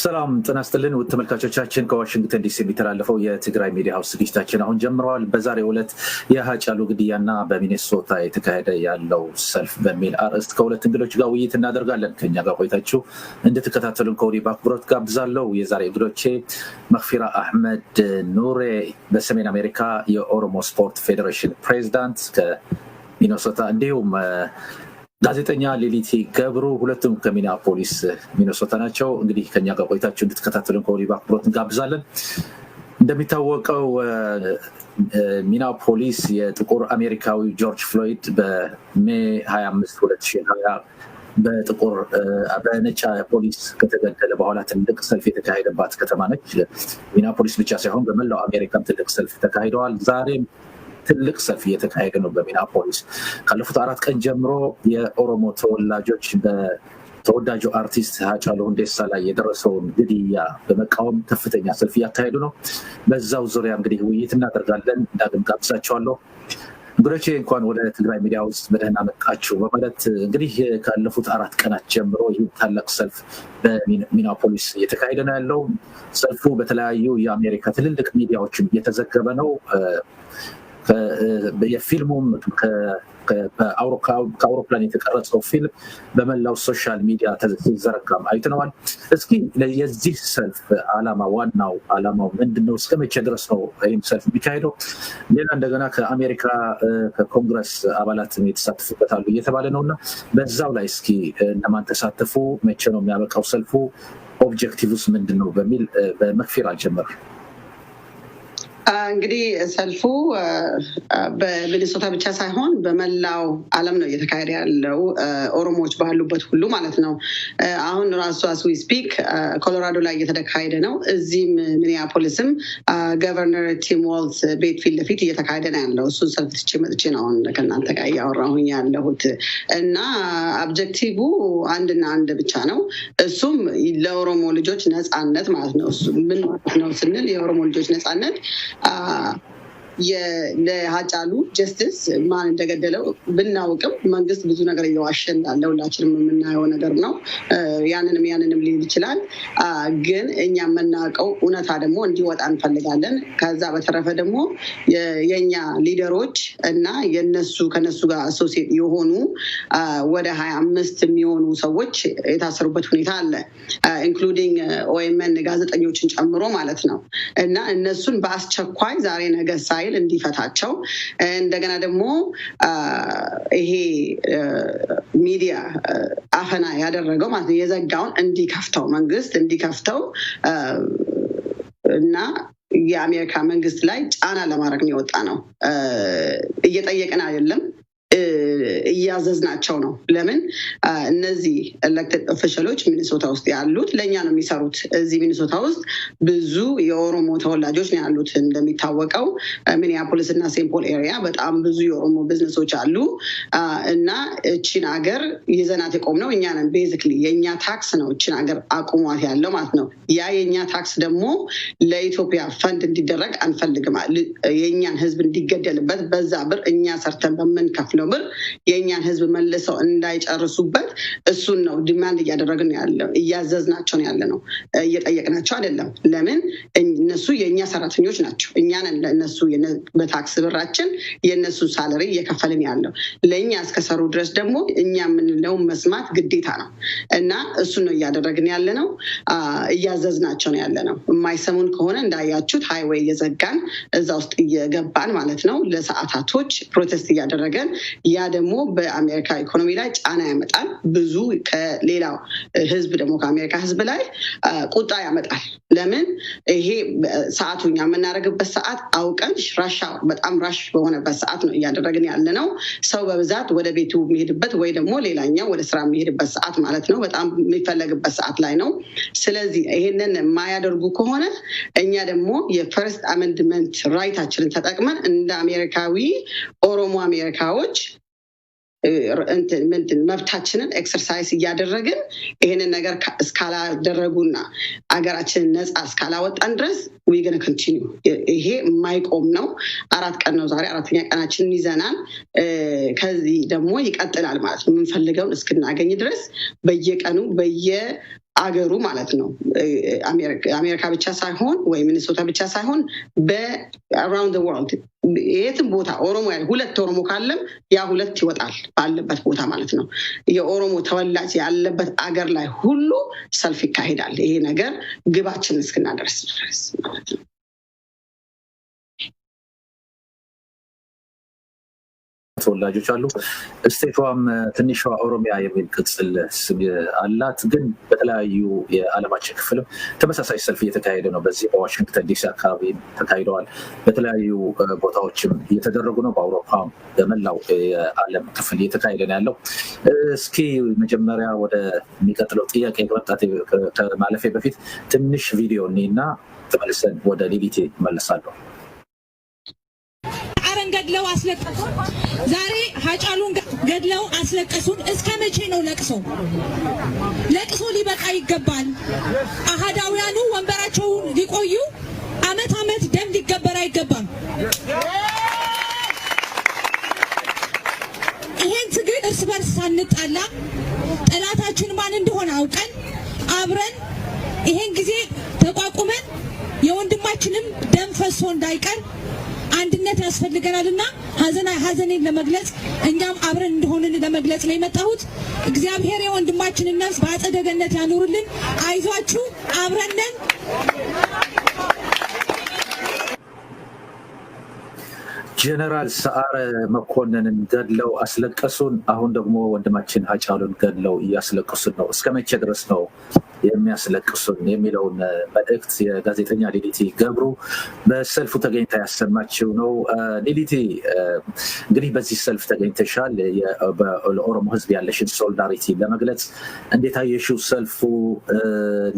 ሰላም ጤና ይስጥልን ውድ ተመልካቾቻችን ከዋሽንግተን ዲሲ የሚተላለፈው የትግራይ ሚዲያ ሃውስ ዝግጅታችን አሁን ጀምሯል። በዛሬው ዕለት የሃጫሉ ግድያና በሚኔሶታ የተካሄደ ያለው ሰልፍ በሚል አርዕስት ከሁለት እንግዶች ጋር ውይይት እናደርጋለን። ከኛ ጋር ቆይታችሁ እንድትከታተሉን ከወዲሁ በአክብሮት ጋብዛለሁ። የዛሬ እንግዶቼ መግፊራ አህመድ ኑሬ በሰሜን አሜሪካ የኦሮሞ ስፖርት ፌዴሬሽን ፕሬዚዳንት ከሚኔሶታ፣ እንዲሁም ጋዜጠኛ ሌሊቲ ገብሩ ሁለቱም ከሚኒያፖሊስ ሚኔሶታ ናቸው። እንግዲህ ከኛ ጋር ቆይታችሁ እንድትከታተሉን ከወዲሁ በአክብሮት እንጋብዛለን። እንደሚታወቀው ሚኒያፖሊስ የጥቁር አሜሪካዊ ጆርጅ ፍሎይድ በሜይ 25 2020 በነጭ ፖሊስ ከተገደለ በኋላ ትልቅ ሰልፍ የተካሄደባት ከተማ ነች። ሚኒያፖሊስ ብቻ ሳይሆን በመላው አሜሪካም ትልቅ ሰልፍ ተካሂደዋል። ዛሬም ትልቅ ሰልፍ እየተካሄደ ነው በሚኒያፖሊስ። ካለፉት 4 ቀን ጀምሮ የኦሮሞ ተወላጆች በተወዳጁ አርቲስት ሃጫሉ ሁንዴሳ ላይ የደረሰውን ግድያ በመቃወም ከፍተኛ ሰልፍ እያካሄዱ ነው። በዛው ዙሪያ እንግዲህ ውይይት እናደርጋለን። ዳግም ጋብዛቸዋለሁ። እንግዶቼ እንኳን ወደ ትግራይ ሚዲያ ውስጥ በደህና መጣችሁ በማለት እንግዲህ ካለፉት 4 ቀናት ጀምሮ ይህ ታላቅ ሰልፍ በሚኒያፖሊስ እየተካሄደ ነው ያለው። ሰልፉ በተለያዩ የአሜሪካ ትልልቅ ሚዲያዎችም እየተዘገበ ነው። የፊልሙም ከአውሮፕላን የተቀረጸው ፊልም በመላው ሶሻል ሚዲያ ሲዘረጋም አይተነዋል። እስኪ የዚህ ሰልፍ ዋናው ዓላማው ምንድነው? እስከ መቼ ድረስ ነው ይህም ሰልፍ የሚካሄደው? ሌላ እንደገና ከአሜሪካ ከኮንግረስ አባላት የተሳተፉበታሉ እየተባለ ነው እና በዛው ላይ እስኪ እነማን ተሳተፉ? መቼ ነው የሚያበቃው ሰልፉ? ኦብጀክቲቭስ ምንድን ነው? በሚል በመግፊራ ጀመር። እንግዲህ ሰልፉ በሚኔሶታ ብቻ ሳይሆን በመላው ዓለም ነው እየተካሄደ ያለው፣ ኦሮሞዎች ባሉበት ሁሉ ማለት ነው። አሁን ራሱ አስዊ ስፒክ ኮሎራዶ ላይ እየተካሄደ ነው። እዚህም ሚኒያፖሊስም ገቨርነር ቲም ዋልዝ ቤት ፊት ለፊት እየተካሄደ ነው ያለው። እሱን ሰልፍ ትቼ መጥቼ ነው አሁን ከእናንተ ጋር እያወራሁኝ ያለሁት እና ኦብጀክቲቭ አንድና አንድ ብቻ ነው። እሱም ለኦሮሞ ልጆች ነፃነት ማለት ነው። ምን ማለት ነው ስንል የኦሮሞ ልጆች ነፃነት ለሃጫሉ ጀስቲስ ማን እንደገደለው ብናውቅም መንግስት ብዙ ነገር እየዋሸን እንዳለ ሁላችንም የምናየው ነገር ነው። ያንንም ሊል ይችላል፣ ግን እኛ የምናውቀው እውነታ ደግሞ እንዲወጣ እንፈልጋለን። ከዛ በተረፈ ደግሞ የኛ ሊደሮች እና ከነሱ ጋር አሶሲየት የሆኑ ወደ 25 የሚሆኑ ሰዎች የታሰሩበት ሁኔታ አለ፣ ኢንክሉዲንግ ኦኤምኤን ጋዜጠኞችን ጨምሮ ማለት ነው። እና እነሱን በአስቸኳይ ዛሬ ነገ ሳይል እንዲፈታቸው፣ እንደገና ደግሞ ይሄ ሚዲያ አፈና ያደረገው ማለት ነው የዘጋውን እንዲከፍተው መንግስት እንዲከፍተው እና የአሜሪካ መንግስት ላይ ጫና ለማድረግ ነው የወጣ ነው። እየጠየቅን አይደለም፣ እያዘዝናቸው ነው። ለምን እነዚህ ኤሌክትድ ኦፊሻሎች ሚኒሶታ ውስጥ ያሉት ለእኛ ነው የሚሰሩት። እዚህ ሚኒሶታ ውስጥ ብዙ የኦሮሞ ተወላጆች ነው ያሉት። እንደሚታወቀው ሚኒያፖሊስ እና ሴንት ፖል ኤሪያ በጣም ብዙ የኦሮሞ ቢዝነሶች አሉ እና እቺን ሀገር ይዘናት የቆምነው እኛ ነን። ቤዚክሊ የእኛ ታክስ ነው እቺን ሀገር አቁሟት ያለው ማለት ነው። ያ የእኛ ታክስ ደግሞ ለኢትዮጵያ ፈንድ እንዲደረግ አንፈልግም። የእኛን ህዝብ እንዲገደልበት በዛ ብር እኛ ሰርተን በምንከፍለው ብር የእኛን ህዝብ መልሰው እንዳይጨርሱበት እሱን ነው ዲማንድ እያደረግን ያለው። እያዘዝናቸው ያለ ነው፣ እየጠየቅናቸው አይደለም። ለምን እነሱ የእኛ ሰራተኞች ናቸው። እኛን ለእነሱ በታክስ ብራችን የእነሱ ሳለሪ እየከፈልን ያለው። ለእኛ እስከሰሩ ድረስ ደግሞ እኛ የምንለው መስማት ግዴታ ነው እና እሱን ነው እያደረግን ያለ ነው፣ እያዘዝናቸው ያለ ነው። የማይሰሙን ከሆነ እንዳያችሁት ሃይዌይ እየዘጋን እዛ ውስጥ እየገባን ማለት ነው ለሰዓታቶች ፕሮቴስት እያደረገን፣ ያ ደግሞ በአሜሪካ ኢኮኖሚ ላይ ጫና ያመጣል። ብዙ ከሌላው ህዝብ ደግሞ ከአሜሪካ ህዝብ ላይ ቁጣ ያመጣል። ለምን ይሄ ሰዓቱ እኛ የምናደርግበት ሰዓት አውቀን በጣም ራሽ በሆነበት ሰዓት ነው እያደረግን ያለ ነው። ሰው በብዛት ወደ ቤቱ የሚሄድበት ወይ ደግሞ ሌላኛው ወደ ስራ የሚሄድበት ሰዓት ማለት ነው። በጣም የሚፈለግበት ሰዓት ላይ ነው። ስለዚህ ይሄንን የማያደርጉ ከሆነ እኛ ደግሞ የፈርስት አሜንድመንት ራይታችንን ተጠቅመን እንደ አሜሪካዊ ኦሮሞ አሜሪካዎች መብታችንን ኤክሰርሳይዝ እያደረግን ይሄንን ነገር እስካላደረጉና አገራችንን ነፃ እስካላወጣን ድረስ we going to continue። ይሄ የማይቆም ነው። 4 ቀን ነው ዛሬ፣ 4ኛ ቀናችንን ይዘናል። ከዚህ ደግሞ ይቀጥላል ማለት ነው። የምንፈልገውን እስክናገኝ ድረስ በየቀኑ አገሩ ማለት ነው አሜሪካ ብቻ ሳይሆን ወይ ሚኒሶታ ብቻ ሳይሆን በአራውንድ ዘ ወርልድ የትም ቦታ ኦሮሞ ሁለት ኦሮሞ ካለም ያ ሁለት ይወጣል ባለበት ቦታ ማለት ነው የኦሮሞ ተወላጅ ያለበት አገር ላይ ሁሉ ሰልፍ ይካሄዳል ይሄ ነገር ግባችን እስክናደርስ ድረስ ማለት ነው ተወላጆች አሉ ስቴቷም ትንሿ ኦሮሚያ የሚል ቅጽል ስም አላት ግን በተለያዩ የዓለማችን ክፍል ተመሳሳይ ሰልፍ እየተካሄደ ነው በዚህ በዋሽንግተን ዲሲ አካባቢ ተካሂደዋል በተለያዩ ቦታዎችም እየተደረጉ ነው በአውሮፓ በመላው የዓለም ክፍል እየተካሄደ ነው ያለው እስኪ መጀመሪያ ወደ የሚቀጥለው ጥያቄ ከማለፌ በፊት ትንሽ ቪዲዮ እና ተመልሰን ወደ ሊቢቲ መለሳለሁ ገድለው አስለቀሱ ዛሬ ሀጫሉን ገድለው አስለቀሱን እስከ መቼ ነው ለቅሶ ሊበቃ ይገባል አሃዳውያኑ ወንበራቸውን ሊቆዩ አመት ደም ሊገበር አይገባም ይሄን ትግል እርስ በርስ ሳንጣላ ጠላታችን ማን እንደሆነ አውቀን አብረን ይሄን ጊዜ ተቋቁመን የወንድማችንም ደም ፈሶ እንዳይቀር አንድነት ያስፈልገናልና ሀዘኔን ለመግለጽ እኛም አብረን እንደሆንን ለመግለጽ ነው የመጣሁት እግዚአብሔር የወንድማችንን ነፍስ በአጸደ ገነት ያኑርልን አይዟችሁ አብረን ነን ጀነራል ሰዓረ መኮንንን ገድለው አስለቀሱን አሁን ደግሞ ወንድማችን ሀጫሉን ገድለው እያስለቀሱን ነው እስከ መቼ ድረስ ነው የሚያስለቅሱን የሚለውን መልእክት የጋዜጠኛ ሊሊቲ ገብሩ በሰልፉ ተገኝታ ያሰማችው ነው ሊሊቲ እንግዲህ በዚህ ሰልፍ ተገኝተሻል ለኦሮሞ ህዝብ ያለሽን ሶሊዳሪቲ ለመግለጽ እንዴት አየሽው ሰልፉ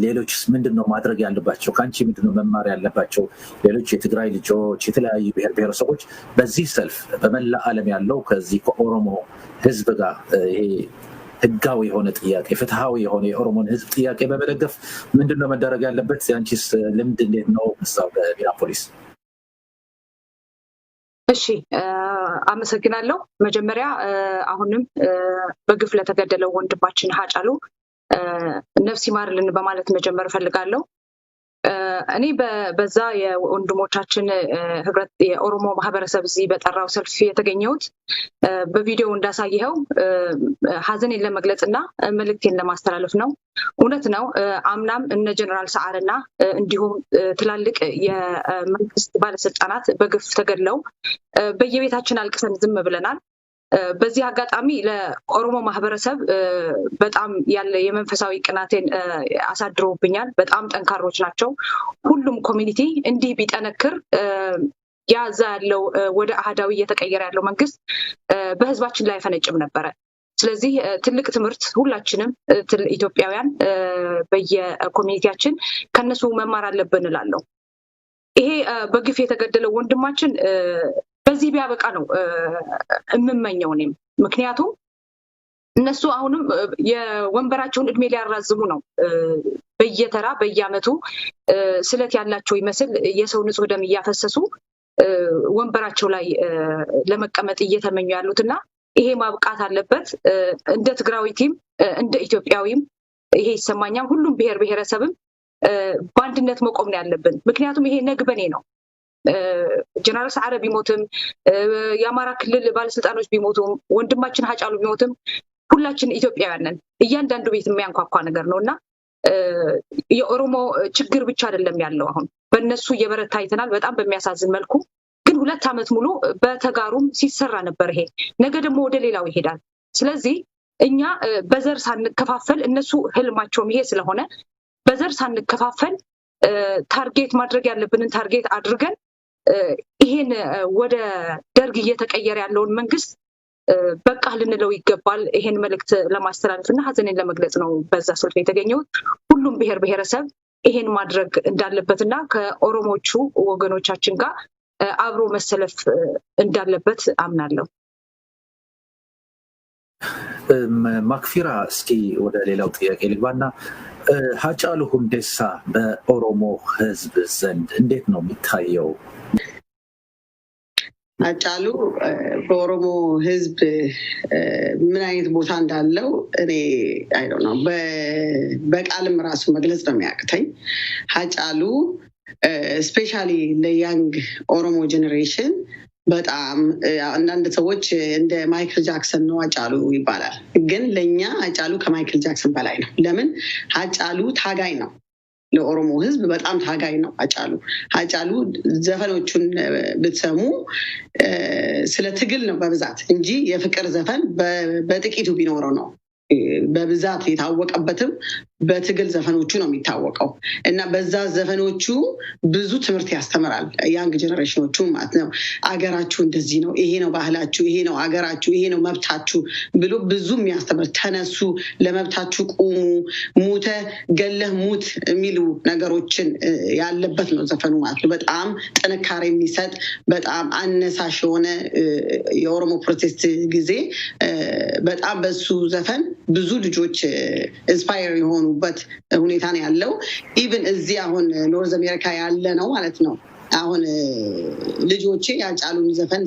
ሌሎች ምንድነው ማድረግ ያለባቸው ካንቺ ምንድነው መማር ያለባቸው ሌሎች የትግራይ ልጆች የተለያዩ ብሔር ብሔረሰቦች በዚህ ሰልፍ በመላ ዓለም ያለው ከዚህ ከኦሮሞ ህዝብ ጋር ይሄ ህጋዊ የሆነ ጥያቄ ፍትሃዊ የሆነ የኦሮሞን ህዝብ ጥያቄ በመደገፍ ምንድነው መደረግ ያለበት ያንቺስ ልምድ እንዴት ነው እዛው በሚኒያፖሊስ እሺ አመሰግናለሁ መጀመሪያ አሁንም በግፍ ለተገደለው ወንድማችን ሀጫሉ ነፍስ ይማርልን በማለት መጀመር ፈልጋለሁ እኔ በዛ የወንድሞቻችን ህብረት የኦሮሞ ማህበረሰብ እዚህ በጠራው ሰልፍ የተገኘሁት በቪዲዮ እንዳሳየው ሀዘኔን ለመግለጽና መልእክቴን ለማስተላለፍ ነው እውነት ነው አምናም እነ ጀነራል ሰዓረና እንዲሁም ትላልቅ የመንግስት ባለስልጣናት በግፍ ተገድለው በየቤታችን አልቅሰን ዝም ብለናል በዚህ አጋጣሚ ለኦሮሞ ማህበረሰብ በጣም ያለ የመንፈሳዊ ቅናቴን አሳድሮብኛል በጣም ጠንካሮች ናቸው ሁሉም ኮሚኒቲ እንዲህ ቢጠነክር ያዛ ያለው ወደ አሃዳዊ እየተቀየረ ያለው መንግስት በህዝባችን ላይ ፈነጭም ነበረ ስለዚህ ትልቅ ትምህርት ሁላችንም ኢትዮጵያውያን በየኮሚኒቲያችን ከነሱ መማር አለብን እላለሁ ይሄ በግፍ የተገደለው ወንድማችን በዚህ ቢያበቃ ነው እምመኘው እኔም ምክንያቱም እነሱ አሁንም የወንበራቸውን እድሜ ሊያራዝሙ ነው በየተራ በየአመቱ ስለት ያላቸው ይመስል የሰው ንጹህ ደም እያፈሰሱ ወንበራቸው ላይ ለመቀመጥ እየተመኙ ያሉትና ይሄ ማብቃት አለበት እንደ ትግራዊቲም እንደ ኢትዮጵያዊም ይሄ ይሰማኛል ሁሉም ብሔር ብሔረሰብም በአንድነት መቆም ነው ያለብን ምክንያቱም ይሄ ነግበኔ ነው ጀነራል ሰዓረ ቢሞትም የአማራ ክልል ባለስልጣኖች ቢሞቱም ወንድማችን ሀጫሉ ቢሞትም ሁላችን ኢትዮጵያውያን ነን እያንዳንዱ ቤት የሚያንኳኳ ነገር ነውና የኦሮሞ ችግር ብቻ አይደለም ያለው አሁን በእነሱ እየበረታ አይተናል በጣም በሚያሳዝን መልኩ ግን 2 አመት ሙሉ በተጋሩም ሲሰራ ነበር ይሄ ነገ ደግሞ ወደ ሌላው ይሄዳል ስለዚህ እኛ በዘር ሳንከፋፈል እነሱ ህልማቸውም ይሄ ስለሆነ በዘር ሳንከፋፈል ታርጌት ማድረግ ያለብንን ታርጌት አድርገን ይሄን ወደ ደርግ እየተቀየረ ያለውን መንግስት በቃ ልንለው ይገባል ይሄን መልእክት ለማስተላለፍና ሀዘኔን ለመግለጽ ነው በዛ ሰልፍ የተገኘው ሁሉም ብሔር ብሔረሰብ ይሄን ማድረግ እንዳለበትና ከኦሮሞቹ ወገኖቻችን ጋር አብሮ መሰለፍ እንዳለበት አምናለሁ ማክፊራ እስኪ ወደ ሌላው ጥያቄ ልግባና ሀጫሉ ሁንዴሳ በኦሮሞ ህዝብ ዘንድ እንዴት ነው የሚታየው አጫሉ በኦሮሞ ህዝብ ምን አይነት ቦታ እንዳለው እኔ አይ ዶንት ኖ በቃልም ራሱ መግለጽ ነው የሚያቅተኝ። አጫሉ ስፔሻሊ ለያንግ ኦሮሞ ጀኔሬሽን በጣም አንዳንድ ሰዎች እንደ ማይክል ጃክሰን ነው አጫሉ ይባላል። ግን ለኛ አጫሉ ከማይክል ጃክሰን በላይ ነው። ለምን? አጫሉ ታጋይ ነው። ለኦሮሞ ህዝብ በጣም ታጋይ ነው አጫሉ። ዘፈኖቹን ብትሰሙ ስለ ትግል ነው በብዛት እንጂ የፍቅር ዘፈን በጥቂቱ ቢኖረው ነው በብዛት የታወቀበትም በትግል ዘፈኖቹ ነው የሚታወቀው። እና በዛ ዘፈኖቹ ብዙ ትምህርት ያስተምራል ያንግ ጀነሬሽኖቹ ማለት ነው። አገራችሁ እንደዚህ ነው፣ ይሄ ነው ባህላችሁ፣ ይሄ ነው አገራችሁ፣ ይሄ ነው መብታችሁ ብሎ ብዙ የሚያስተምር ተነሱ፣ ለመብታችሁ ቁሙ፣ ሙተ ገለህ ሙት የሚሉ ነገሮችን ያለበት ነው ዘፈኑ ማለት ነው። በጣም ጥንካሬ የሚሰጥ በጣም አነሳሽ የሆነ የኦሮሞ ፕሮቴስት ጊዜ በጣም በሱ ዘፈን ብዙ ልጆች ኢንስፓየር የሆኑበት ሁኔታ ነው ያለው። ኢቭን እዚህ አሁን ኖርዝ አሜሪካ ያለ ነው ማለት ነው። አሁን ልጆቼ ያጫሉን ዘፈን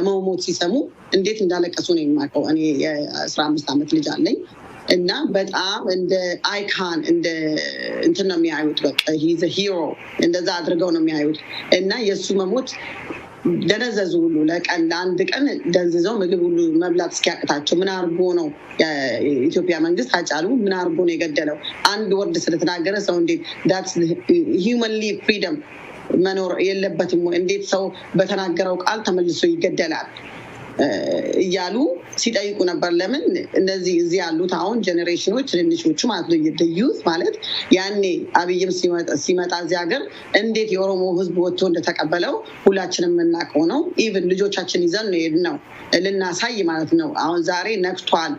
መሞት ሲሰሙ እንዴት እንዳለቀሱ ነው የማውቀው። እኔ የ15 ዓመት ልጅ አለኝ እና በጣም እንደ አይካን እንደ እንትን ነው የሚያዩት። በቃ ሂዝ ሂሮ እንደዛ አድርገው ነው የሚያዩት። እና የእሱ መሞት ደነዘዙ ሁሉ ለቀን ለአንድ ቀን ደንዝዘው ምግብ ሁሉ መብላት እስኪያቅታቸው ምን አርጎ ነው የኢትዮጵያ መንግስት አጫሉ ምን አርጎ ነው የገደለው? አንድ ወርድ ስለተናገረ ሰው እንዴት ዳትስ ሂውመንሊ ፍሪደም መኖር የለበትም? እንዴት ሰው በተናገረው ቃል ተመልሶ ይገደላል እያሉ ሲጠይቁ ነበር። ለምን እነዚህ እዚህ ያሉት አሁን ጀኔሬሽኖች ትንንሾቹ ማለት ነው ዩዝ ማለት ያኔ አብይም ሲመጣ እዚህ ሀገር እንዴት የኦሮሞ ህዝብ ወጥቶ እንደተቀበለው ሁላችንም የምናውቀው ነው። ኢቭን ልጆቻችን ይዘን ነው የሄድነው ልናሳይ ማለት ነው። አሁን ዛሬ ነክቷል፣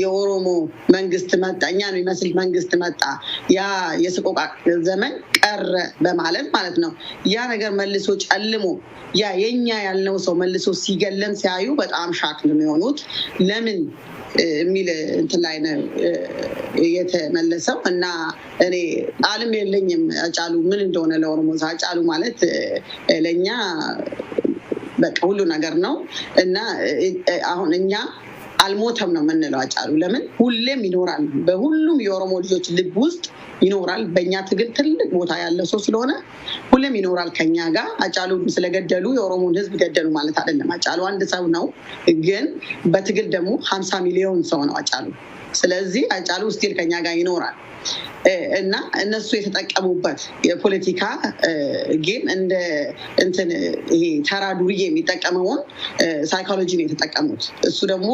የኦሮሞ መንግስት መጣ፣ እኛን የሚመስል መንግስት መጣ፣ ያ የሰቆቃ ዘመን ቀረ በማለት ማለት ነው። ያ ነገር መልሶ ጨልሞ ያ የኛ ያልነው ሰው መልሶ ሲገለን ሲያዩ በጣም ሻክ ነው የሚሆኑት። ለምን የሚል እንትን ላይ ነው የተመለሰው። እና እኔ ቃልም የለኝም አጫሉ ምን እንደሆነ ለኦሮሞ አጫሉ ማለት ለኛ በቃ ሁሉ ነገር ነው። እና አሁን እኛ አልሞተም ነው የምንለው አጫሉ። ለምን ሁሌም ይኖራል፣ በሁሉም የኦሮሞ ልጆች ልብ ውስጥ ይኖራል። በእኛ ትግል ትልቅ ቦታ ያለው ሰው ስለሆነ ሁሌም ይኖራል ከኛ ጋር። አጫሉ ስለገደሉ የኦሮሞን ህዝብ ገደሉ ማለት አይደለም። አጫሉ አንድ ሰው ነው፣ ግን በትግል ደግሞ 50 ሚሊዮን ሰው ነው አጫሉ። ስለዚህ አጫሉ ስቲል ከኛ ጋር ይኖራል። እና እነሱ የተጠቀሙበት የፖለቲካ ጌም እንደ እንትን ይሄ ተራ ዱርዬ የሚጠቀመውን ሳይኮሎጂ ነው የተጠቀሙት። እሱ ደግሞ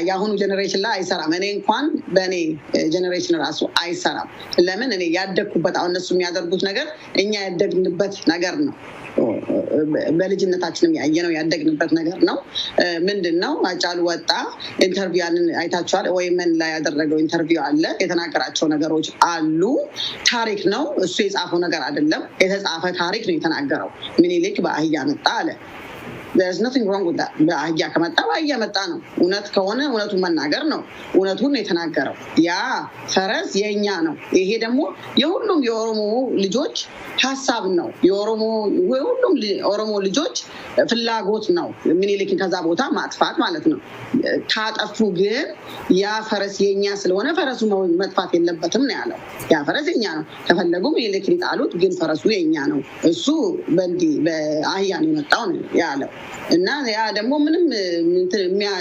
የአሁኑ ጀኔሬሽን ላይ አይሰራም። እኔ እንኳን በእኔ ጀኔሬሽን ራሱ አይሰራም። ለምን እኔ ያደግኩበት አሁን እነሱ የሚያደርጉት ነገር እኛ ያደግንበት ነገር ነው። በልጅነታችንም ያየነው ያደግንበት ነገር ነው። ምንድን ነው አጫሉ ወጣ፣ ኢንተርቪው ያንን አይታችኋል። ወይመን ላይ ያደረገው ኢንተርቪው አለ፣ የተናገራቸው ነገሮች አሉ። ታሪክ ነው እሱ የጻፈው ነገር አይደለም፣ የተጻፈ ታሪክ ነው የተናገረው። ምኒልክ በአህያ መጣ አለ። there's nothing wrong with that። በአህያ ከመጣ በአህያ መጣ ነው። እውነት ከሆነ እውነቱን መናገር ነው። እውነቱን ነው የተናገረው። ያ ፈረስ የኛ ነው። ይሄ ደግሞ የሁሉም የኦሮሞ ልጆች ሀሳብ ነው። የሁሉም ኦሮሞ ልጆች ፍላጎት ነው ምኒልክን ከዛ ቦታ ማጥፋት ማለት ነው። ካጠፉ ግን ያ ፈረስ የኛ ስለሆነ ፈረሱ መጥፋት የለበትም ነው ያለው። ያ ፈረስ የኛ ነው። ከፈለጉ ምኒልክን ይጣሉት፣ ግን ፈረሱ የኛ ነው። እሱ በአህያ ነው የመጣው ነው ያለው። እና ያ ደግሞ ምንም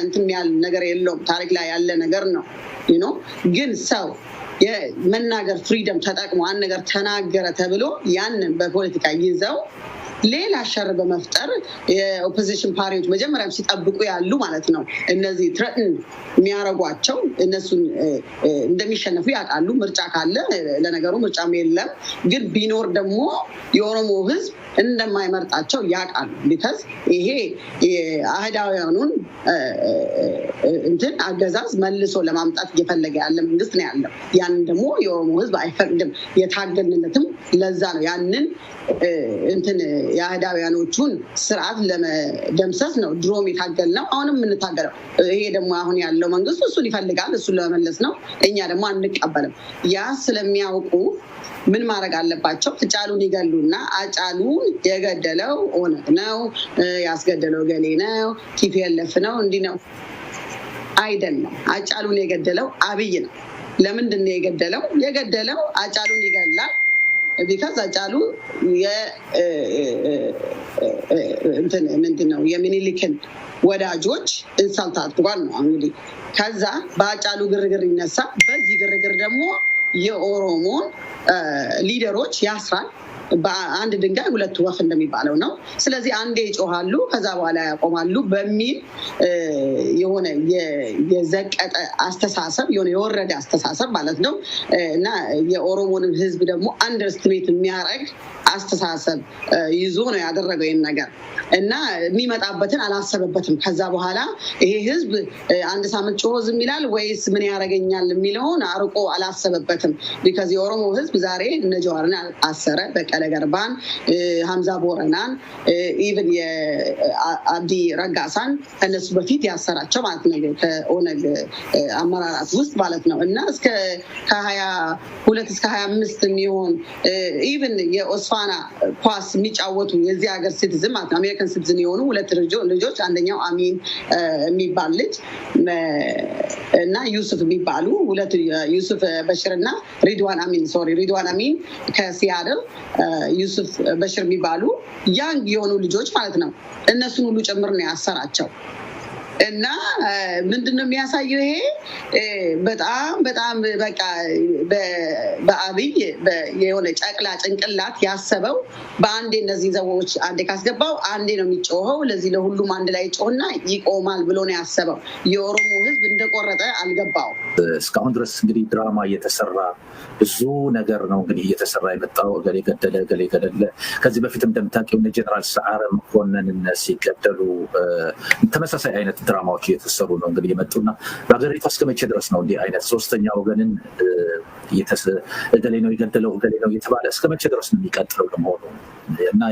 እንትን ያል ነገር የለውም። ታሪክ ላይ ያለ ነገር ነው። ግን ሰው የመናገር ፍሪደም ተጠቅሞ አንድ ነገር ተናገረ ተብሎ ያንን በፖለቲካ ይዘው ሌላ ሸር በመፍጠር የኦፖዚሽን ፓርቲዎች መጀመሪያም ሲጠብቁ ያሉ ማለት ነው። እነዚህ ትረትን የሚያደርጓቸው እነሱን እንደሚሸነፉ ያውቃሉ። ምርጫ ካለ ለነገሩ ምርጫም የለም፣ ግን ቢኖር ደግሞ የኦሮሞ ህዝብ እንደማይመርጣቸው ያውቃሉ። ቢካዝ ይሄ የአህዳውያኑን እንትን አገዛዝ መልሶ ለማምጣት እየፈለገ ያለ መንግስት ነው ያለው። ያንን ደግሞ የኦሮሞ ህዝብ አይፈቅድም። የታገልነትም ለዛ ነው። ያንን እንትን የአህዳውያኖቹን ስርዓት ለመደምሰስ ነው ድሮም የታገል ነው፣ አሁንም የምንታገለው። ይሄ ደግሞ አሁን ያለው መንግስት እሱን ይፈልጋል፣ እሱን ለመመለስ ነው። እኛ ደግሞ አንቀበልም። ያ ስለሚያውቁ ምን ማድረግ አለባቸው? አጫሉን ይገሉና አጫሉን የገደለው ኦነግ ነው ያስገደለው ገሌ ነው ቲፒኤልኤፍ ነው እንዲህ ነው አይደለም አጫሉን የገደለው አብይ ነው ለምንድን ነው የገደለው አጫሉን ይገላል ቢካዝ አጫሉ ምንድነው የሚኒሊክን ወዳጆች ኢንሳልት አድርጓል ነው እንግዲህ ከዛ በአጫሉ ግርግር ይነሳ በዚህ ግርግር ደግሞ የኦሮሞን ሊደሮች ያስራል በአንድ ድንጋይ ሁለት ወፍ እንደሚባለው ነው ስለዚህ አንዴ ይጮሃሉ ከዛ በኋላ ያቆማሉ በሚል የሆነ የዘቀጠ አስተሳሰብ የሆነ የወረደ አስተሳሰብ ማለት ነው እና የኦሮሞን ህዝብ ደግሞ አንደርስቲሜት የሚያረግ አስተሳሰብ ይዞ ነው ያደረገው ይሄን ነገር እና የሚመጣበትን አላሰበበትም ከዛ በኋላ ይሄ ህዝብ አንድ ሳምንት ጮሆ ዝም ይላል ወይስ ምን ያረጋኛል የሚለውን አርቆ አላሰበበትም because የኦሮሞ ህዝብ ዛሬ እነ ጀዋርን አሰረ በቀለ ገርባን ሐምዛ ቦረናን ኢቭን የአብዲ ረጋሳን እነሱ በፊት ያሰራቸው ማለት ነው ከኦነግ አመራራት ውስጥ ማለት ነው እና እስከ ከ22 እስከ 25 የሚሆን ኢቭን የኦስፋና ኳስ የሚጫወቱ የዚህ ሀገር ሲቲዝን ማለት ነው አሜሪካን ሲቲዝን የሆኑ ሁለት ልጆች አንደኛው አሚን የሚባል ልጅ እና ዩሱፍ የሚባሉ ሁለት ዩሱፍ በሽርና ሪድዋን አሚን ከሲያትል ዩሱፍ በሽር የሚባሉ ያንግ የሆኑ ልጆች ማለት ነው እነሱን ሁሉ ጭምር ነው ያሰራቸው እና ምንድነው የሚያሳየው ይሄ በጣም በቃ በአብይ የሆነ ጨቅላ ጭንቅላት ያሰበው በአንዴ እነዚህ ሰዎች አንዴ ካስገባው አንዴ ነው የሚጮኸው ለዚህ ለሁሉም አንድ ላይ ጮህና ይቆማል ብሎ ነው ያሰበው የኦሮሞ ህዝብ እንደቆረጠ አልገባው እስካሁን ድረስ እንግዲህ ድራማ እየተሰራ ብዙ ነገር ነው እንግዲህ እየተሰራ የመጣው ገሌ ገደለ ከዚህ በፊት እንደምታውቂው ጀነራል ሰዓረ መኮንን ሲገደሉ ተመሳሳይ አይነት ድራማዎች እየተሰሩ ነው እንግዲህ የመጡና በሀገሪቷ እስከመቼ ድረስ ነው እንዲህ አይነት ሶስተኛ ወገንን ገሌ ነው የገደለው ገሌ ነው እየተባለ እስከመቼ ድረስ ነው የሚቀጥለው ለመሆኑ እና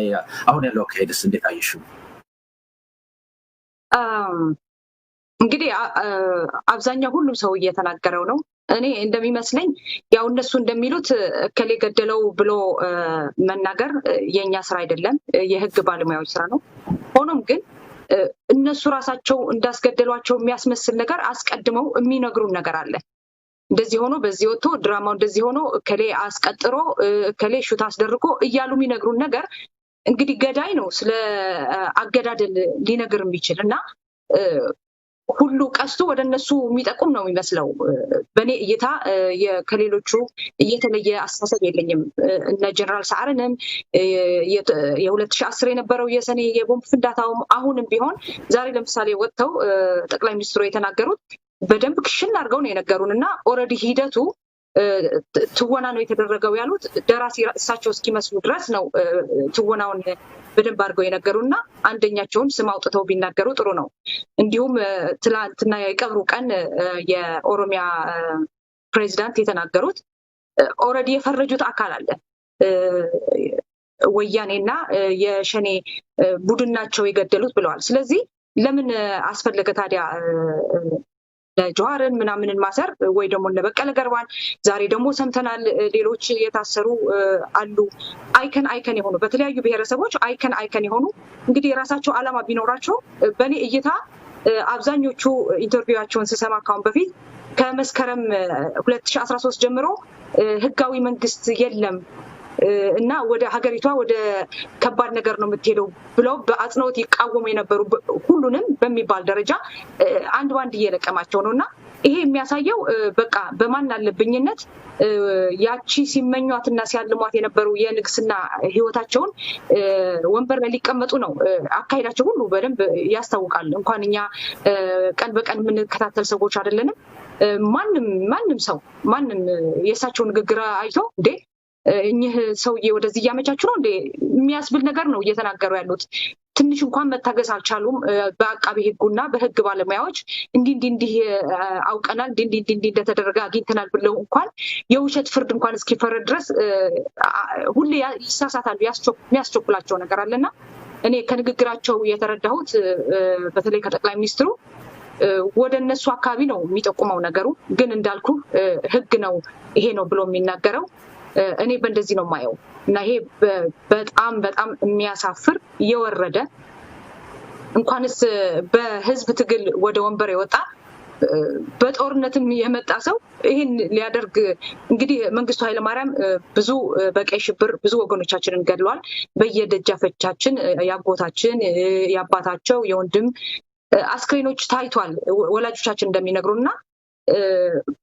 አሁን ያለው አካሄድስ እንዴት አየሽው? እንግዲህ አብዛኛው ሁሉም ሰው እየተናገረው ነው እኔ እንደሚመስለኝ ያው እነሱ እንደሚሉት ከሌ ገደለው ብሎ መናገር የኛ ስራ አይደለም የህግ ባለሙያዎች ስራ ነው ሆኖም ግን እነሱ ራሳቸው እንዳስገደሏቸው የሚያስመስል ነገር አስቀድመው የሚነግሩን ነገር አለ እንደዚህ ሆኖ በዚህ ወጥቶ ድራማው እንደዚህ ሆኖ ከሌ አስቀጥሮ ከሌ ሹት አስደርጎ እያሉ የሚነግሩን ነገር እንግዲህ ገዳይ ነው ስለ አገዳደል ሊነግር የሚችል እና ሁሉ ቀስቱ ወደ እነሱ የሚጠቁም ነው የሚመስለው በኔ እይታ ከሌሎቹ እየተለየ አስተሳሰብ የለኝም እነ ጀነራል ሰዓረንም የ2010 የነበረው የሰኔ የቦምብ ፍንዳታውም አሁንም ቢሆን ዛሬ ለምሳሌ ወጥተው ጠቅላይ ሚኒስትሩ የተናገሩት በደንብ ክሽን አድርገው ነው የነገሩንና ኦሬዲ ሂደቱ ትወና ነው የተደረገው ያሉት ደራሲ እሳቸው እስኪመስሉ ድረስ ነው ትወናውን በደንብ አድርገው የነገሩና አንደኛቸውን ስም አውጥተው ቢናገሩ ጥሩ ነው እንዲሁም ትላንትና የቀብሩ ቀን የኦሮሚያ ፕሬዚዳንት የተናገሩት ኦሬዲ የፈረጁት አካል አለ ወያኔና የሸኔ ቡድን ናቸው የገደሉት ብለዋል ስለዚህ ለምን አስፈለገ ታዲያ ለጀዋርን ምናምንን ማሰር ወይ ደግሞ ለበቀለ ገርባን ዛሬ ደግሞ ሰምተናል ሌሎች የታሰሩ አሉ አይከን የሆኑ በተለያዩ ብሔረሰቦች አይከን የሆኑ እንግዲህ የራሳቸው ዓላማ ቢኖራቸው በኔ እይታ አብዛኞቹ ኢንተርቪዋቸውን ስሰማ ካሁን በፊት ከመስከረም 2013 ጀምሮ ህጋዊ መንግስት የለም እና ወደ ሀገሪቷ ወደ ከባድ ነገር ነው የምትሄደው ብለው በአጽንኦት ይቃወሙ የነበሩ ሁሉንም በሚባል ደረጃ አንድ ባንድ እየለቀማቸው ነውና ይሄ የሚያሳየው በቃ በማን አለብኝነት ያቺ ሲመኟትና ሲያልሟት የነበሩ የንግስና ህይወታቸውን ወንበር ላይ ሊቀመጡ ነው አካሄዳቸው ሁሉ በደንብ ያስታውቃል እንኳን እኛ ቀን በቀን የምንከታተል ሰዎች አይደለንም ማንም ሰው የእሳቸው ንግግር አይቶ እንዴ እኚህ ሰውዬ ወደዚህ እያመቻችሁ ነው እንዴ የሚያስብል ነገር ነው እየተናገሩ ያሉት ትንሽ እንኳን መታገስ አልቻሉም በአቃቤ ህጉና በህግ ባለሙያዎች እንዲህ አውቀናል እንዲህ እንደተደረገ አግኝተናል ብለው እንኳን የውሸት ፍርድ እንኳን እስኪፈረድ ድረስ ሁሌ ይሳሳታሉ የሚያስቸኩላቸው ነገር አለና እኔ ከንግግራቸው የተረዳሁት በተለይ ከጠቅላይ ሚኒስትሩ ወደ እነሱ አካባቢ ነው የሚጠቁመው ነገሩ ግን እንዳልኩ ህግ ነው ይሄ ነው ብሎ የሚናገረው እኔ በእንደዚህ ነው ማየው እና ይሄ በጣም በጣም የሚያሳፍር የወረደ እንኳንስ በህዝብ ትግል ወደ ወንበር የወጣ በጦርነትም የመጣ ሰው ይሄን ሊያደርግ እንግዲህ መንግስቱ ኃይለማርያም ብዙ በቀይ ሽብር ብዙ ወገኖቻችንን ገድሏል በየደጃፈቻችን ያጎታችን ያባታቸው የወንድም አስክሬኖች ታይቷል ወላጆቻችን እንደሚነግሩና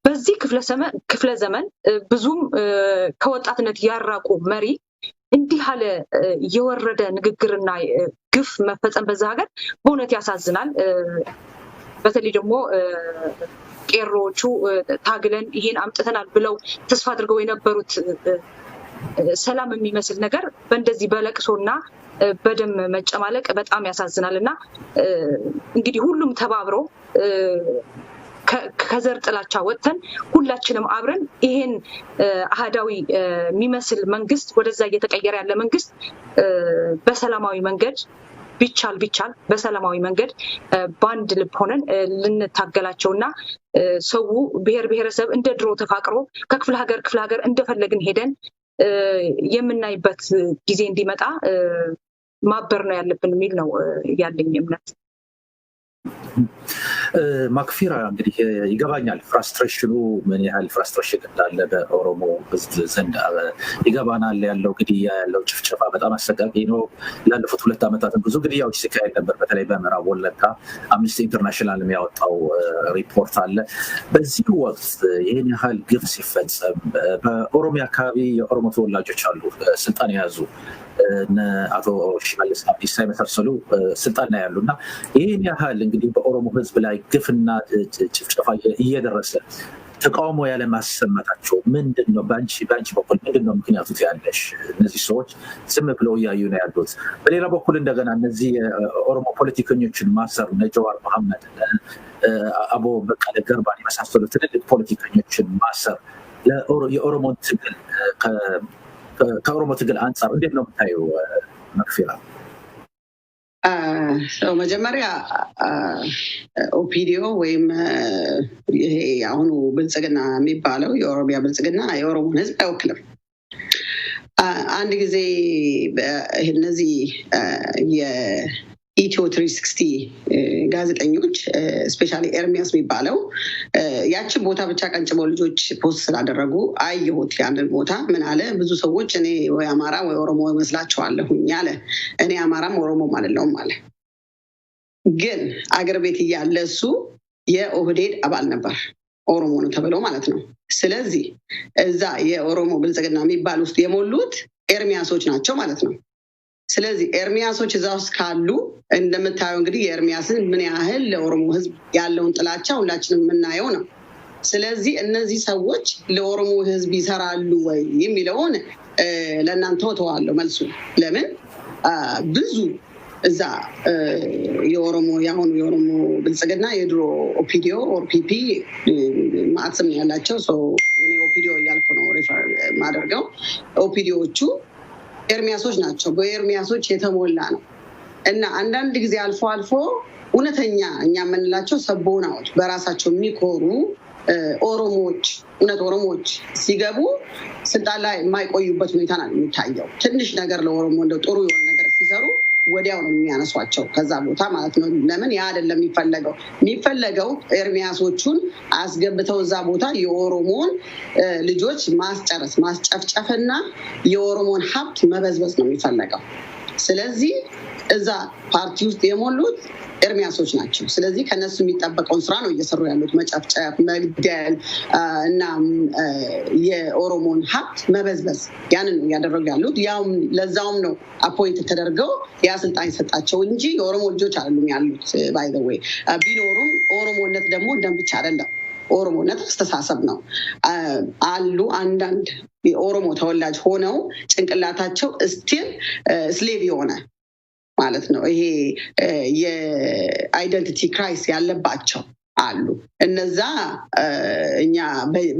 በዚህ ክፍለ ዘመን ብዙም ከወጣትነት ያራቁ መሪ እንዲህ ያለ የወረደ ንግግርና ግፍ መፈጸም በዛ ሀገር በእውነት ያሳዝናል በተለይ ደግሞ ቄሮቹ ታግለን ይሄን አምጥተናል ብለው ተስፋ አድርገው የነበሩት ሰላም የሚመስል ነገር በእንደዚህ በለቅሶና በደም መጨማለቅ በጣም ያሳዝናልና እንግዲህ ሁሉም ተባብሮ ከዘር ጥላቻ ወጥተን ሁላችንም አብረን ይሄን አሃዳዊ የሚመስል መንግስት ወደዛ እየተቀየረ ያለ መንግስት በሰላማዊ መንገድ ቢቻል በሰላማዊ መንገድ ባንድ ልብ ሆነን ልንታገላቸውና ሰው ብሔረሰብ እንደ ድሮ ተፋቅሮ ከክፍለ ሀገር እንደፈለግን ሄደን የምናይበት ጊዜ እንዲመጣ ማበር ነው ያለብን የሚል ነው ያለኝ እምነት ማክፊራ እንግዲህ ይገባኛል ፍራስትሬሽኑ ምን ያህል ፍራስትሬሽን እንዳለ በኦሮሞ ህዝብ ዘንድ ይገባናል ያለው ግድያ ያለው ጭፍጨፋ በጣም አሰቃቂ ነው ላለፉት 2 ዓመታት ብዙ ግድያዎች ሲካሄድ ነበር በተለይ በምዕራብ ወለጋ አምነስቲ ኢንተርናሽናል የሚያወጣው ሪፖርት አለ በዚህ ወቅት ይሄን ያህል ግፍ ሲፈጸም በኦሮሚያ አካባቢ የኦሮሞ ተወላጆች አሉ ስልጣን የያዙ አቶ ሽመልስ አብዲሳ የመሳሰሉ ስልጣን ላይ ያሉና ይሄን ያህል እንግዲህ በኦሮሞ ህዝብ ላይ ግፍና ጭፍጨፋ እየደረሰ ተቃውሞ ያለ ማሰማታቸው ምንድነው ባንቺ በኩል ምንድነው ምክንያቱ ያለሽ እነዚህ ሰዎች ዝም ብለው ያዩ ነው ያሉት በሌላ በኩል እንደገና እነዚህ ኦሮሞ ፖለቲከኞችን ማሰር ነጃዋር መሐመድ አቦ በቀለ ገርባን የመሳሰሉ ትልልቅ ፖለቲከኞችን ማሰር የኦሮሞ ትግል ከኦሮሞ ትግል አንጻር እንዴት ነው የምታየው መክፊራ መጀመሪያ ኦፒዲዮ ወይም ይሄ አሁኑ ብልጽግና የሚባለው የኦሮሚያ ብልጽግና የኦሮሞን ህዝብ አይወክልም አንድ ጊዜ እነዚህ ኢትዮ 360 ጋዜጠኞች ስፔሻሊ ኤርሚያስ የሚባለው ያቺ ቦታ ብቻ ቀንጭበው ልጆች ፖስት ስላደረጉ አየሁት ያንን ቦታ ምን አለ ብዙ ሰዎች እኔ ወይ አማራ ወይ ኦሮሞ መስላቸዋለሁኝ አለ እኔ አማራም ኦሮሞም አይደለሁም አለ ግን አገር ቤት እያለ እሱ የኦህዴድ አባል ነበር ኦሮሞ ነው ተብሎ ማለት ነው ስለዚህ እዛ የኦሮሞ ብልጽግና የሚባል ውስጥ የሞሉት ኤርሚያሶች ናቸው ማለት ነው ስለዚህ ኤርሚያሶች እዛ ውስጥ ካሉ እንደምታየው እንግዲህ የኤርሚያስን ምን ያህል ለኦሮሞ ህዝብ ያለውን ጥላቻ ሁላችንም የምናየው ነው ስለዚህ እነዚህ ሰዎች ለኦሮሞ ህዝብ ይሰራሉ ወይ የሚለውን ለእናንተ ተዋለው መልሱ ለምን ብዙ እዛ የኦሮሞ ብልጽግና የድሮ ኦፒዲዮ ኦር ፒፒ ማዕተም ያላቸው ሰው እኔ ኦፒዲዮ እያልኩ ነው ሪፈር ማደርገው ኦፒዲዮቹ ኤርሚያሶች ናቸው በኤርሚያሶች የተሞላ ነው እና አንዳንድ ጊዜ አልፎ እውነተኛ እኛ የምንላቸው ሰቦናዎች በራሳቸው የሚኮሩ ኦሮሞዎች ሲገቡ ስልጣን ላይ የማይቆዩበት ሁኔታ ነው የሚታየው ትንሽ ነገር ለኦሮሞ እንደው ጥሩ የሆነ ነገር ሲሰሩ ወዲያው ነው የሚያነሷቸው ከዛ ቦታ ማለት ነው ለምን ያ አይደለም የሚፈለገው ኤርሚያሶቹን አስገብተው እዛ ቦታ የኦሮሞን ልጆች ማስጨፍጨፍና የኦሮሞን ሀብት መበዝበዝ ነው የሚፈለገው ስለዚህ እዛ ፓርቲ ውስጥ የሞሉት ኤርሚያሶች ናቸው ስለዚህ ከነሱ የሚጠበቀውን ስራ ነው እየሰሩ ያሉት መጨፍጨፍ መግደል እና የኦሮሞን ሀብት መበዝበዝ ያንን ነው ያደረጉ ያሉት ለዛውም ነው አፖይንት ተደርገው ያ ስልጣን ይሰጣቸው እንጂ የኦሮሞ ልጆች አይደሉም ያሉት ባይ ዘ ዌይ ቢኖሩም ኦሮሞነት ደግሞ ደም ብቻ አይደለም ኦሮሞነት አስተሳሰብ ነው አሉ አንዳንድ የኦሮሞ ተወላጅ ሆነው ጭንቅላታቸው ስቲል ስሌቭ የሆነ ማለት ነው ይሄ የአይደንቲቲ ክራይስ ያለባቸው አሉ እነዛ እኛ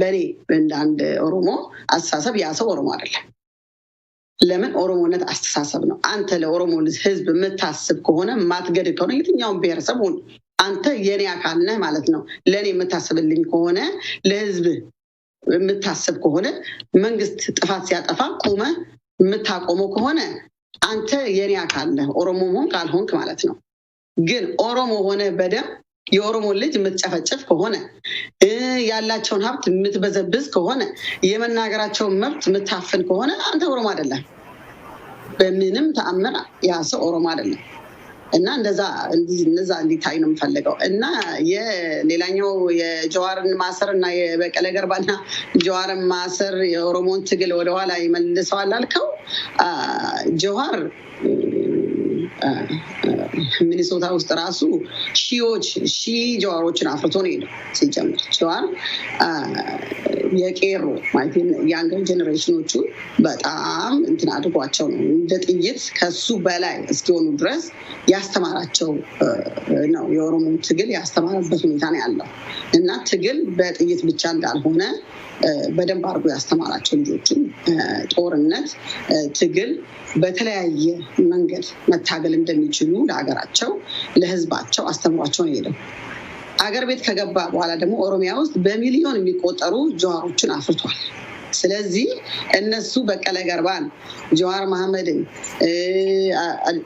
በኔ እንዳንድ ኦሮሞ አስተሳሰብ ያ ሰው ኦሮሞ አይደለም ለምን ኦሮሞነት አስተሳሰብ ነው አንተ ለኦሮሞ ህዝብ የምታስብ ከሆነ ማትገድ ከሆነ የትኛውን ብሔረሰብ ሁን አንተ የኔ አካል ነህ ማለት ነው ለኔ የምታስብልኝ ከሆነ ለህዝብ የምታስብ ከሆነ መንግስት ጥፋት ሲያጠፋ ቆመ የምታቆመው ከሆነ አንተ የኔ አካል ነህ ኦሮሞ ሆንክ ካልሆንክ ማለት ነው። ግን ኦሮሞ ሆነ በደም የኦሮሞ ልጅ የምትጨፈጨፍ ከሆነ ያላቸውን ሀብት የምትበዘብዝ ከሆነ የመናገራቸውን መብት የምታፍን ከሆነ አንተ ኦሮሞ አይደለም። በምንም ተአምር ያ ሰው ኦሮሞ አይደለም። እና እንደዛ እንዲታይ ነው የምፈልገው። እና የሌላኛው የጀዋርን ማሰር እና የበቀለ ገርባና ጀዋርን ማሰር የኦሮሞን ትግል ወደኋላ ይመልሰዋል አልከው። ጀዋር ሚኒሶታ ውስጥ ራሱ ሺህ ጀዋሮችን አፍርቶ ነው ሄደው። ሲጀምር ጀዋር የቄሮ ማለት ያንገር ጀኔሬሽኖቹ በጣም እንትን አድርጓቸው ነው እንደ ጥይት ከሱ በላይ እስኪሆኑ ድረስ ያስተማራቸው ነው። የኦሮሞ ትግል ያስተማረበት ሁኔታ ነው ያለው እና ትግል በጥይት ብቻ እንዳልሆነ በደንብ አድርጎ ያስተማራቸው ልጆችን ጦርነት፣ ትግል በተለያየ መንገድ መታገል እንደሚችሉ ለሀገራቸው ለህዝባቸው አስተምሯቸው ነው ሄደው። አገር ቤት ከገባ በኋላ ደግሞ ኦሮሚያ ውስጥ በሚሊዮን የሚቆጠሩ ጀዋሮችን አፍርቷል። ስለዚህ እነሱ በቀለ ገርባን፣ ጀዋር መሐመድን፣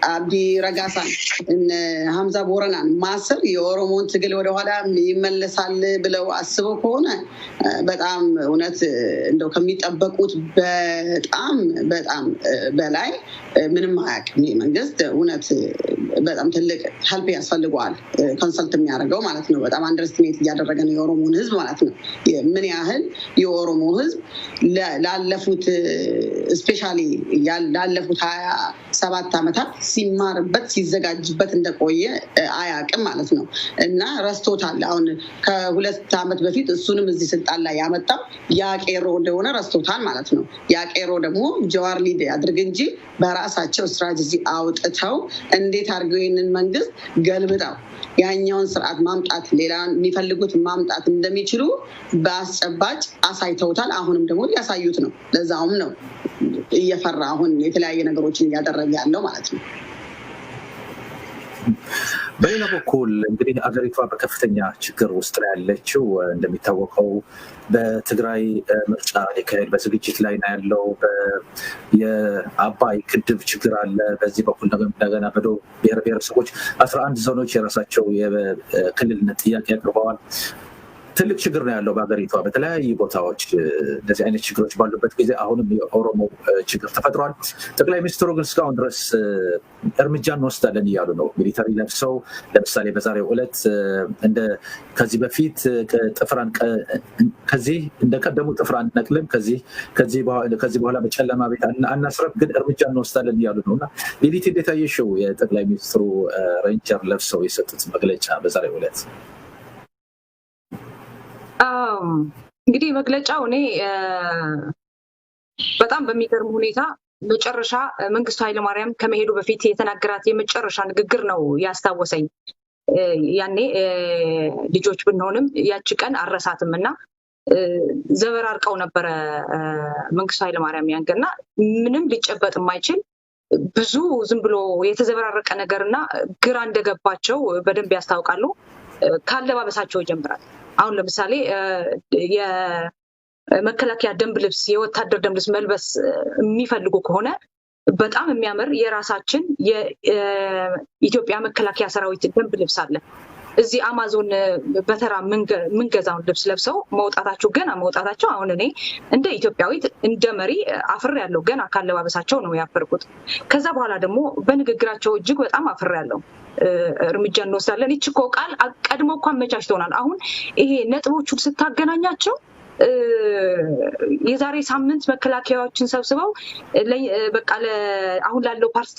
አብዲ ረጋሳን፣ ሀምዛ ቦረናን ማሰር የኦሮሞን ትግል ወደኋላ ይመለሳል ብለው አስበው ከሆነ በጣም እውነት እንደው ከሚጠበቁት በጣም በላይ ምንም አያውቅም። መንግስት እውነት በጣም ትልቅ ሄልፕ ያስፈልገዋል፣ ኮንሰልት የሚያደርገው ማለት ነው። በጣም አንደርስቲሜት እያደረገ ነው የኦሮሞን ህዝብ ማለት ነው። ምን ያህል የኦሮሞ ህዝብ ላለፉት ስፔሻሊ ላለፉት 27 ዓመታት ሲማርበት ሲዘጋጅበት እንደቆየ አያውቅም ማለት ነው። እና ረስቶታል። አሁን ከ2 ዓመት በፊት እሱንም እዚህ ስልጣን ላይ ያመጣው ያቄሮ እንደሆነ ረስቶታል ማለት ነው። ያቄሮ ደግሞ ጀዋር ሊድ ያድርግ እንጂ በራሳቸው ስትራቴጂ አውጥተው እንዴት አድርገው ይህንን መንግስት ገልብጠው ያኛውን ስርዓት ማምጣት ሌላ የሚፈልጉት ማምጣት እንደሚችሉ በአስጨባጭ አሳይተውታል። አሁንም ደግሞ ሊያሳዩት ነው። ለዛውም ነው እየፈራ አሁን የተለያየ ነገሮችን እያደረገ ያለው ማለት ነው። በሌላ በኩል እንግዲህ አገሪቷ በከፍተኛ ችግር ውስጥ ላይ ያለችው እንደሚታወቀው በትግራይ ምርጫ ሊካሄድ በዝግጅት ላይ ነው ያለው። የአባይ ግድብ ችግር አለ። በዚህ በኩል እንደገና በደቡብ ብሔር ብሔረሰቦች 11 ዞኖች የራሳቸው የክልልነት ጥያቄ አቅርበዋል። ትልቅ ችግር ነው ያለው በሀገሪቷ በተለያዩ ቦታዎች። እንደዚህ አይነት ችግሮች ባሉበት ጊዜ አሁንም የኦሮሞ ችግር ተፈጥሯል። ጠቅላይ ሚኒስትሩ ግን እስካሁን ድረስ እርምጃ እንወስዳለን እያሉ ነው። ሚሊተሪ ለብሰው ለምሳሌ በዛሬው ዕለት ከዚህ በፊት ከዚህ እንደቀደሙ ጥፍር አንነቅልም፣ ከዚህ በኋላ በጨለማ ቤት አናስረብ፣ ግን እርምጃ እንወስዳለን እያሉ ነው። እና ሌሊት እንዴት አየሽው የጠቅላይ ሚኒስትሩ ሬንጀር ለብሰው የሰጡት መግለጫ በዛሬው ዕለት? እንግዲህ መግለጫው እኔ በጣም በሚገርም ሁኔታ መጨረሻ መንግስቱ ኃይለማርያም ከመሄዱ በፊት የተናገራት የመጨረሻ ንግግር ነው ያስታወሰኝ። ያኔ ልጆች ብንሆንም ያቺ ቀን አረሳትም እና ዘበራርቀው ነበረ መንግስቱ ኃይለማርያም ያንገና ምንም ሊጨበጥ የማይችል ብዙ ዝም ብሎ የተዘበራረቀ ነገርና ግራ እንደገባቸው በደንብ ያስታውቃሉ። ካለባበሳቸው ይጀምራል። አሁን ለምሳሌ የመከላከያ ደንብ ልብስ የወታደር ደንብ ልብስ መልበስ የሚፈልጉ ከሆነ በጣም የሚያምር የራሳችን የኢትዮጵያ መከላከያ ሰራዊት ደንብ ልብስ አለ። እዚህ አማዞን በተራ ምንገዛውን ልብስ ለብሰው መውጣታቸው አሁን እኔ እንደ ኢትዮጵያዊት እንደ መሪ አፍር ያለው ገና ካለባበሳቸው ነው ያፈርኩት። ከዛ በኋላ ደግሞ በንግግራቸው እጅግ በጣም አፍር ያለው እርምጃ እንወስዳለን። ይህች እኮ ቃል ቀድሞ እንኳን አመቻችተውናል። አሁን ይሄ ነጥቦቹን ስታገናኛቸው የዛሬ ሳምንት መከላከያዎችን ሰብስበው በቃ አሁን ላለው ፓርቲ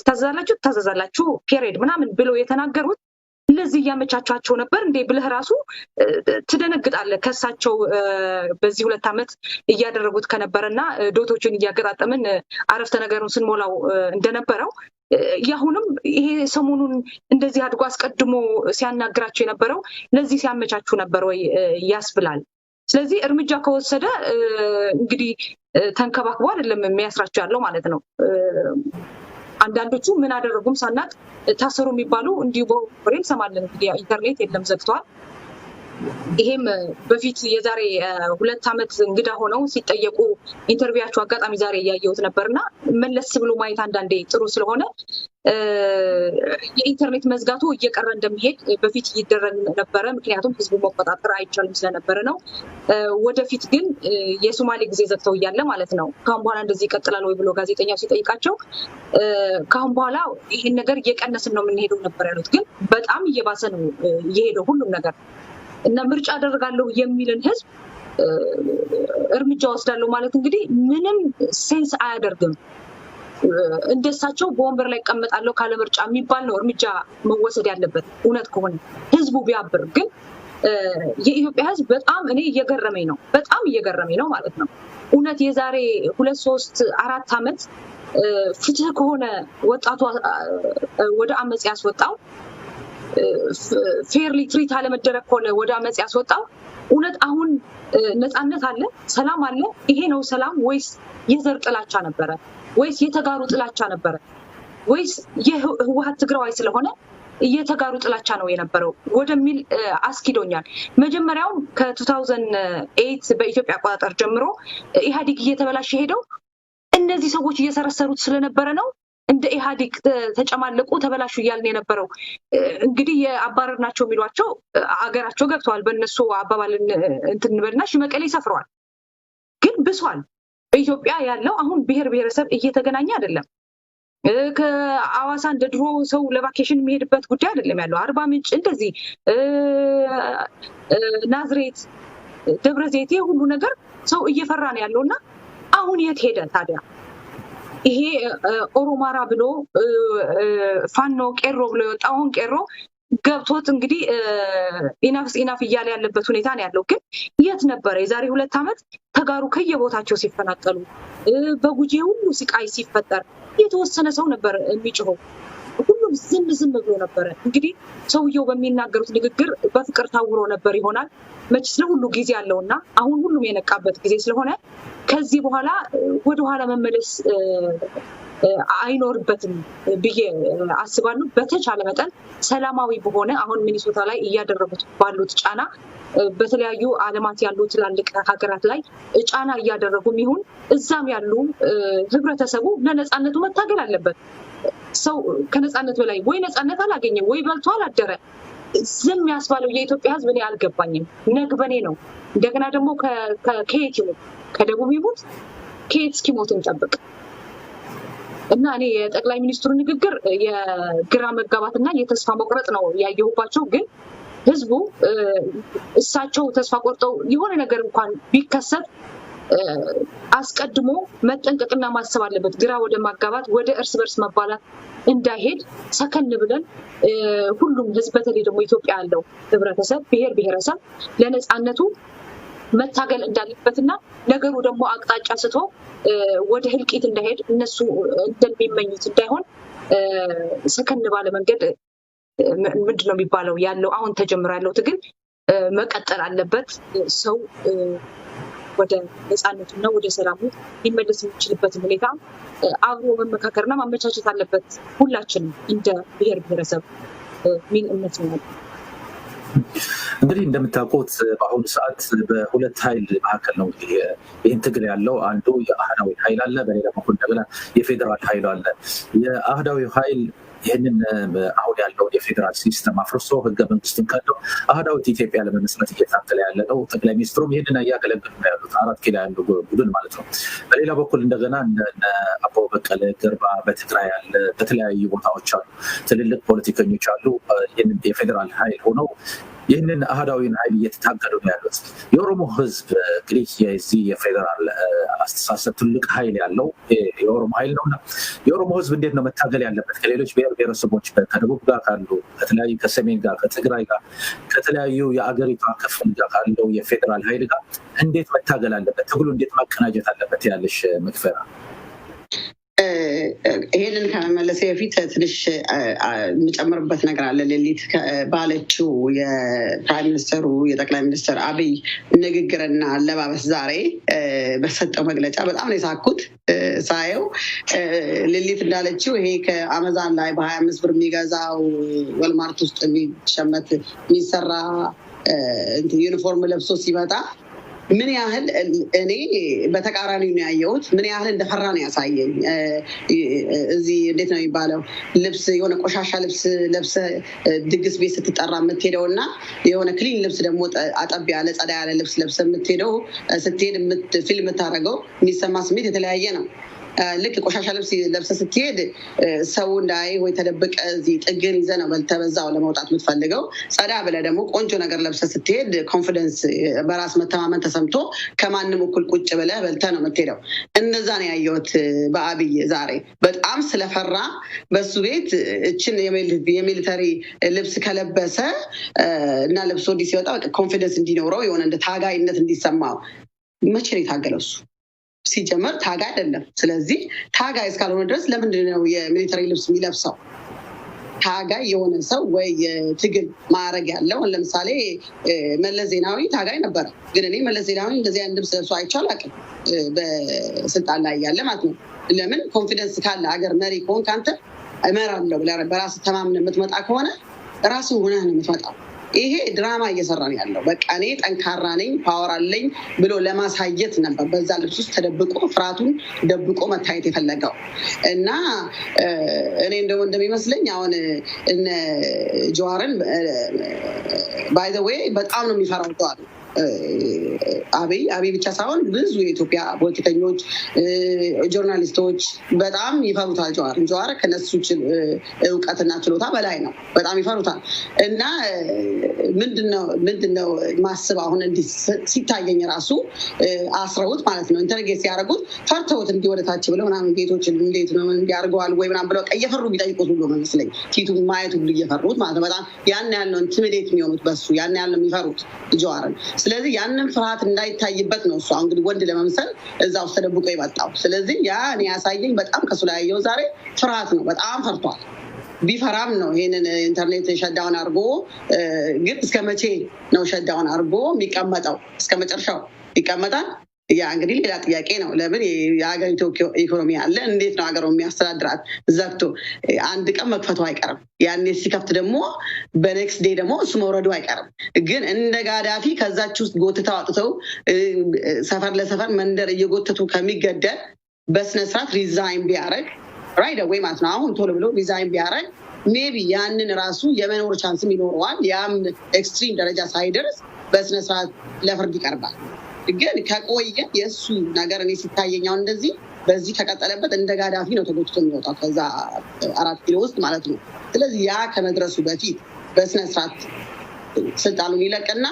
ታዘዛላችሁ ፔሪድ ምናምን ብለው የተናገሩት ለዚህ እያመቻቻቸው ነበር እንዴ ብለህ ራሱ ትደነግጣለህ። ከሳቸው በዚህ 2 ዓመት እያደረጉት ከነበረና ዶቶችን እያገጣጠምን አረፍተ ነገሩን ስንሞላው እንደነበረው ያሁንም ይሄ ሰሞኑን እንደዚህ አድርጎ አስቀድሞ ሲያናግራቸው የነበረው ለዚህ ሲያመቻቹ ነበር ወይ ያስብላል። ስለዚህ እርምጃ ከወሰደ እንግዲህ ተንከባክቦ አይደለም የሚያስራቸው ያለው ማለት ነው። አንዳንዶቹ ምን አደረጉም ሳናቅ ታሰሩ የሚባሉ እንዲሁ በወሬ እንሰማለን። እንግዲህ ኢንተርኔት የለም ዘግቷል። ይሄም በፊት የዛሬ 2 ዓመት እንግዳ ሆነው ሲጠየቁ ኢንተርቪያቸው አጋጣሚ ዛሬ ያያየሁት ነበርና መለስ ብሎ ማየት አንዳንዴ ጥሩ ስለሆነ የኢንተርኔት መዝጋቱ እየቀረ እንደሚሄድ በፊት ይደረግ ነበረ። ምክንያቱም ህዝቡ መቆጣጠር አይቻልም ስለነበረ ነው። ወደፊት ግን የሶማሌ ጊዜ ዘግተው እያለ ማለት ነው ካሁን በኋላ እንደዚህ ይቀጥላል ወይ ብሎ ጋዜጠኛው ሲጠይቃቸው ካሁን በኋላ ይሄን ነገር እየቀነስን ነው የምንሄደው ነበር ያሉት። ግን በጣም እየባሰ ነው እየሄደው ሁሉም ነገር እና ምርጫ አደርጋለሁ የሚልን ህዝብ እርምጃ ወስዳለሁ ማለት እንግዲህ ምንም ሴንስ አያደርግም። እንደሳቸው በወንበር ላይ ቀመጣለሁ ካለ ምርጫ የሚባል ነው እርምጃ መወሰድ ያለበት እውነት ከሆነ ህዝቡ ቢያብር። ግን የኢትዮጵያ ህዝብ በጣም እኔ እየገረመኝ ነው ማለት ነው። እውነት የዛሬ 2 3 4 ዓመት ፍትህ ከሆነ ወጣቱ ወደ አመጽ ያስወጣው ፌርሊ ትሪት አለመደረግ ከሆነ ወደ አመጽ ያስወጣው እውነት አሁን ነፃነት አለ፣ ሰላም አለ? ይሄ ነው ሰላም ወይስ የዘር ጥላቻ ነበረ? ወይስ የተጋሩ ጥላቻ ነበረ? ወይስ የህወሓት ትግራዋይ ስለሆነ የተጋሩ ጥላቻ ነው የነበረው ወደሚል አስኪዶኛል። መጀመሪያው ከ2008 በኢትዮጵያ አቆጣጠር ጀምሮ ኢህአዴግ እየተበላሸ ሄደው እነዚህ ሰዎች እየሰረሰሩት ስለነበረ ነው እንደ ኢህአዴግ ተጨማለቁ ተበላሹ እያልን የነበረው። እንግዲህ የአባረርናቸው የሚሏቸው አገራቸው ገብተዋል። በእነሱ አባባልን እንትን እንበልና ሽመቀሌ ሰፍረዋል። ግን ብሷል። በኢትዮጵያ ያለው አሁን ብሔር ብሔረሰብ እየተገናኘ አይደለም። ከአዋሳ እንደ ድሮ ሰው ለቫኬሽን የሚሄድበት ጉዳይ አይደለም ያለው። አርባ ምንጭ እንደዚህ ናዝሬት፣ ደብረ ዘይት ሁሉ ነገር ሰው እየፈራ ነው ያለውና አሁን የት ሄደ ታዲያ? ይሄ ኦሮማራ ብሎ ፋኖ ቄሮ ብሎ የወጣውን ቄሮ ገብቶት እንግዲህ ኢናፍ እያለ ያለበት ሁኔታ ነው ያለው። ግን የት ነበረ የዛሬ 2 ዓመት ተጋሩ ከየቦታቸው ሲፈናቀሉ በጉጂ ሁሉ ስቃይ ሲፈጠር የተወሰነ ሰው ነበር የሚጮኸው። ሁሉም ዝም ብሎ ነበረ። እንግዲህ ሰውየው በሚናገሩት ንግግር በፍቅር ታውሮ ነበር ይሆናል። መቼስ ለሁሉ ጊዜ አለውና አሁን ሁሉም የነቃበት ጊዜ ስለሆነ ከዚህ በኋላ ወደኋላ መመለስ አይኖርበትም ብዬ አስባለሁ። በተቻለ መጠን ሰላማዊ በሆነ አሁን ሚኒሶታ ላይ እያደረጉት ባሉት ጫና በተለያዩ ዓለማት ያሉ ትላልቅ ሀገራት ላይ ጫና እያደረጉም ይሁን እዛም ያሉ ህብረተሰቡ ለነፃነቱ መታገል አለበት። ሰው ከነፃነት በላይ ወይ ነፃነት አላገኘም ወይ በልቶ አላደረ። ዝም ያስባለው የኢትዮጵያ ህዝብ እኔ አልገባኝም። ነግበኔ ነው። እንደገና ደግሞ ከየት ይሞት ከደቡብ ይሞት ከየት እስኪሞት እንጠብቅ እና እኔ የጠቅላይ ሚኒስትሩ ንግግር የግራ መጋባትና የተስፋ መቁረጥ ነው ያየሁባቸው። ግን ህዝቡ እሳቸው ተስፋ ቆርጠው የሆነ ነገር እንኳን ቢከሰት አስቀድሞ መጠንቀቅና ማሰብ አለበት። ግራ ወደ ማጋባት ወደ እርስ በርስ መባላት እንዳይሄድ ሰከን ብለን ሁሉም ህዝብ በተለይ ደግሞ ኢትዮጵያ ያለው ህብረተሰብ ብሔር ብሔረሰብ ለነፃነቱ መታገል እንዳለበትና ነገሩ ደግሞ አቅጣጫ ስቶ ወደ ህልቂት እንዳይሄድ እነሱ እንደሚመኙት እንዳይሆን ሰከን ባለ መንገድ ምንድነው የሚባለው ያለው አሁን ተጀምሮ ያለው ትግል መቀጠል አለበት። ሰው ወደ ነፃነቱና ወደ ሰላሙ ሊመለስ የሚችልበትን ሁኔታ አብሮ መመካከርና ማመቻቸት አለበት ሁላችንም እንደ ብሔር ብሔረሰብ ሚል እምነት ነው። እንግዲህ እንደምታውቁት በአሁኑ ሰዓት በሁለት ኃይል መካከል ነው እንግዲህ ይህን ትግል ያለው። አንዱ የአህዳዊ ኃይል አለ፣ በሌላ በኩል እንደገና የፌዴራል ኃይል አለ። የአህዳዊ ኃይል ይህንን አሁን ያለውን የፌዴራል ሲስተም አፍርሶ ህገ መንግስትን ቀዶ አህዳዊት ኢትዮጵያ ለመመስረት እየታገለ ያለ ነው። ጠቅላይ ሚኒስትሩም ይህንን እያገለገሉ ነው ያሉት፣ 4 ኪሎ ያሉ ቡድን ማለት ነው። በሌላ በኩል እንደገና አቦ በቀለ ገርባ በትግራይ ያለ በተለያዩ ቦታዎች አሉ፣ ትልልቅ ፖለቲከኞች አሉ። ይህንን የፌዴራል ኃይል ሆነው ይህንን አህዳዊን ኃይል እየተታገሉ ነው ያሉት። የኦሮሞ ህዝብ እንግዲህ የዚህ የፌዴራል አስተሳሰብ ትልቅ ኃይል ያለው የኦሮሞ ኃይል ነውና የኦሮሞ ህዝብ እንዴት ነው መታገል ያለበት? ከሌሎች ብሔር ብሔረሰቦች ከደቡብ ጋር ካሉ ከተለያዩ ከሰሜን ጋር ከትግራይ ጋር ከተለያዩ የአገሪቷ ክፍል ጋር ካለው የፌዴራል ኃይል ጋር እንዴት መታገል አለበት? ትግሉ እንዴት ማቀናጀት አለበት? ያለሽ መክፈራ ይሄንን ከመመለሴ በፊት ትንሽ የምጨምርበት ነገር አለ። ሌሊት ባለችው የፕራይም ሚኒስተሩ የጠቅላይ ሚኒስትር አብይ ንግግርና አለባበስ ዛሬ በሰጠው መግለጫ በጣም ነው የሳኩት ሳየው። ሌሊት እንዳለችው ይሄ ከአመዛን ላይ በ25 ብር የሚገዛው ወልማርት ውስጥ የሚሸመት የሚሰራ ዩኒፎርም ለብሶ ሲመጣ ምን ያህል እኔ በተቃራኒው ነው ያየሁት። ምን ያህል እንደፈራ ነው ያሳየኝ። እዚህ እንዴት ነው የሚባለው ልብስ የሆነ ቆሻሻ ልብስ ለብሰ ድግስ ቤት ስትጠራ የምትሄደው እና የሆነ ክሊን ልብስ ደግሞ አጠብ ያለ ጸዳ ያለ ልብስ ለብሰ የምትሄደው ስትሄድ ፊልም የምታደርገው የሚሰማ ስሜት የተለያየ ነው። ልክ ቆሻሻ ልብስ ለብሰ ስትሄድ ሰው እንዳይ ወይ ተደብቀ እዚህ ጥግን ይዘህ ነው በዛው ለመውጣት የምትፈልገው። ጸዳ ብለህ ደግሞ ቆንጆ ነገር ለብሰ ስትሄድ ኮንፊደንስ በራስ መተማመን ተሰምቶ ከማንም እኩል ቁጭ ብለህ በልተህ ነው የምትሄደው። እንደዛ ነው ያየሁት በአብይ ዛሬ በጣም ስለፈራ በሱ ቤት እችን የሚሊተሪ ልብስ ከለበሰ እና ለብሶ እንዲህ ሲወጣ ኮንፊደንስ እንዲኖረው የሆነ እንደ ታጋይነት እንዲሰማው። መቼ ነው የታገለው እሱ? ሲጀመር ታጋይ አይደለም። ስለዚህ ታጋይ እስካልሆነ ድረስ ለምንድን ነው የሚሊተሪ ልብስ የሚለብሰው? ታጋይ የሆነ ሰው ወይ የትግል ማዕረግ ያለው ለምሳሌ መለስ ዜናዊ ታጋይ ነበረ። ግን እኔ መለስ ዜናዊ እንደዚህ አይነት ልብስ ለብሶ አይቼ አላውቅም በስልጣን ላይ ያለ ማለት ነው። ለምን ኮንፊደንስ ካለ ሀገር መሪ ከሆንክ አንተ እመራለሁ ብለህ በራስህ ተማምነህ የምትመጣ ከሆነ ራስህ ሆነህ ነው የምትመጣው። ይሄ ድራማ እየሰራ ነው ያለው። በቃ እኔ ጠንካራ ነኝ ፓወር አለኝ ብሎ ለማሳየት ነበር በዛ ልብስ ውስጥ ተደብቆ ፍርሃቱን ደብቆ መታየት የፈለገው እና እኔ እንደሚመስለኝ አሁን እነ ጀዋርን ባይ ዘ ዌይ በጣም ነው የሚፈራው ጀዋር። አብይ ብቻ ሳይሆን ብዙ የኢትዮጵያ ፖለቲከኞች፣ ጆርናሊስቶች በጣም ይፈሩታል ጀዋር ከነሱ እውቀትና ችሎታ በላይ ነው። በጣም ይፈሩታል እና ምንድነው ማስብ አሁን እንዲህ ሲታየኝ ራሱ አስረውት ማለት ነው ኢንተርጌት ሲያደርጉት ፈርተውት እንዲህ ወደታች ብለው ምናምን ቤቶችን እንዴት ነው እንዲያደርገዋል ወይ ምናምን ብለው እየፈሩ ቢጠይቁት ሁሉ መስለኝ ፊቱ ማየት ሁሉ እየፈሩት ማለት ነው። በጣም ያን ያህል ነው ኢንቲሚዴት የሚሆኑት በሱ ያን ያህል ነው የሚፈሩት ጀዋርን። ስለዚህ ያንን ፍርሃት እንዳይታይበት ነው እሱ እንግዲህ ወንድ ለመምሰል እዛ ውስጥ ተደብቆ የመጣው። ስለዚህ ያ እኔ ያሳየኝ በጣም ከሱ ላይ ያየው ዛሬ ፍርሃት ነው። በጣም ፈርቷል። ቢፈራም ነው ይሄንን ኢንተርኔት ሸዳውን አድርጎ ግን እስከ መቼ ነው ሸዳውን አድርጎ የሚቀመጠው? እስከ መጨረሻው ይቀመጣል? ያ እንግዲህ ሌላ ጥያቄ ነው። ለምን የሀገሪቱ ኢኮኖሚ አለ፣ እንዴት ነው ሀገሩ የሚያስተዳድራት? ዘግቶ አንድ ቀን መክፈቱ አይቀርም። ያኔ ሲከፍት ደግሞ በኔክስት ዴይ ደግሞ እሱ መውረዱ አይቀርም። ግን እንደ ጋዳፊ ከዛች ውስጥ ጎትተው አውጥተው ሰፈር ለሰፈር መንደር እየጎተቱ ከሚገደል በስነስርዓት ሪዛይን ቢያደርግ ራይት ወይ ማለት ነው። አሁን ቶሎ ብሎ ሪዛይን ቢያደርግ ሜቢ ያንን ራሱ የመኖር ቻንስም ይኖረዋል። ያም ኤክስትሪም ደረጃ ሳይደርስ በስነስርዓት ለፍርድ ይቀርባል። ግን ከቆየ የእሱ ነገር እኔ ሲታየኛው እንደዚህ በዚህ ከቀጠለበት እንደ ጋዳፊ ነው ተጎትቶ የሚወጣው ከዛ 4 ኪሎ ውስጥ ማለት ነው። ስለዚህ ያ ከመድረሱ በፊት በስነስርዓት ስልጣኑን ይለቅና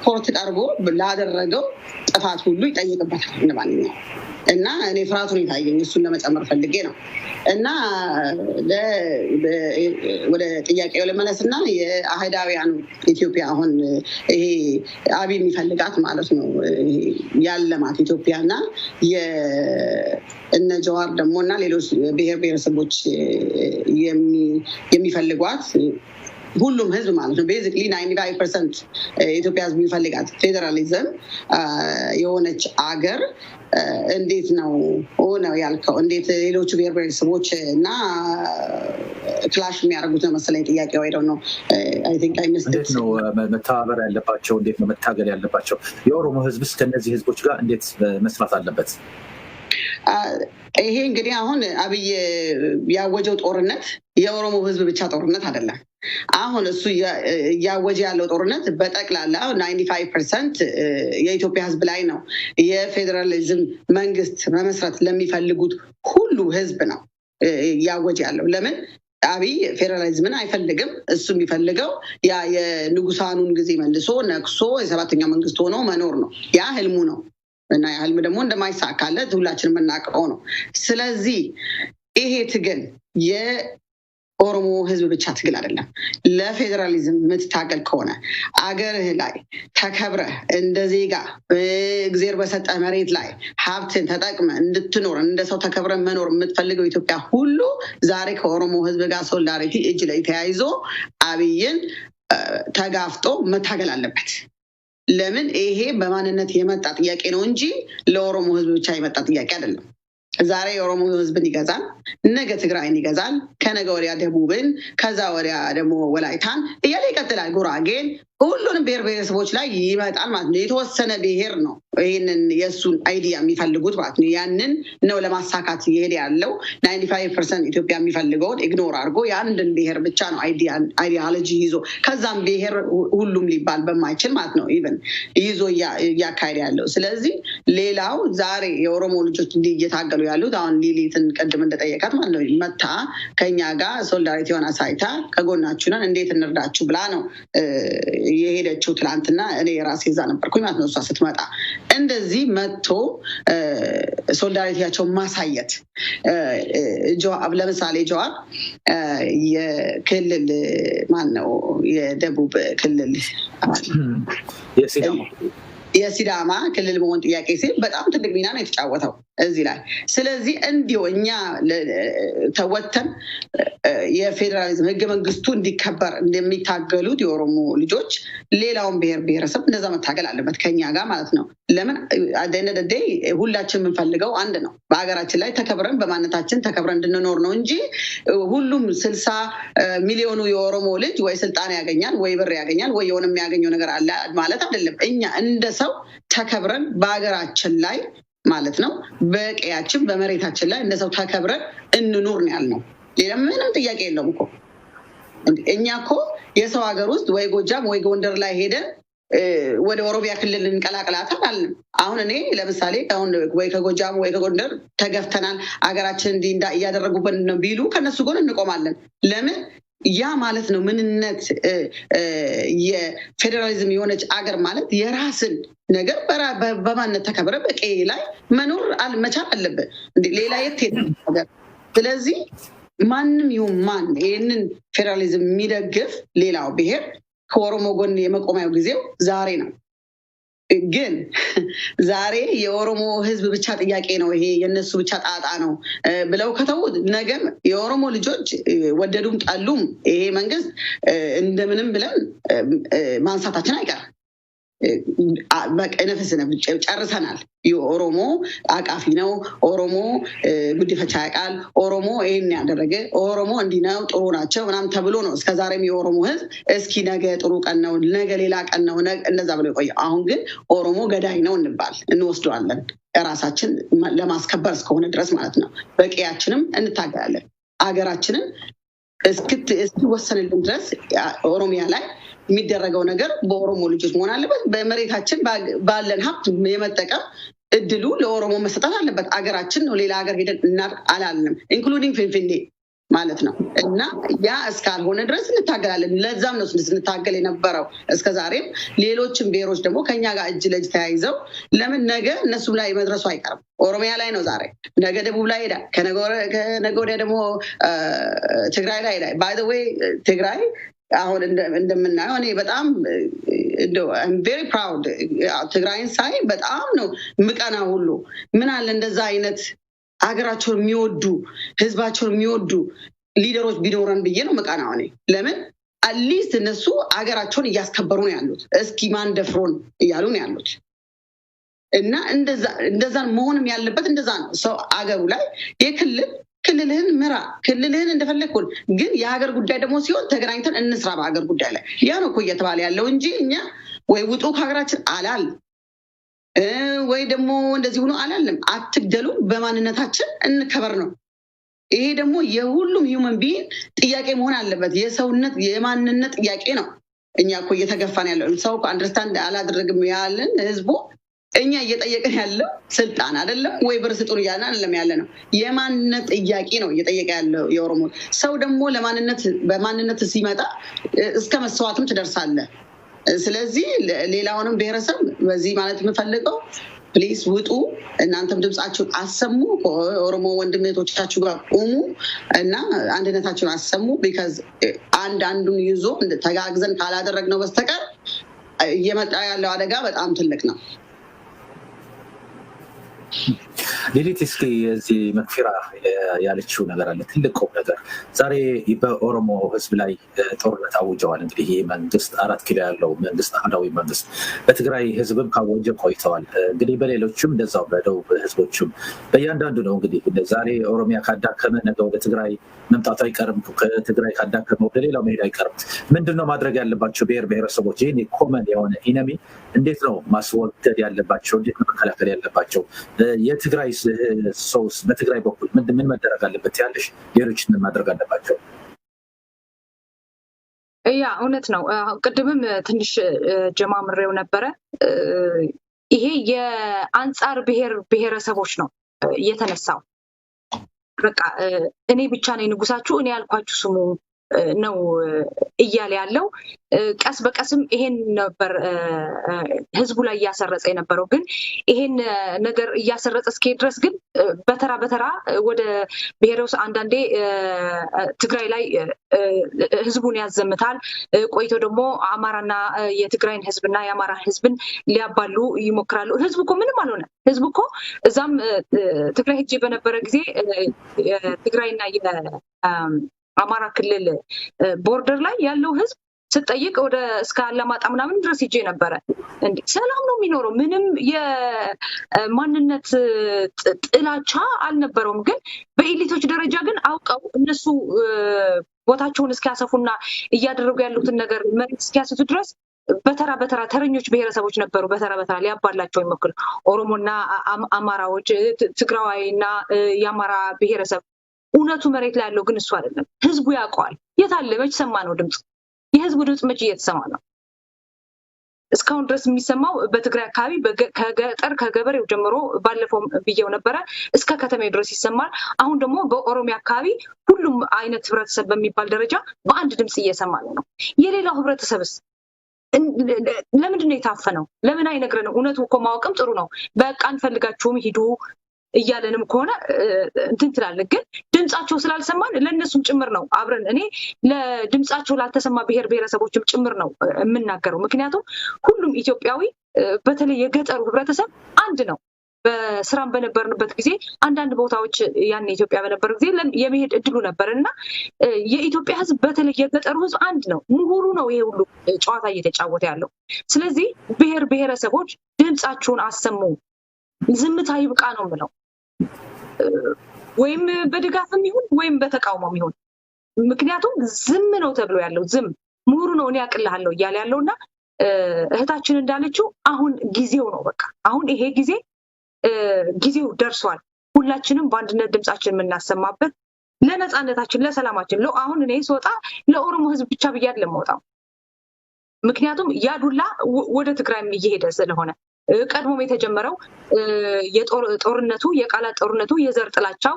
ኮርት ቀርቦ ላደረገው ጥፋት ሁሉ ይጠይቅበታል እንደማንኛውም። እና እኔ ፍርሃቱን የታየኝ እሱን ለመጨመር ፈልጌ ነው። እና ወደ ጥያቄው ልመለስና የአህዳውያኑ ኢትዮጵያ አሁን ይሄ አብይ የሚፈልጋት ማለት ነው ያለማት ኢትዮጵያና እነ ጀዋር ደግሞ እና ሌሎች ብሔር ብሔረሰቦች የሚፈልጓት ሁሉም ህዝብ ማለት ነው ቤዚክሊ 95% የኢትዮጵያ ህዝብ የሚፈልጋት ፌዴራሊዝም የሆነች አገር እንዴት ነው ሆነው ያልከው? እንዴት ሌሎቹ ብሔር ብሔረሰቦች እና ክላሽ የሚያደርጉት ነው መሰለኝ ጥያቄ ወይ ነው። እንዴት ነው መተባበር ያለባቸው? እንዴት ነው መታገል ያለባቸው? የኦሮሞ ህዝብስ ከእነዚህ ህዝቦች ጋር እንዴት መስራት አለበት? ይሄ እንግዲህ አሁን አብይ ያወጀው ጦርነት የኦሮሞ ህዝብ ብቻ ጦርነት አይደለም። አሁን እሱ እያወጀ ያለው ጦርነት በጠቅላላ 95% የኢትዮጵያ ህዝብ ላይ ነው። የፌዴራሊዝም መንግስት መመስረት ለሚፈልጉት ሁሉ ህዝብ ነው እያወጀ ያለው። ለምን አብይ ፌዴራሊዝምን አይፈልግም። እሱ የሚፈልገው ያ የንጉሳኑን ጊዜ መልሶ ነክሶ የ7ኛው መንግስት ሆኖ መኖር ነው። ያ ህልሙ ነው እና ያ ህልም ደግሞ እንደማይሳካለት ሁላችንም የምናውቀው ነው። ስለዚህ ይሄ ትግል የኦሮሞ ህዝብ ብቻ ትግል አይደለም። ለፌዴራሊዝም የምትታገል ከሆነ አገርህ ላይ ተከብረህ እንደ ዜጋ እግዜር በሰጠ መሬት ላይ ሀብትን ተጠቅመ እንድትኖር እንደ ሰው ተከብረ መኖር የምትፈልገው ኢትዮጵያ ሁሉ ዛሬ ከኦሮሞ ህዝብ ጋር ሶሊዳሪቲ እጅ ላይ ተያይዞ አብይን ተጋፍጦ መታገል አለበት። ለምን ይሄ በማንነት የመጣ ጥያቄ ነው እንጂ ለኦሮሞ ህዝብ ብቻ የመጣ ጥያቄ አይደለም። ዛሬ የኦሮሞ ህዝብን ይገዛል፣ ነገ ትግራይን ይገዛል፣ ከነገ ወዲያ ደቡብን፣ ከዛ ወዲያ ደግሞ ወላይታን እያለ ይቀጥላል። ጉራጌን፣ ሁሉንም ብሔረሰቦች ላይ ይመጣል ማለት ነው። የተወሰነ ብሔር ነው ይሄንን የሱን አይዲያ የሚፈልጉት ማለት ነው። ያንን ነው ለማሳካት ይሄድ ያለው 95% ኢትዮጵያ የሚፈልገውን ኢግኖር አድርጎ የአንድን ብሔር ብቻ ነው አይዲዮሎጂ ይዞ ከዛም ብሔር ሁሉም ሊባል በማይችል ማለት ነው ኢቭን ይዞ እያካሄደ ያለው። ስለዚህ ሌላው ዛሬ የኦሮሞ ልጆች እንዲህ እየታገሉ ያሉት አሁን ሊሊትን ቅድም እንደጠየቃት ማለት ነው መታ ከኛ ጋር ሶሊዳሪቲውን አሳይታ ከጎናችሁ ነን እንዴት እንርዳችሁ ብላ ነው የሄደችው ትላንትና። እኔ ራሴ እዛ ነበርኩኝ ማለት ነው። እሷ ስትመጣ እንደዚህ መጥቶ ሶሊዳሪቲያቸውን ማሳየት ለምሳሌ ጀዋር የክልል ማን ነው የደቡብ ክልል የሲዳማ ክልል መሆን ጥያቄ ሲል በጣም ትልቅ ሚና ነው የተጫወተው እዚህ ላይ። ስለዚህ እንዲሁ እኛ ተወተን የፌዴራሊዝም ህገ መንግስቱ እንዲከበር እንደሚታገሉት የኦሮሞ ልጆች ሌላውን ብሔረሰብ እንደዛ መታገል አለበት ከኛ ጋር ማለት ነው። ለምን አደነደደ ሁላችን የምንፈልገው አንድ ነው። በሀገራችን ላይ ተከብረን በማንነታችን ተከብረን እንድንኖር ነው እንጂ ሁሉም 60 ሚሊዮኑ የኦሮሞ ልጅ ወይ ስልጣን ያገኛል ወይ ብር ያገኛል ወይ የሆነ የሚያገኘው ነገር አለ ማለት አይደለም። እኛ እንደ ሰው ተከብረን በሀገራችን ላይ ማለት ነው በቀያችን በመሬታችን ላይ እንደ ሰው ተከብረን እንኑር ነው ያልነው። ሌላ ምንም ጥያቄ የለውም እኮ። እኛ እኮ የሰው ሀገር ውስጥ ወይ ጎጃም ወይ ጎንደር ላይ ሄደን ወደ ኦሮሚያ ክልል እንቀላቅላት አላልንም። አሁን እኔ ለምሳሌ አሁን ወይ ከጎጃም ወይ ከጎንደር ተገፍተናል ሀገራችን እንዲህ እያደረጉበት ነው ቢሉ ከነሱ ጎን እንቆማለን። ለምን ያ ማለት ነው ምንነት የፌዴራሊዝም የሆነች አገር ማለት የራስን ነገር በማንነት ተከብረ በቀይ ላይ መኖር መቻል አለበት። ሌላ የት ሄደ? ስለዚህ ማንም ይሁን ማን ይህንን ፌዴራሊዝም የሚደግፍ ሌላው ብሔር ከኦሮሞ ጎን የመቆሚያው ጊዜው ዛሬ ነው። ግን ዛሬ የኦሮሞ ህዝብ ብቻ ጥያቄ ነው ይሄ የነሱ ብቻ ጣጣ ነው ብለው ከተውት ነገም የኦሮሞ ልጆች ወደዱም ጠሉም ይሄ መንግስት እንደምንም ብለን ማንሳታችን አይቀርም። በቀነፈስ ጨርሰናል። የኦሮሞ አቃፊ ነው፣ ኦሮሞ ጉዲፈቻ ያውቃል፣ ኦሮሞ ይሄን ያደረገ ኦሮሞ እንዲህ ነው ጥሩ ናቸው ምናምን ተብሎ ነው እስከዛሬም የኦሮሞ ህዝብ እስኪ ነገ ጥሩ ቀን ነው ነገ ሌላ ቀን ነው እንደዛ ብሎ የቆየው። አሁን ግን ኦሮሞ ገዳይ ነው እንባል እንወስደዋለን ራሳችን ለማስከበር እስከሆነ ድረስ ማለት ነው። በቀያችንም እንታገላለን። አገራችንን እስኪወሰንልን ድረስ ኦሮሚያ ላይ የሚደረገው ነገር በኦሮሞ ልጆች መሆን አለበት። በመሬታችን ባለን ሀብት የመጠቀም እድሉ ለኦሮሞ መሰጠት አለበት። አገራችን ነው፣ ሌላ ሀገር ሄደን እናድርግ አላልንም። ኢንክሉዲንግ ፊንፊኔ ማለት ነው። እና ያ እስካልሆነ ድረስ እንታገላለን። ለዛም ነው ስንታገል የነበረው እስከዛሬም። ሌሎችም ብሔሮች ደግሞ ከኛ ጋር እጅ ለእጅ ተያይዘው ለምን ነገ እነሱም ላይ መድረሱ አይቀርም። ኦሮሚያ ላይ ነው ዛሬ፣ ነገ ደቡብ ላይ ሄዳል፣ ከነገ ወዲያ ደግሞ ትግራይ ላይ ሄዳል። ባይ ዘ ዌይ ትግራይ አሁን እንደምናየው እኔ በጣም ቬሪ ፕራውድ ትግራይን ሳይ በጣም ነው ምቀና ሁሉ ምን አለ እንደዛ አይነት ሀገራቸውን የሚወዱ ህዝባቸውን የሚወዱ ሊደሮች ቢኖረን ብዬ ነው ምቀናው እኔ። ለምን አትሊስት እነሱ ሀገራቸውን እያስከበሩ ነው ያሉት። እስኪ ማን ደፍሮን እያሉ ነው ያሉት። እና እንደዛ መሆንም ያለበት እንደዛ ነው። ሰው አገሩ ላይ ክልልህን ምራ፣ ክልልህን እንደፈለግኩን። ግን የሀገር ጉዳይ ደግሞ ሲሆን ተገናኝተን እንስራ በሀገር ጉዳይ ላይ። ያ ነው እኮ እየተባለ ያለው እንጂ እኛ ወይ ውጡ ከሀገራችን አላል ወይ ደግሞ እንደዚህ ሆኖ አላለም። አትግደሉ፣ በማንነታችን እንከበር ነው። ይሄ ደግሞ የሁሉም ሂውመን ቢይንግ ጥያቄ መሆን አለበት። የሰውነት የማንነት ጥያቄ ነው። እኛ እኮ እየተገፋን ያለው ሰው አንደርስታንድ አላደረግም ያለን ህዝቡ እኛ እየጠየቀን ያለው ስልጣን አይደለም ወይ ብር ስጡን እያልን አይደለም ያለ ነው። የማንነት ጥያቄ ነው እየጠየቀ ያለው የኦሮሞ ሰው። ደግሞ በማንነት ሲመጣ እስከ መስዋዕትም ትደርሳለህ። ስለዚህ ሌላውንም ብሔረሰብ በዚህ ማለት የምፈልገው ፕሊስ ውጡ፣ እናንተም ድምፃችሁን አሰሙ፣ ከኦሮሞ ወንድሞቻችሁ ጋር ቁሙ እና አንድነታችሁን አሰሙ። ቢካዝ አንዱን ይዞ ተጋግዘን ካላደረግነው በስተቀር እየመጣ ያለው አደጋ በጣም ትልቅ ነው። ሌሊት እስኪ እዚህ መክፊራ ያለችው ነገር አለ ትልቅ ነገር ዛሬ በኦሮሞ ህዝብ ላይ ጦርነት አውጀዋል። እንግዲህ ይህ መንግስት 4 ኪሎ ያለው መንግስት አህዳዊ መንግስት በትግራይ ህዝብም ካወጀ ቆይተዋል። እንግዲህ በሌሎችም እንደዛው በደቡብ ህዝቦችም በእያንዳንዱ ነው። እንግዲህ ዛሬ ኦሮሚያ ካዳከመ ነገ ወደ ትግራይ መምጣቱ አይቀርም። ከትግራይ ካዳከመ ወደ ሌላው መሄድ አይቀርም። ምንድነው ማድረግ ያለባቸው ብሔር ብሔረሰቦች? ይህን ኮመን የሆነ ኢነሚ እንዴት ነው ማስወገድ ያለባቸው? እንዴት ነው መከላከል ያለባቸው? የትግራይ ሰውስ በትግራይ በኩል ምን መደረግ አለበት ያለሽ? ሌሎችን ምን ማድረግ አለባቸው? ያ እውነት ነው። ቅድምም ትንሽ ጀማምሬው ነበረ። ይሄ የአንጻር ብሔር ብሔረሰቦች ነው የተነሳው። በቃ እኔ ብቻ ነኝ ንጉሳችሁ፣ እኔ ያልኳችሁ ስሙ ነው እያለ ያለው። ቀስ በቀስም ይሄን ነበር ህዝቡ ላይ እያሰረጸ የነበረው። ግን ይሄን ነገር እያሰረጸ እስከሄድ ድረስ ግን በተራ በተራ ወደ ብሔረሰብ አንዳንዴ ትግራይ ላይ ህዝቡን ያዘምታል። ቆይቶ ደግሞ አማራና የትግራይን ህዝብና የአማራ ህዝብን ሊያባሉ ይሞክራሉ። ህዝቡ እኮ ምንም አልሆነ። ህዝቡ እኮ እዛም ትግራይ ሄጄ በነበረ ጊዜ ትግራይና አማራ ክልል ቦርደር ላይ ያለው ህዝብ ስጠይቅ ወደ እስከ አላማጣ ምናምን ድረስ ሄጄ ነበረ። እንዴ ሰላም ነው የሚኖረው። ምንም የማንነት ጥላቻ አልነበረውም። ግን በኤሊቶች ደረጃ ግን አውቀው እነሱ ቦታቸውን እስኪያሰፉና እያደረጉ ያሉትን ነገር መሬት እስኪያስቱ ድረስ በተራ በተራ ተረኞች ብሔረሰቦች ነበሩ። በተራ በተራ ሊያባላቸው ይሞክሩ። ኦሮሞና አማራዎች፣ ትግራዋይና የአማራ ብሔረሰብ። እውነቱ መሬት ላይ ያለው ግን እሱ አይደለም። ህዝቡ ያውቀዋል። የታለ መች ሰማ ነው ድምጽ? የህዝቡ ድምጽ መች እየተሰማ ነው? እስካሁን ድረስ የሚሰማው በትግራይ አካባቢ ከገጠር ከገበሬው ጀምሮ ባለፈው ብየው ነበረ እስከ ከተማ ድረስ ይሰማል። አሁን ደግሞ በኦሮሚያ አካባቢ ሁሉም አይነት ህብረተሰብ በሚባል ደረጃ በአንድ ድምጽ እየሰማ ነው። የሌላው ህብረተሰብስ ለምንድን ነው የታፈነው? ለምን አይነግረንም? እውነቱ እኮ ማወቅም ጥሩ ነው። በቃ አንፈልጋችሁም ሂዱ እያለንም ከሆነ እንትን ትላለህ። ግን ድምጻቸው ስላልሰማን ለእነሱም ጭምር ነው አብረን እኔ ለድምጻቸው ላልተሰማ ብሔር ብሔረሰቦችም ጭምር ነው የምናገረው። ምክንያቱም ሁሉም ኢትዮጵያዊ በተለይ የገጠሩ ህብረተሰብ አንድ ነው። በስራም በነበርንበት ጊዜ አንዳንድ ቦታዎች ያን ኢትዮጵያ በነበር ጊዜ የመሄድ እድሉ ነበር እና የኢትዮጵያ ህዝብ በተለይ የገጠሩ ህዝብ አንድ ነው። ምሁሩ ነው ይሄ ሁሉ ጨዋታ እየተጫወተ ያለው። ስለዚህ ብሔር ብሔረሰቦች ድምጻችሁን አሰሙ። ዝምታ ይብቃ ነው የምለው። ወይም በድጋፍም ይሁን ወይም በተቃውሞም ይሁን። ምክንያቱም ዝም ነው ተብሎ ያለው ዝም ምሁሩ ነው እኔ ያቅልሃለሁ እያለ ያለውና እህታችን እንዳለችው አሁን ጊዜው ነው። በቃ አሁን ይሄ ጊዜው ደርሷል። ሁላችንም በአንድነት ድምጻችን የምናሰማበት ለነፃነታችን፣ ለሰላማችን። አሁን እኔ ስወጣ ለኦሮሞ ህዝብ ብቻ ብዬ አይደለም የምወጣው። ምክንያቱም ያዱላ ወደ ትግራይም እየሄደ ስለሆነ ቀድሞም የተጀመረው ጦርነቱ የቃላት ጦርነቱ የዘር ጥላቻው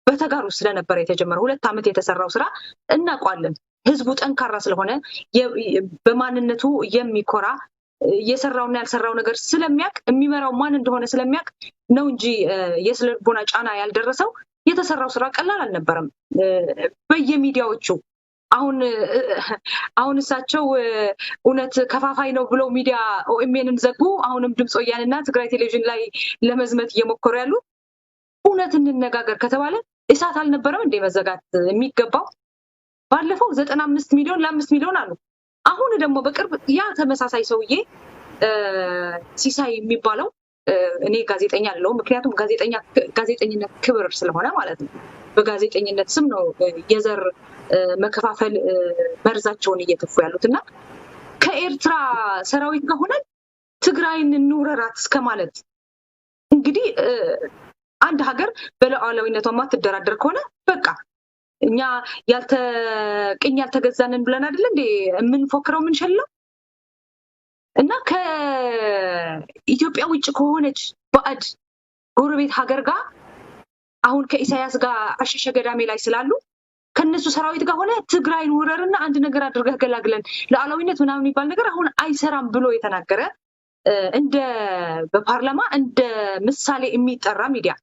በተጋሩ ስለነበረ የተጀመረው 2 ዓመት የተሰራው ስራ እናውቃለን። ህዝቡ ጠንካራ ስለሆነ በማንነቱ የሚኮራ የሰራውና ያልሰራው ነገር ስለሚያውቅ የሚመራው ማን እንደሆነ ስለሚያውቅ ነው እንጂ የስለልቦና ጫና ያልደረሰው። የተሰራው ስራ ቀላል አልነበረም። በየሚዲያዎቹ አሁን እሳቸው እውነት ከፋፋይ ነው ብለው ሚዲያ ኦኤምኤንን ዘጉ። አሁንም ድምፅ ወያንና ትግራይ ቴሌቪዥን ላይ ለመዝመት እየሞከሩ ያሉ። እውነት እንነጋገር ከተባለ እሳት አልነበረም እንደ መዘጋት የሚገባው? ባለፈው 95 ሚሊዮን ለ5 ሚሊዮን አሉ። አሁን ደግሞ በቅርብ ያ ተመሳሳይ ሰውዬ ሲሳይ የሚባለው እኔ ጋዜጠኛ አይደለሁም። ምክንያቱም ጋዜጠኝነት ክብር ስለሆነ ማለት ነው። በጋዜጠኝነት ስም ነው የዘር መከፋፈል መርዛቸውን እየተፉ ያሉት እና ከኤርትራ ሰራዊት ጋር ሆነን ትግራይን እንውረራት እስከማለት። እንግዲህ አንድ ሀገር በሉዓላዊነቷ ማትደራደር ከሆነ በቃ እኛ ቅኝ ያልተገዛንን ብለን አይደል እንዴ የምንፎክረው የምንሸለው? እና ከኢትዮጵያ ውጭ ከሆነች ባዕድ ጎረቤት ሀገር ጋር አሁን ከኢሳያስ ጋር አሸሸ ገዳሜ ላይ ስላሉ ከነሱ ሰራዊት ጋር ሆነ ትግራይን ውረርና አንድ ነገር አድርገህ ገላግለን ለሉዓላዊነት ምናምን የሚባል ነገር አሁን አይሰራም ብሎ የተናገረ እንደ በፓርላማ እንደ ምሳሌ የሚጠራ ሚዲያ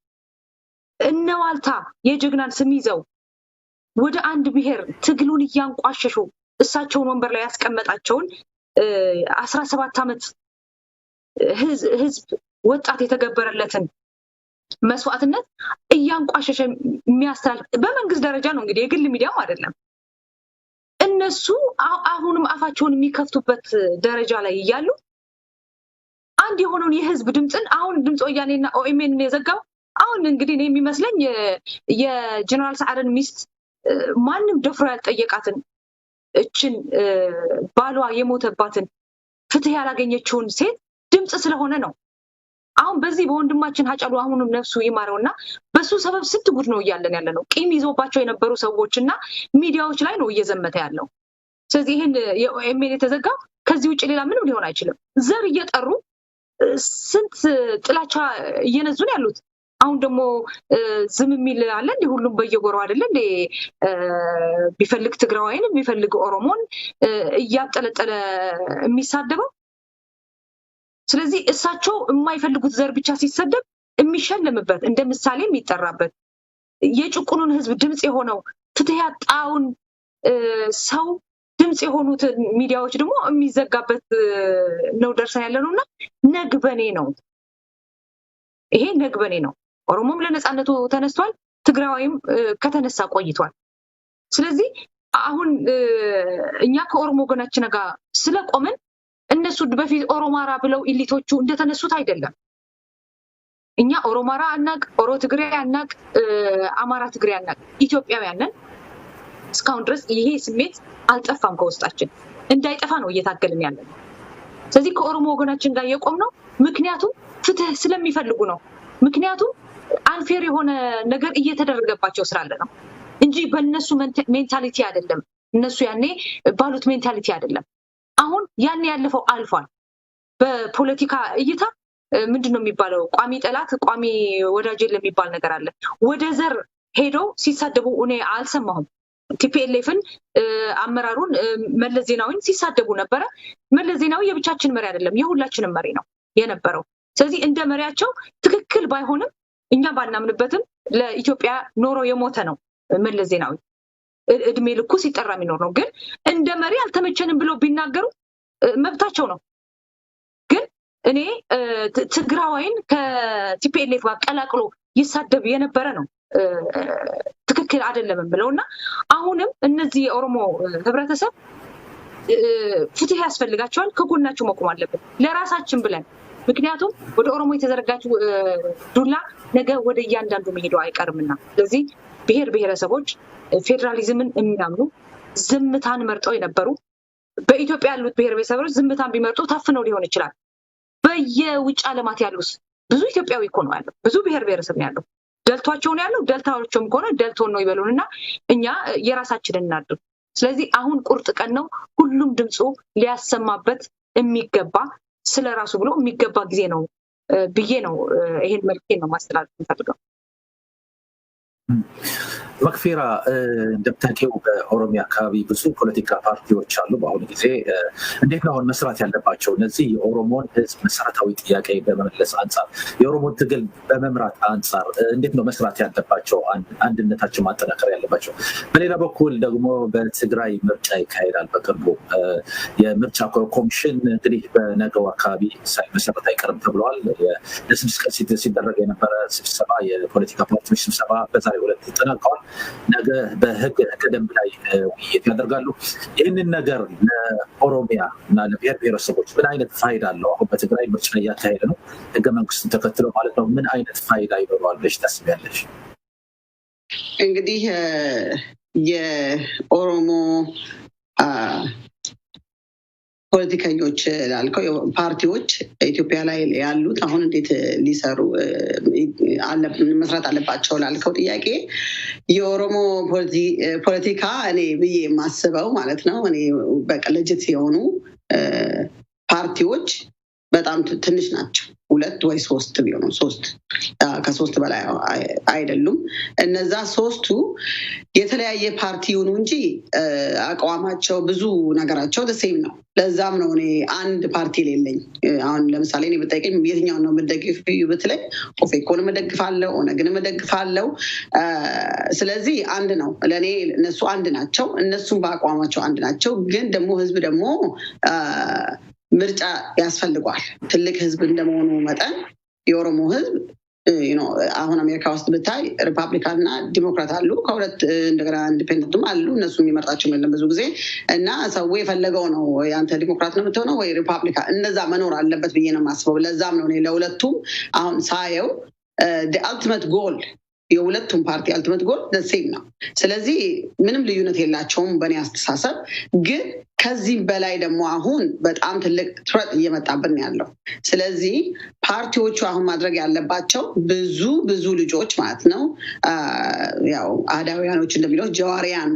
እነዋልታ የጀግናን ስም ይዘው ወደ አንድ ብሔር ትግሉን እያንቋሸሹ እሳቸውን ወንበር ላይ ያስቀመጣቸውን 17 ዓመት ህዝብ ወጣት የተገበረለትን መስዋዕትነት እያንቋሸሸ የሚያስተላልፍ በመንግስት ደረጃ ነው እንግዲህ የግል ሚዲያም አይደለም እነሱ አሁንም አፋቸውን የሚከፍቱበት ደረጃ ላይ ይያሉ አንድ የሆነውን የህዝብ ድምጽን አሁን ድምጽ ወያኔና ኦኤምኤን የዘጋው አሁን እንግዲህ ነው የሚመስለኝ የጀነራል ሰዓረን ሚስት ማንንም ደፍሮ ያልጠየቃትን እችን ባሏ የሞተባትን ፍትህ ያላገኘችውን ሴት ድምጽ ስለሆነ ነው አሁን በዚህ በወንድማችን ሀጫሉ አሁንም ነፍሱ ይማረውና በሱ ሰበብ ስንት ጉድ ነው ያለነው ቂም ይዞባቸው የነበሩ ሰዎችና ሚዲያዎች ላይ ነው እየዘመተ ያለው ስለዚህ ይሄን የኦኤምኤን የተዘጋው ከዚህ ውጪ ሌላ ምንም ሊሆን አይችልም ዘር እየጠሩ ስንት ጥላቻ እየነዙን ያሉት አሁን ደግሞ ዝም የሚል አለ እንዴ ሁሉም በየጎራው አይደለ እንዴ ቢፈልግ ትግራዋይን ቢፈልግ ኦሮሞን እያጠለጠለ የሚሳደበው ስለዚህ እሳቸው የማይፈልጉት ዘር ብቻ ሲሰደብ የሚሸለምበት እንደ ምሳሌ የሚጠራበት የጭቁኑን ህዝብ ድምጽ የሆነው ፍትህ ያጣውን ሰው ድምጽ የሆኑት ሚዲያዎች ደግሞ የሚዘጋበት ነው ደርሰን ያለነውና ነግበኔ ነው ይሄ ነግበኔ ነው ኦሮሞም ለነጻነቱ ተነስቷል ትግራዋይም ከተነሳ ቆይቷል ስለዚህ አሁን እኛ ከኦሮሞ ወገናችን ጋር ስለቆመን እነሱ በፊት ኦሮማራ ብለው ኢሊቶቹ እንደተነሱት አይደለም እኛ ኦሮማራ አናቅ ኦሮ ትግሬ አናቅ አማራ ትግሬ አናቅ ኢትዮጵያውያን ነን እስካሁን ድረስ ይሄ ስሜት አልጠፋም ከውስጣችን እንዳይጠፋ ነው እየታገልን ያለን ስለዚህ ከኦሮሞ ወገናችን ጋር የቆምነው ምክንያቱም ፍትህ ስለሚፈልጉ ነው ምክንያቱም አንፌር የሆነ ነገር እየተደረገባቸው ስላለ ነው እንጂ በእነሱ ሜንታሊቲ አይደለም እነሱ ያኔ ባሉት ሜንታሊቲ አይደለም አሁን ያኔ ያለፈው አልፏል በፖለቲካ እይታ ምንድነው የሚባለው ቋሚ ጠላት ቋሚ ወዳጅ ለሚባል ነገር አለ ወደ ዘር ሄደው ሲሳደቡ እኔ አልሰማሁም ቲፒኤልኤፍን አመራሩን መለስ ዜናዊን ሲሳደቡ ነበር መለስ ዜናዊ የብቻችን መሪ አይደለም የሁላችንም መሪ ነው የነበረው ስለዚህ እንደ መሪያቸው ትክክል ባይሆንም እኛ ባናምንበትም ለኢትዮጵያ ኖሮ የሞተ ነው መለስ ዜናዊ እድሜ ልኩ ሲጠራ የሚኖር ነው ግን እንደ መሪ አልተመቸንም ብለው ቢናገሩ መብታቸው ነው ግን እኔ ትግራዋይን ከቲፒኤልኤፍ ጋር ቀላቅሎ ይሳደብ የነበረ ነው ትክክል አይደለም ብለውና አሁንም እነዚህ የኦሮሞ ህብረተሰብ ፍትህ ያስፈልጋቸዋል ከጎናቸው መቆም አለበት ለራሳችን ብለን ምክንያቱም ወደ ኦሮሞ የተዘረጋችው ዱላ ነገ ወደ እያንዳንዱ መሄዱ አይቀርምና ስለዚህ ብሔር ብሔረሰቦች ፌደራሊዝምን የሚያምኑ ዝምታን መርጠው የነበሩ በኢትዮጵያ ያሉት ብሔር ብሔረሰቦች ዝምታን ቢመርጡ ታፍነው ሊሆን ይችላል በየውጭ ዓለማት ያሉት ብዙ ኢትዮጵያዊ እኮ ነው ያለው ብዙ ብሔር ብሔረሰብ ነው ያለው ደልቷቸው ነው ያለው ደልታዎችም ከሆነ ደልቶን ነው ይበሉንና እኛ የራሳችንን እናድርግ ስለዚህ አሁን ቁርጥ ቀን ነው ሁሉም ድምጹ ሊያሰማበት የሚገባ ስለራሱ ብሎ የሚገባ ጊዜ ነው ብዬ ነው ይሄን መልኬን ነው ማስተላለፍ የምፈልገው መክፊራ እንደምታውቂው በኦሮሚያ አካባቢ ብዙ ፖለቲካ ፓርቲዎች አሉ በአሁኑ ጊዜ እንዴት ነው አሁን መስራት ያለባቸው እነዚህ የኦሮሞን ህዝብ መሰረታዊ ጥያቄ በመመለስ አንጻር የኦሮሞን ትግል በመምራት አንጻር እንዴት ነው መስራት ያለባቸው አንድነታቸው ማጠናከር ያለባቸው በሌላ በኩል ደግሞ በትግራይ ምርጫ ይካሄዳል በቅርቡ የምርጫ ኮሚሽን እንግዲህ በነገው አካባቢ ሳይመሰረት አይቀርም ተብሏል ለስድስት ቀን ሲደረግ የነበረ ስብሰባ የፖለቲካ ፓርቲዎች ስብሰባ በዛሬው ዕለት ተጠናቀዋል ነገ በህግ ደንብ ላይ ውይይት ያደርጋሉ ይህንን ነገር ለኦሮሚያ እና ለብሔር ብሔረሰቦች ምን አይነት ፋይዳ አለው አሁን በትግራይ ምርጫ እያካሄደ ነው ህገ መንግስትን ተከትሎ ማለት ነው ምን አይነት ፋይዳ ይኖረዋል ብለሽ ታስቢያለሽ እንግዲህ የኦሮሞ ፖለቲከኞች ላልከው ፓርቲዎች ኢትዮጵያ ላይ ያሉት አሁን እንዴት ሊሰሩ መስራት አለባቸው ላልከው ጥያቄ የኦሮሞ ፖለቲካ እኔ ብዬ የማስበው ማለት ነው እኔ በቅልጅት የሆኑ ፓርቲዎች በጣም ትንሽ ናቸው ሁለት ወይ ሶስት ቢሆኑ ከሶስት በላይ አይደሉም እነዛ ሶስቱ የተለያየ ፓርቲ ይሁኑ እንጂ አቋማቸው ብዙ ነገራቸው ሴም ነው ለዛም ነው እኔ አንድ ፓርቲ ሌለኝ አሁን ለምሳሌ እኔ ብጠይቀኝ የትኛው ነው መደግፍ ብትለኝ ኦፌኮን መደግፋለሁ ኦነግን መደግፋለሁ ስለዚህ አንድ ነው ለኔ እነሱ አንድ ናቸው እነሱም በአቋማቸው አንድ ናቸው ግን ደግሞ ህዝብ ደግሞ ምርጫ ያስፈልጋል ትልቅ ህዝብ እንደመሆኑ መጠን የኦሮሞ ህዝብ አሁን አሜሪካ ውስጥ ብታይ ሪፐብሊካን እና ዲሞክራት አሉ ከሁለት እንደገና ኢንዲፔንደንትም አሉ እነሱ የሚመርጣቸው የለም ብዙ ጊዜ እና ሰው የፈለገው ነው ያንተ ዲሞክራት ነው የምትሆነው ወይ ሪፐብሊካን እንደዛ መኖር አለበት ብዬ ነው የማስበው ለዛም ነው ለሁለቱም አሁን ሳየው the ultimate goal የሁለቱም ፓርቲ አልቲሜት ጎል ደሴም ነው ስለዚህ ምንም ልዩነት የላቸውም በእኔ አስተሳሰብ ግን ከዚህ በላይ ደግሞ አሁን በጣም ትልቅ ትረት እየመጣብን ያለው ስለዚህ ፓርቲዎቹ አሁን ማድረግ ያለባቸው ብዙ ልጆች ማለት ነው ያው አዳውያኖች እንደሚለው ጀዋሪያን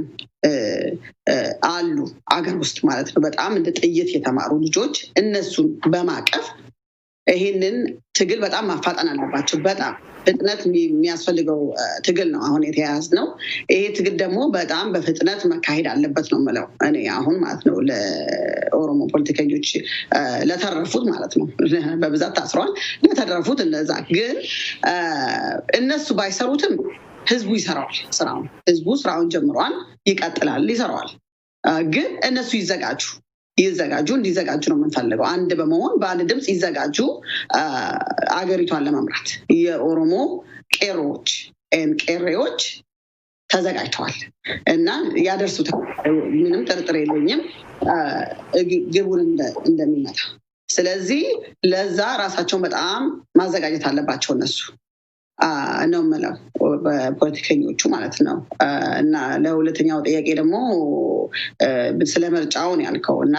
አሉ አገር ውስጥ ማለት ነው በጣም እንደ ጥይት የተማሩ ልጆች እነሱን በማቀፍ ይሄንን ትግል በጣም ማፋጠን አለባቸው በጣም ፍጥነት የሚያስፈልገው ትግል ነው አሁን የተያያዝነው ይሄ ትግል ደግሞ በጣም በፍጥነት መካሄድ አለበት ነው የምለው እኔ አሁን ማለት ነው ለኦሮሞ ፖለቲከኞች ለተረፉት ማለት ነው በብዛት ታስረዋል ለተረፉት እንደዛ ግን እነሱ ባይሰሩትም ህዝቡ ይሰራዋል ስራውን ህዝቡ ስራውን ጀምሯል ይቀጥላል ይሰራዋል ግን እነሱ እንዲዘጋጁ ነው የምንፈልገው አንድ በመሆን በአንድ ድምፅ ይዘጋጁ አገሪቷን ለመምራት የኦሮሞ ቄሮዎች ተዘጋጅተዋል እና ያደርሱታል ምንም ጥርጥር የለኝም ግቡን እንደሚመታ ስለዚህ ለዛ ራሳቸውን በጣም ማዘጋጀት አለባቸው እነሱ ነው የምለው በፖለቲከኞቹ ማለት ነው እና ለሁለተኛው ጥያቄ ደግሞ ስለ ምርጫውን ያልከው እና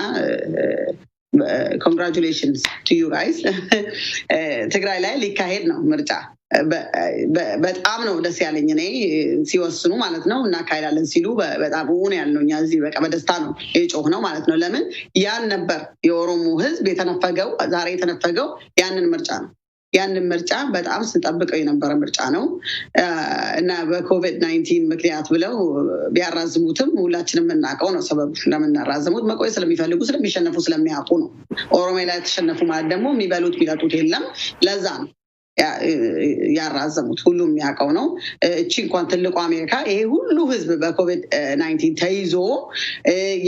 congratulations to you guys ትግራይ ላይ ሊካሄድ ነው ምርጫ በጣም ነው ደስ ያለኝ እኔ ሲወስኑ ማለት ነው እና ካይዳለን ሲሉ በጣም ኡን ያልነው እኛ እዚህ በቃ በደስታ ነው የጮህ ነው ማለት ነው ለምን ያን ነበር የኦሮሞ ህዝብ የተነፈገው ዛሬ የተነፈገው ያንን ምርጫ በጣም ስንጠብቀው የነበረ ምርጫ ነው እና በኮቪድ-19 ምክንያት ብለው ቢያራዝሙትም ሁላችንም የምናውቀው ነው ሰበቡ ለምናራዝሙት መቆየት ስለሚፈልጉ ስለሚሸነፉ ስለሚያውቁ ነው ኦሮሚያ ላይ ተሸነፉ ማለት ደግሞ የሚበሉት የለም ለዛ ነው ያራዘሙት ሁሉም የሚያውቀው ነው እቺ እንኳን ትልቁ አሜሪካ ይሄ ሁሉ ህዝብ በኮቪድ-19 ተይዞ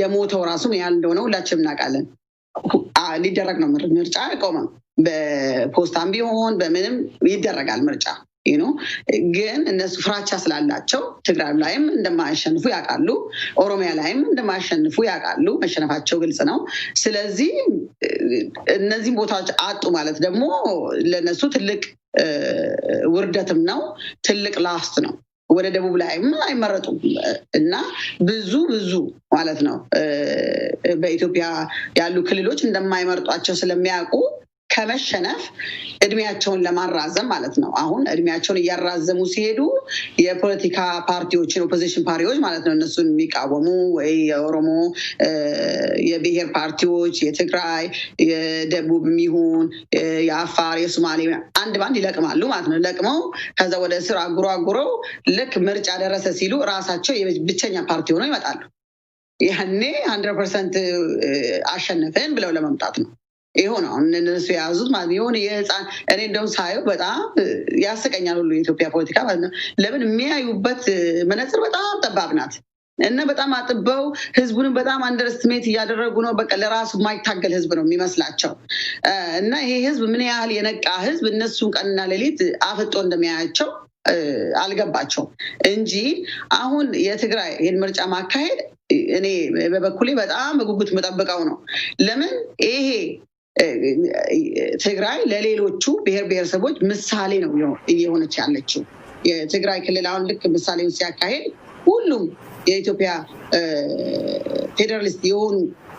የሞተው ራሱ ያህል እንደሆነ ሁላችንም እናውቃለን ሊደረግ ነው ምርጫ ቆመም በፖስታም ቢሆን በምንም ይደረጋል ምርጫ ግን እነሱ ፍራቻ ስላላቸው ትግራይ ላይም እንደማያሸንፉ ያውቃሉ ኦሮሚያ ላይም እንደማያሸንፉ ያውቃሉ መሸነፋቸው ግልጽ ነው ስለዚህ እነዚህ ቦታዎች አጡ ማለት ደግሞ ለነሱ ትልቅ ውርደትም ነው ትልቅ ላስት ነው ወደ ደቡብ ላይም አይመረጡም እና ብዙ ማለት ነው በኢትዮጵያ ያሉ ክልሎች እንደማይመርጧቸው ስለሚያውቁ ከመሸነፍ እድሜያቸውን ለማራዘም ማለት ነው አሁን እድሜያቸውን እያራዘሙ ሲሄዱ የፖለቲካ ፓርቲዎችን ኦፖዚሽን ፓርቲዎች ማለት ነው እነሱን የሚቃወሙ ወይ የኦሮሞ የብሔር ፓርቲዎች የትግራይ የደቡብ የሚሆን የአፋር የሶማሌ አንድ ባንድ ይለቅማሉ ማለት ነው ለቅመው ከዛ ወደ ስር አጉረው ልክ ምርጫ ደረሰ ሲሉ ራሳቸው የብቸኛ ፓርቲ ሆነው ይመጣሉ ያኔ 100% አሸነፈን ብለው ለመምጣት ነው ይሆነው እነሱ ያዙት ማለት የሆነ የህፃን እኔ እንደው ሳየው በጣም ያስቀኛል ሁሉ የኢትዮጵያ ፖለቲካ ማለት ነው ለምን የሚያዩበት መነጽር በጣም ጠባብ ናት እና በጣም አጥበው ህዝቡንም በጣም አንደርስቲሜት እያደረጉ ነው በቃ ለራሱ የማይታገል ህዝብ ነው የሚመስላቸው እና ይሄ ህዝብ ምን ያህል የነቃ ህዝብ እነሱን ቀንና ሌሊት አፍጦ እንደሚያያቸው አልገባቸው እንጂ አሁን የትግራይ ይሄን ምርጫ ማካሄድ እኔ በበኩሌ በጣም በጉጉት መጠበቀው ነው ለምን ይሄ ትግራይ ለሌሎቹ ብሔር ብሔረሰቦች ምሳሌ ነው እየሆነች ያለችው የትግራይ ክልል አሁን ልክ ምሳሌውን ሲያካሄድ ሁሉም የኢትዮጵያ ፌደራሊስት የሆኑ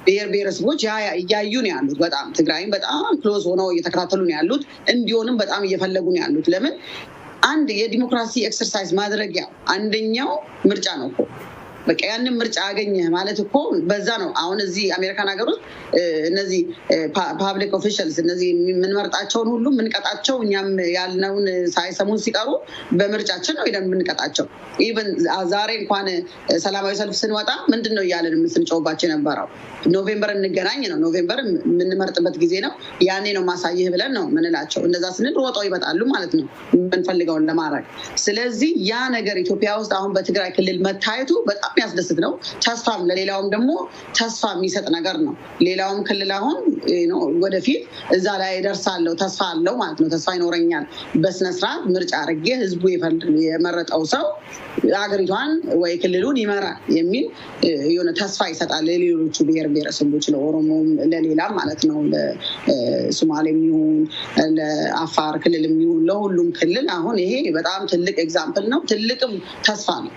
ብሔር ብሔረሰቦች እያዩ ነው ያሉት በጣም ትግራይም በጣም ክሎዝ ሆነው እየተከታተሉ ነው ያሉት እንዲሆንም በጣም እየፈለጉ ነው ያሉት ለምን አንድ የዲሞክራሲ ኤክሰርሳይዝ ማድረጊያ አንደኛው ምርጫ ነው እኮ በቃ ያንን ምርጫ አገኘ ማለት እኮ በዛ ነው አሁን እዚህ አሜሪካን ሀገር ውስጥ እነዚህ ፓብሊክ ኦፊሻልስ እነዚህ የምንመርጣቸውን ሁሉ የምንቀጣቸው እኛም ያልነውን ሳይሰሙን ሲቀሩ በምርጫችን ነው የምንቀጣቸው ኢቨን ዛሬ እንኳን ሰላማዊ ሰልፍ ስንወጣ ምንድነው እያለን ስንጮህባቸው የነበረው ኖቬምበር እንገናኝ ነው ኖቬምበር የምንመርጥበት ጊዜ ነው ያኔ ነው ማሳየህ ብለን ነው ምንላቸው እንደዛ ስንል ሮጠው ይመጣሉ ማለት ነው የምንፈልገውን ለማድረግ ስለዚህ ያ ነገር ኢትዮጵያ ውስጥ አሁን በትግራይ ክልል መታየቱ በጣም ያስደስት ነው ተስፋም ለሌላውም ደግሞ ተስፋ የሚሰጥ ነገር ነው ሌላውም ክልል አሁን ወደፊት እዛ ላይ ደርሳለው ተስፋ አለው ማለት ነው ተስፋ ይኖረኛል በስነ ስርዓት ምርጫ አድርጌ ህዝቡ የመረጠው ሰው ሀገሪቷን ወይ ክልሉን ይመራል የሚል የሆነ ተስፋ ይሰጣል ለሌሎቹ ብሔር ብሔረሰቦች ለኦሮሞም ለሌላም ማለት ነው ለሶማሌም ይሁን ለአፋር ክልልም ይሁን ለሁሉም ክልል አሁን ይሄ በጣም ትልቅ ኤግዛምፕል ነው ትልቅም ተስፋ ነው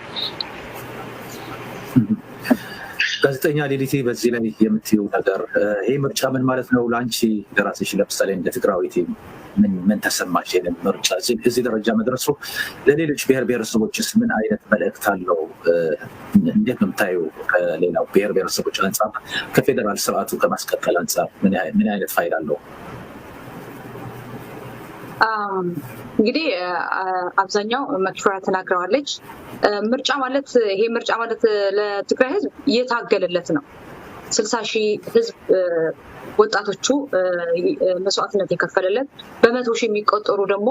ጋዜጠኛ ሌሊቴ በዚህ ላይ የምትይው ነገር ይሄ ምርጫ ምን ማለት ነው ለአንቺ ለራስሽ ለምሳሌ እንደ ትግራዊት ምን ተሰማሽ ምርጫ እዚህ ደረጃ መድረሱ ለሌሎች ብሔር ብሔረሰቦችስ ምን አይነት መልእክት አለው እንዴት ነው የምታየው ከሌላው ብሔር ብሔረሰቦች አንጻር ከፌደራል ስርዓቱ ከማስቀጠል አንጻር ምን አይነት ፋይዳ አለው እንግዲህ አብዛኛው መክፈራ ተናግረዋለች ምርጫ ማለት ይሄ ምርጫ ማለት ለትግራይ ህዝብ የታገለለት ነው 60,000 ህዝብ ወጣቶቹ መስዋዕትነት የከፈለለት በመቶ ሺህ የሚቆጠሩ ደግሞ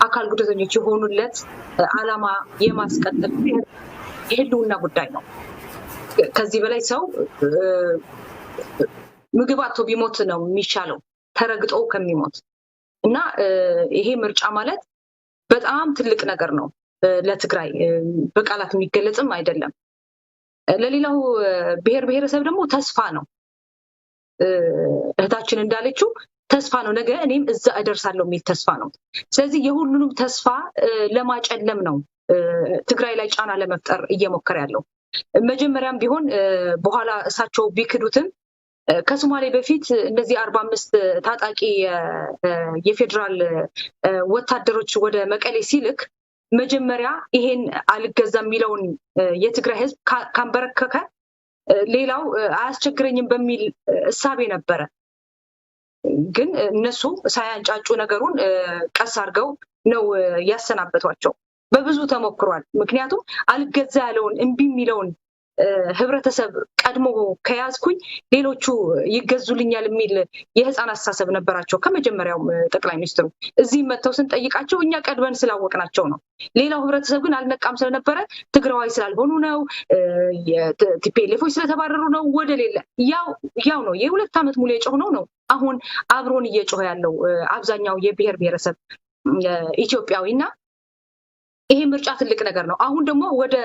አካል ጉዳተኞች የሆኑለት አላማ የማስቀጠል የህልውና ጉዳይ ነው ከዚህ በላይ ሰው ምግብ አጥቶ ቢሞት ነው የሚሻለው ተረግጦ ከሚሞት እና ይሄ ምርጫ ማለት በጣም ትልቅ ነገር ነው ለትግራይ በቃላት የሚገለጽም አይደለም ለሌላው ብሔር ብሔረሰብ ደግሞ ተስፋ ነው እህታችን እንዳለችው ተስፋ ነው ነገ እኔም እዛ እደርሳለሁ የሚል ተስፋ ነው ስለዚህ የሁሉንም ተስፋ ለማጨለም ነው ትግራይ ላይ ጫና ለመፍጠር እየሞከረ ያለው መጀመሪያም ቢሆን በኋላ እሳቸው ቢክዱትም ከሶማሌ በፊት እንደዚህ 45 ታጣቂ የፌደራል ወታደሮች ወደ መቀሌ ሲልክ መጀመሪያ ይሄን አልገዛም የሚለውን የትግራይ ህዝብ ካንበረከከ ሌላው አያስቸግረኝም በሚል እሳቤ ነበረ ግን እነሱ ሳያንጫጩ ነገሩን ቀስ አድርገው ነው ያሰናበቷቸው በብዙ ተሞክሯል ምክንያቱም አልገዛ ያለውን እንቢ የሚለውን ህብረተሰብ ቀድሞ ከያዝኩኝ ሌሎቹ ይገዙልኛል የሚል የህፃን አስተሳሰብ ነበራቸው ከመጀመሪያው ጠቅላይ ሚኒስትሩ እዚህ መተው ስንጠይቃቸው እኛ ቀድበን ስላወቅናቸው ነው ሌላው ህብረተሰብ ግን አልነቃም ስለነበረ ትግራዋይ ስላልሆኑ ነው የቲፒኤልኤፎች ስለተባረሩ ነው ወደ ሌላ ያው ነው የ2 ዓመት ሙሉ የጮህ ነው አሁን አብሮን እየጮህ ያለው አብዛኛው የብሔር ብሔረሰብ ኢትዮጵያዊና ይሄ ምርጫ ትልቅ ነገር ነው አሁን ደግሞ ወደ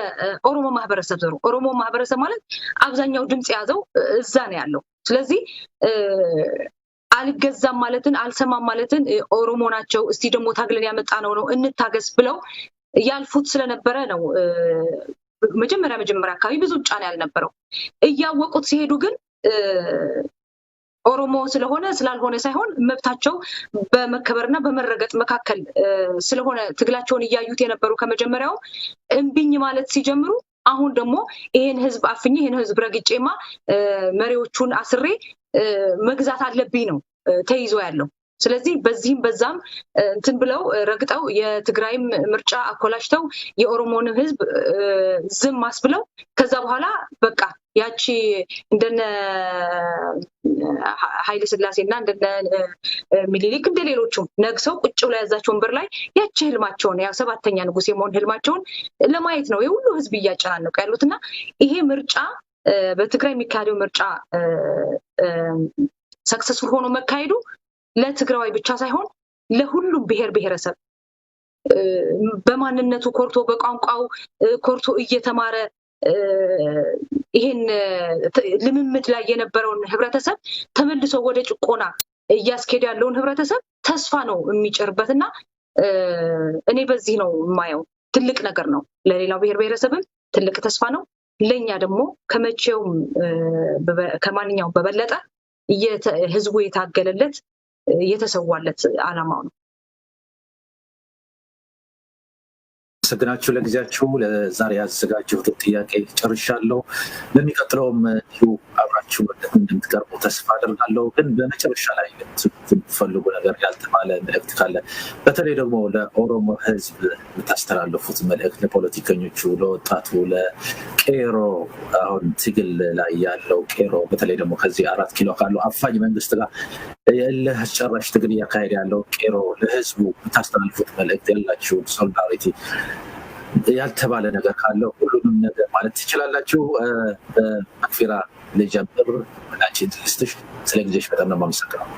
ኦሮሞ ማህበረሰብ ዘሩ ኦሮሞ ማህበረሰብ ማለት አብዛኛው ድምጽ ያዘው እዛ ነው ያለው ስለዚህ አልገዛም ማለትን አልሰማም ማለትን ኦሮሞ ናቸው እስቲ ደግሞ ታግለን ያመጣነው ነው እንታገስ ብለው ያልፉት ስለነበረ ነው መጀመሪያ አካባቢ ብዙ ጫና ያልነበረው እያወቁት ሲሄዱ ግን ኦሮሞ ስለሆነ ስላልሆነ ሳይሆን መብታቸው በመከበርና በመረገጥ መካከል ስለሆነ ትግላቸውን እያዩት የነበሩ ከመጀመሪያው እንብኝ ማለት ሲጀምሩ አሁን ደግሞ ይሄን ህዝብ አፍኝ ይሄን ህዝብ ረግጬማ መሪዎቹን አስሬ መግዛት አለብኝ ነው ተይዞ ያለው ስለዚህ በዚህም በዛም እንትን ብለው ረግጠው የትግራይም ምርጫ አኮላሽተው የኦሮሞን ህዝብ ዝም ማስብለው ከዛ በኋላ በቃ ያቺ እንደነ ኃይለ ሥላሴና እንደነ ሚኒሊክ እንደሌሎቹ ነግሰው ቁጭ ብለው ያዛቸው ወንበር ላይ ያቺ ህልማቸውን ያ 7ኛ ንጉስ የመሆን ህልማቸውን ለማየት ነው የሁሉ ህዝብ እያጨናነቁ ያሉትና ይሄ ምርጫ በትግራይ የሚካሄደው ምርጫ ሰክሰስፉል ሆኖ መካሄዱ ለትግራዋይ ብቻ ሳይሆን ለሁሉም ብሔር ብሔረሰብ በማንነቱ ኮርቶ በቋንቋው ኮርቶ እየተማረ ይሄን ልምምድ ላይ የነበረውን ህብረተሰብ ተመልሶ ወደ ጭቆና እያስኬደ ያለውን ህብረተሰብ ተስፋ ነው የሚጭርበትና እኔ በዚህ ነው የማየው ትልቅ ነገር ነው ለሌላው ብሔር ብሔረሰብም ትልቅ ተስፋ ነው ለኛ ደግሞ ከመቼውም ከማንኛውም በበለጠ ህዝቡ የታገለለት የተሰዋለት አላማው ነው ሰግናችሁ ለጊዜያችሁ ለዛሬ ያዘጋጀሁት ጥያቄ ጨርሻለሁ ለሚቀጥለውም አብራችሁ አብራችሁ እንደምትቀርቡ ተስፋ አደርጋለሁ። ግን በመጨረሻ ላይ የምትፈልጉ ነገር ያልተባለ መልእክት ካለ በተለይ ደግሞ ለኦሮሞ ህዝብ የምታስተላልፉት መልእክት ለፖለቲከኞቹ፣ ለወጣቱ፣ ለቄሮ አሁን ትግል ላይ ያለው ቄሮ በተለይ ደግሞ ከዚህ 4 ኪሎ ካለው አፋኝ መንግስት ጋር የእልህ አስጨራሽ ትግል እያካሄደ ያለው ቄሮ ለህዝቡ የምታስተላልፉት መልእክት ያላችሁ ሶሊዳሪቲ ያልተባለ ነገር ካለ ሁሉንም ነገር ማለት ትችላላችሁ። በመክፊራ ልጀምር። አንቺ ትልስትሽ ስለ ጊዜሽ በጣም ነው የማመሰግነው።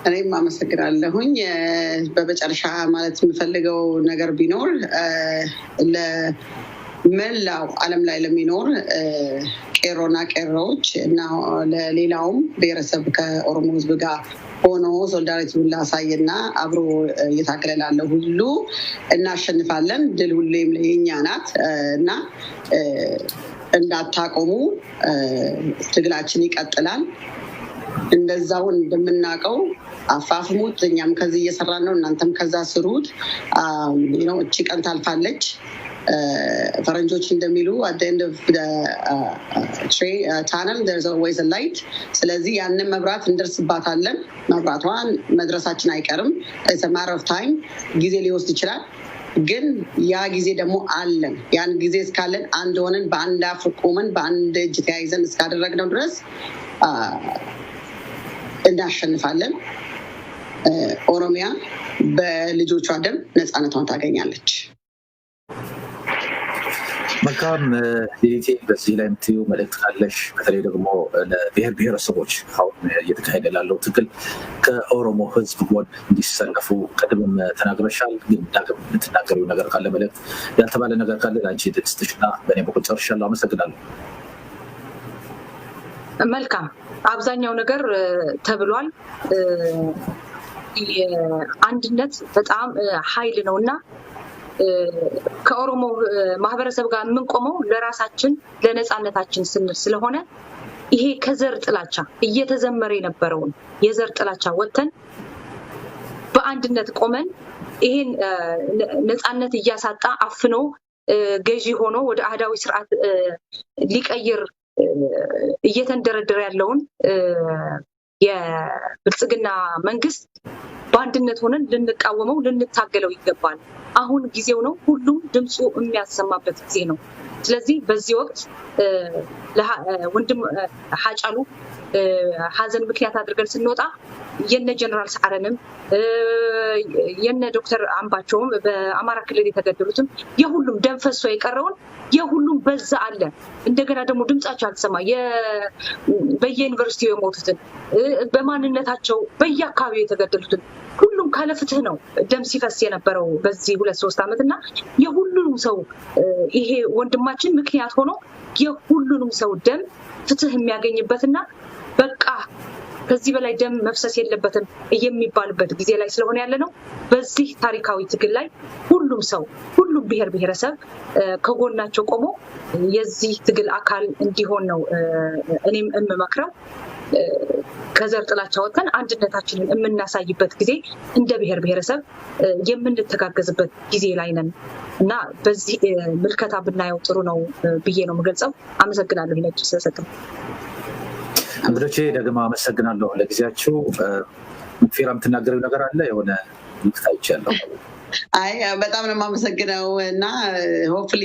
እኔም አመሰግናለሁኝ። በመጨረሻ ማለት የምፈልገው ነገር ቢኖር ለመላው ዓለም ላይ ለሚኖር ቄሮና ቄሮዎች እና ለሌላውም ብሔረሰብ ከኦሮሞ ህዝብ ጋር ሆኖ ሶሊዳሪቲውን ላሳይና አብሮ እየታገለ ላለው ሁሉ እናሸንፋለን። ድል ሁሌም የኛ ናት እና እንዳታቆሙ፣ ትግላችን ይቀጥላል። እንደዛው እንደምናውቀው አፋፍሙት። እኛም ከዚህ እየሰራን ነው፣ እናንተም ከዛ ስሩት። እቺ ቀን ታልፋለች። ፈረንጆች እንደሚሉ at the end of the tunnel there's always a light። ስለዚህ ያንን መብራት እንደርስባታለን። መብራቷን መድረሳችን አይቀርም። it's a matter of time። ጊዜ ሊወስድ ይችላል፣ ግን ያ ጊዜ ደግሞ አለን። ያን ጊዜ እስካለን አንድ ሆነን በአንድ አፍ ቆመን በአንድ እጅ ተያይዘን እስካደረግነው ድረስ እናሸንፋለን። ኦሮሚያ በልጆቿ ደም ነፃነቷን ታገኛለች። መልካም ሌሊቴ፣ በዚህ ላይ የምትይው መልእክት ካለሽ በተለይ ደግሞ ለብሔር ብሔረሰቦች አሁን እየተካሄደ ላለው ትግል ከኦሮሞ ህዝብ ጎን እንዲሰለፉ ቅድምም ተናግረሻል። ግን ዳግም የምትናገሪው ነገር ካለ መልእክት ያልተባለ ነገር ካለ ለአንቺ ትስትሽና በእኔ በኩል ጨርሻለሁ። አመሰግናለሁ። መልካም፣ አብዛኛው ነገር ተብሏል። አንድነት በጣም ኃይል ነው እና ከኦሮሞ ማህበረሰብ ጋር የምንቆመው ለራሳችን ለነፃነታችን ስንል ስለሆነ ይሄ ከዘር ጥላቻ እየተዘመረ የነበረውን የዘር ጥላቻ ወጥተን በአንድነት ቆመን ይሄን ነፃነት እያሳጣ አፍኖ ገዢ ሆኖ ወደ አህዳዊ ስርዓት ሊቀይር እየተንደረደረ ያለውን የብልጽግና መንግስት በአንድነት ሆነን ልንቃወመው ልንታገለው ይገባል። አሁን ጊዜው ነው። ሁሉም ድምፁ የሚያሰማበት ጊዜ ነው። ስለዚህ በዚህ ወቅት ወንድም ሀጫሉ ሀዘን ምክንያት አድርገን ስንወጣ የነ ጀነራል ሰዓረንም የነ ዶክተር አምባቸውም በአማራ ክልል የተገደሉትም የሁሉም ደም ፈሶ የቀረውን የሁሉም በዛ አለ። እንደገና ደግሞ ድምጻቸው አልተሰማ በየዩኒቨርሲቲው የሞቱትን በማንነታቸው በየአካባቢው የተገደሉትን ሁሉም ካለ ፍትህ ነው ደም ሲፈስ የነበረው በዚህ 2-3 ዓመት እና የሁሉንም ሰው ይሄ ወንድማችን ምክንያት ሆኖ የሁሉንም ሰው ደም ፍትህ የሚያገኝበትና በቃ ከዚህ በላይ ደም መፍሰስ የለበትም የሚባልበት ጊዜ ላይ ስለሆነ ያለ ነው። በዚህ ታሪካዊ ትግል ላይ ሁሉም ሰው ሁሉም ብሔር ብሔረሰብ ከጎናቸው ቆሞ የዚህ ትግል አካል እንዲሆን ነው እኔም የምመክረው። ከዘር ጥላቻ ወጥተን አንድነታችንን የምናሳይበት ጊዜ እንደ ብሔር ብሔረሰብ የምንተጋገዝበት ጊዜ ላይ ነን እና በዚህ ምልከታ ብናየው ጥሩ ነው ብዬ ነው የምገልጸው። አመሰግናለሁ ይነጭ ስለሰጠኝ። እንግዶቼ ደግሞ አመሰግናለሁ ለጊዜያችሁ። መክፊራ የምትናገረው ነገር አለ? የሆነ ምልክት አይቻለሁ። አይ በጣም ነው የማመሰግነው እና ሆፕሊ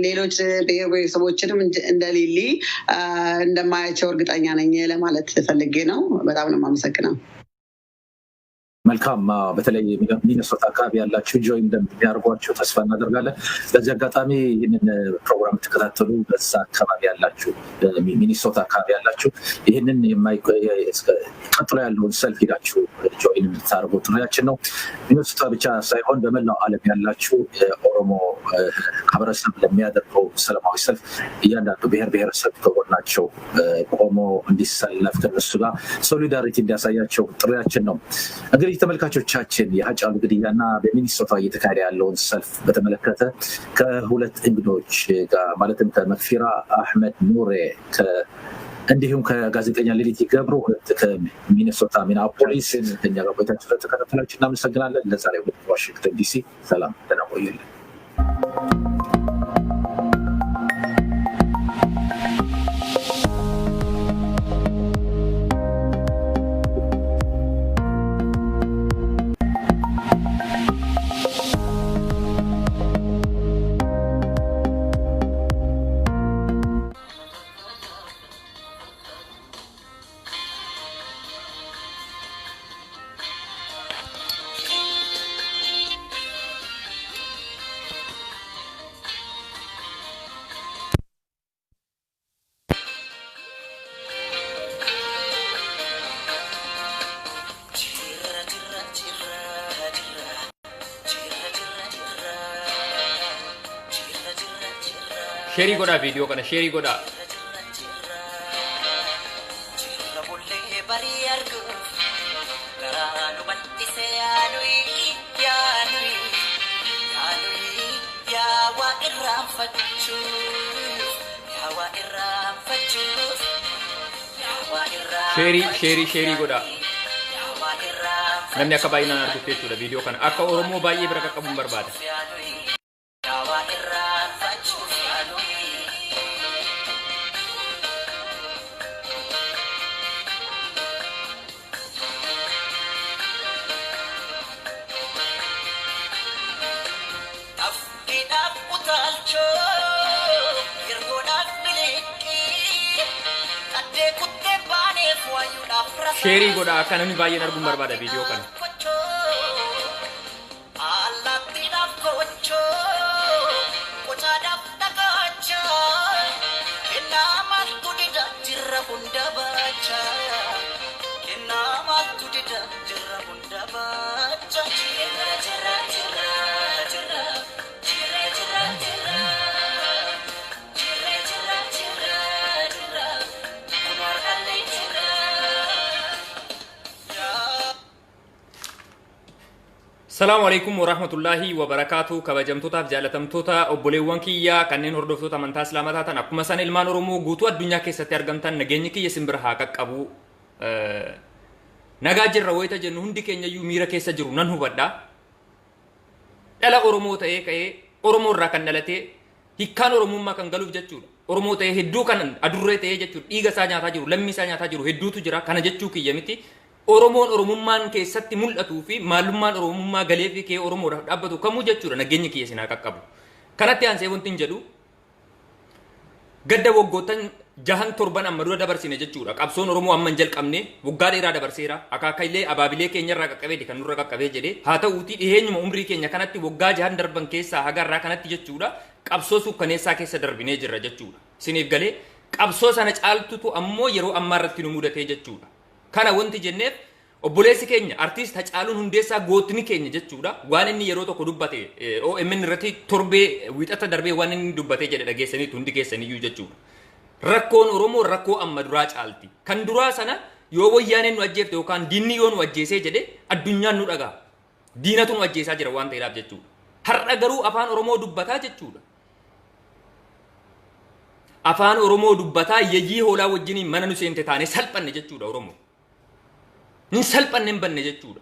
ሌሎች ብሔር ብሔረሰቦችንም እንደ ሊሊ እንደማያቸው እርግጠኛ ነኝ ለማለት ፈልጌ ነው። በጣም ነው የማመሰግነው። መልካም። በተለይ ሚኒሶታ አካባቢ ያላችሁ ጆይ እንደሚያደርጓቸው ተስፋ እናደርጋለን። በዚህ አጋጣሚ ይህንን ፕሮግራም ተከታተሉ። በዛ አካባቢ ያላችሁ ሚኒሶታ አካባቢ ያላችሁ ይህንን ቀጥሎ ያለውን ሰልፍ ሄዳችሁ ጆይን እንድታደርጉ ጥሪያችን ነው። ሚኒሶታ ብቻ ሳይሆን በመላው ዓለም ያላችሁ የኦሮሞ ማህበረሰብ ለሚያደርገው ሰላማዊ ሰልፍ እያንዳንዱ ብሔር ብሔረሰብ ከጎናቸው ቆሞ እንዲሰለፍ ከነሱ ጋር ሶሊዳሪቲ እንዲያሳያቸው ጥሪያችን ነው። እንግዲህ ተመልካቾቻችን የሀጫሉ ግድያና በሚኒሶታ እየተካሄደ ያለውን ሰልፍ በተመለከተ ከሁለት እንግዶች ጋር ማለትም ከመክፊራ አህመድ ኑሬ እንዲሁም ከጋዜጠኛ ሌሊት ገብሩ ከሚኒሶታ ሚኒያፖሊስ ከኛ ጋር ቆይታችሁ ስለተከታተላችሁ እናመሰግናለን። ለዛሬ ዋሽንግተን ዲሲ ሰላም፣ ደህና ቆዩልን። Sheri goda video kana sheri goda. Sheri goda. Namni akka baay'inaan argutti jechuudha video kana akka Oromoo baay'ee bira qaqqabuun barbaada. Sheri goda akka namni baay'een arguun barbaada video kana. Assalamualaikum warahmatullahi wabarakatuh. Kabajamtootaaf jaalatamtoota obboleewwan kiyya kanneen hordoftoota amantaa islaamaa taatan akkuma san ilmaan Oromoo guutuu addunyaa keessatti argamtan nageenyi kiyya simbira haa qaqqabu. Nagaa jirra wayita jennu hundi keenya iyyuu miira keessa jiru nan hubadha. Dhala Oromoo ta'ee ka'ee Oromoo irraa kan dhalatee hiikkaan Oromummaa kan galuuf jechuudha. Oromoo ta'ee hedduu kan adurree ta'ee jechuudha. Dhiiga isaa nyaataa jiru, lammii isaa nyaataa jiru hedduutu jira. Kana jechuu kiyya miti. Oromoon Oromummaan keessatti mul'atuu fi maalummaan Oromummaa galee fi kee Oromoodhaaf dhaabbatu kamuu jechuudha nageenyi kiyya sinaa qaqqabu. Kanatti aansee wanti hin jedhu gadda waggoottan 6-7 amma dura dabarsine jechuudha. Qabsoon Oromoo amma hin jalqabne waggaa dheeraa dabarseera. Akaakillee abaabilee keenyarraa qaqqabeeti kan nurra qaqqabee jedhee haa ta'uutii dhiheenyuma umrii keenya kanatti waggaa 6 darban keessaa hagarraa kanatti jechuudha. Qabsoo suukkaneessaa keessa darbinee jirra jechuudha. Siniif galee qabsoo sana caaltutu ammoo yeroo ammaa irratti nu mudatee jechuudha. Kana wanti jenneef obboleessi keenya artiist Hacaaluun Hundeessaa gootni keenya jechuudha. Waan inni yeroo tokko dubbate OMN irratti torbee wiixata darbee waan inni dubbate jedhe dhageessaniitu hundi keessaniyyuu jechuudha. Rakkoon Oromoo rakkoo amma duraa caalti. Kan duraa sana yoo wayyaaneen nu ajjeefte yookaan diinni yoo nu ajjeesee jedhe addunyaan nu dhagaa. Diinatu nu ajjeesaa jira waan ta'eedhaaf jechuudha. Har'a garuu afaan Oromoo dubbataa jechuudha. Afaan Oromoo dubbataa yeyyii hoolaa wajjiniin mana nu seente taane salphanne jechuudha Oromoo. Nin salphanne hin banne jechuudha.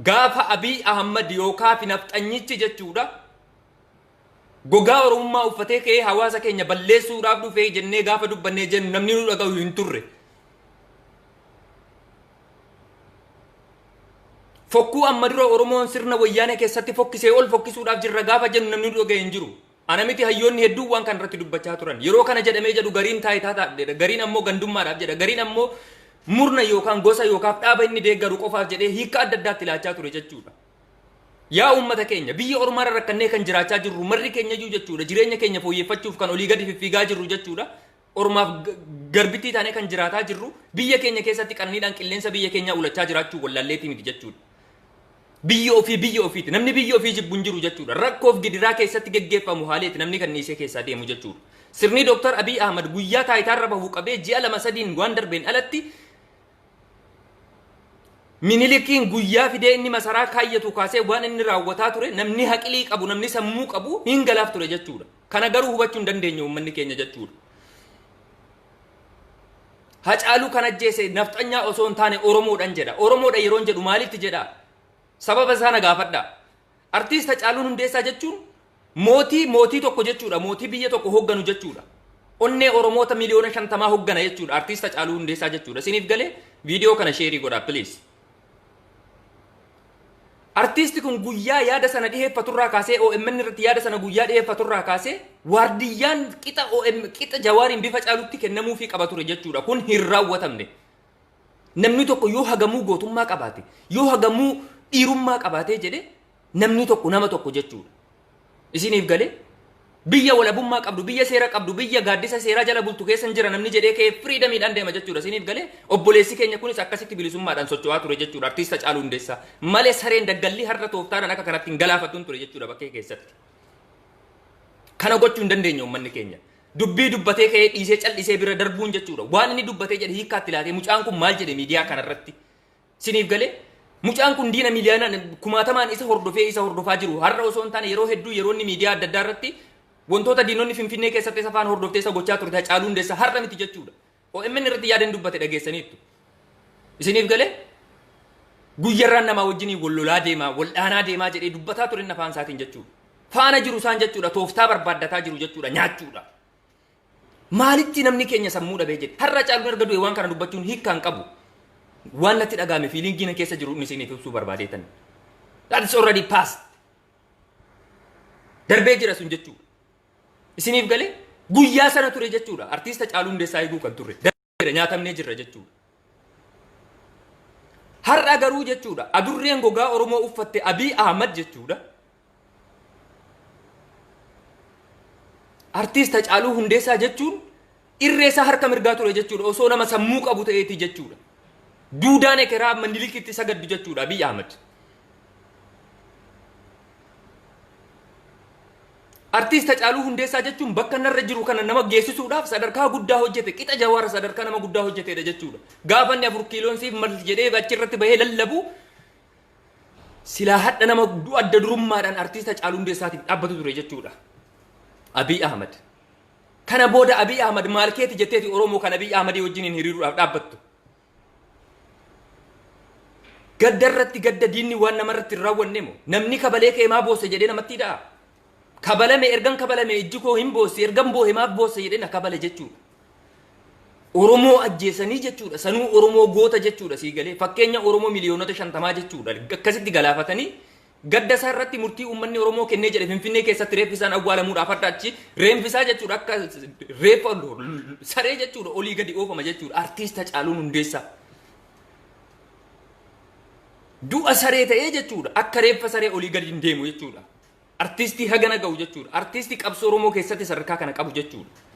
Gaafa Abiy Ahmad yookaan finafxanyichi jechuudha. Gogaa Oromummaa uffatee ka'ee hawaasa keenya balleessuudhaaf dhufee jennee gaafa dubbannee jennu namni nu dhaga'u hin turre. Fokkuu amma dura Oromoon sirna wayyaanee keessatti fokkisee ol fokkisuudhaaf jirra gaafa jennu namni nu dhaga'e hin jiru. Anamiti hayyoonni hedduu waan kan irratti dubbachaa turan. Yeroo kana jedhamee jedhu gariin taayitaa taa'edha. Gariin ammoo gandummaadhaaf jedha. Gariin ammoo murna yookaan gosa yookaan dhaaba inni deeggaru qofaaf jedhee hiika adda addaatti ilaachaa ture jechuudha. Yaa uummata keenya biyya ormaarra rakkannee kan jiraachaa jirru marri keenya iyyuu jechuudha. Jireenya keenya fooyyeffachuuf kan olii gadi fiffiigaa jirru jechuudha. Ormaaf garbittii taanee kan jiraataa jirru biyya keenya keessatti qananiidhaan qilleensa biyya keenyaa ulachaa jiraachuu wallaalleetii miti jechuudha. Biyya ofiiti namni biyya ofii jibbu hin jiru jechuudha. Rakkoof gidiraa keessatti geggeeffamu haaleeti namni kan niisee keessaa deemu jechuudha. Sirni Dr. Abiy Ahmad guyyaa taayitaarra bahuu qabee ji'a 2-3 waan darbeen alatti Minilikiin guyyaa fidee inni masaraa kaayyatu kaasee waan inni raawwataa ture namni haqilii qabu namni sammuu qabu hin galaaf ture jechuudha. Kana garuu hubachuu hin dandeenye uummanni keenya jechuudha. Hacaaluu kan ajjeese nafxanyaa osoo hin taane Oromoodhaan jedha. Oromoodha yeroon jedhu maalitti jedha? Sababa sana gaafadha. Artiist Hacaaluun Hundeessaa jechuun mootii tokko jechuudha. Mootii biyya tokko hogganu jechuudha. Onnee Oromoota miliyoona 50 hoggana jechuudha. Artiist Hacaaluu Hundeessaa jechuudha. Siniif galee viidiyoo kana sheerii godhaa please. Artiisti kun guyyaa yaada sana dhiheeffaturraa kaasee OMN irratti yaada sana guyyaa dhiheeffaturraa kaasee waardiyyaan qixa Jawaariin bifa caalutti kennamuufii qaba ture jechuudha. Kun hin raawwatamne. Namni tokko yoo hagamuu gootummaa qabaate yoo hagamuu dhiirummaa qabaatee jedhe namni tokko nama tokko jechuudha. Isiniif galee biyya walabummaa qabdu biyya seera qabdu biyya gaaddisa seeraa jala bultu keessan jira namni jedhee kee firiidamiidhaan deema jechuudha isiniif galee obboleessi keenya kunis akkasitti bilisummaadhaan socho'aa ture jechuudha artiista Haacaaluu Hundeessaa malee sareen daggallii har'a tooftaadhaan akka kanatti hin galaafattuun ture jechuudha bakkee keessatti kana gochuu hin dandeenye uummanni keenya dubbii dubbatee ka'ee dhiisee callisee bira darbuun jechuudha waan inni dubbatee jedhe hiikkaatti laatee mucaan kun maal jedhe miidiyaa kanarratti isiniif galee mucaan kun diina miiliyoonaan kumaatamaan isa hordofaa jiru har'a osoo hin taane yeroo hedduu yeroo inni miidiyaa adda addaa irratti wantoota diinonni Finfinnee keessatti isa faan hordoftee isa gochaa turte Haacaaluu Hundeessaa har'a miti jechuudha. OMN irratti yaadeen dubbate dhageessaniittu. Isiniif galee guyyarraan namaa wajjin wallolaa deemaa waldhaanaa deemaa jedhee dubbataa ture afaan isaatiin jechuudha. Faana jiru isaan jechuudha tooftaa barbaaddataa jiru jechuudha nyaachuudha. Maalitti namni keenya sammuu dhabee jedhe har'a Haacaaluun erga du'e waan kana dubbachuun hiikkaan qabu. Waan natti dhagaame fiiliingiin keessa jiru inni isiniif ibsuu barbaadeetan. That is already past. Darbee jira sun jechuudha. Isiniif galee guyyaa sana ture jechuudha artiista Haacaaluu Hundeessaa eeguu kan turre darbeera nyaatamnee jirra jechuudha. Har'a garuu jechuudha adurreen gogaa Oromoo uffatte Abiy Ahmad jechuudha. Artiista Haacaaluu Hundeessaa jechuun irreessa harka mirgaa ture jechuudha osoo nama sammuu qabu ta'eeti jechuudha. Duudaan ekeraa Mandilikitti sagaddu jechuudha Abiy Ahmad. Artiista Haacaaluu Hundeessaa jechuun bakka narra jiru kana nama geessisuudhaaf sadarkaa guddaa hojjete qixa Jawaara sadarkaa nama guddaa hojjetedha jechuudha. Gaafa inni 4 kiiloon siif mal jedhee achirratti bahee lallabu silaa hadha nama adda durummaadhaan artiista Haacaaluu Hundeessaatiif dhaabbatu ture jechuudha. Abiy Ahmad. Kana booda Abiy Ahmad maal keeti jetteeti Oromoo kan Abiy Ahmadii wajjin hiriiruudhaaf dhaabbattu. Gaddarratti gadda diinni waan namarratti hin raawwanne moo namni kabalee keemaa boosse jedhee namatti hidhaa. Kabalame ergan kabalame ijji koo hin boosse ergan boohe maaf boosse jedhee na kabale jechuudha. Oromoo ajjeesanii jechuudha sanuu Oromoo goota jechuudha sii galee fakkeenya Oromoo miliyoonota 50 jechuudha akkasitti galaafatanii gadda isaa irratti murtii uummanni Oromoo kennee jedhe Finfinnee keessatti reeffisaan awwaalamuudhaaf adda achi reeffisaa jechuudha akka reeffa saree jechuudha olii gadi oofama jechuudha artiista Haacaaluu Hundeessaa. Du'a saree ta'ee jechuudha akka reeffa saree olii gadi hin deemu jechuudha. Artiistii hagana ga'u jechuudha. Artiistii qabsoo Oromoo keessatti sadarkaa kana qabu jechuudha.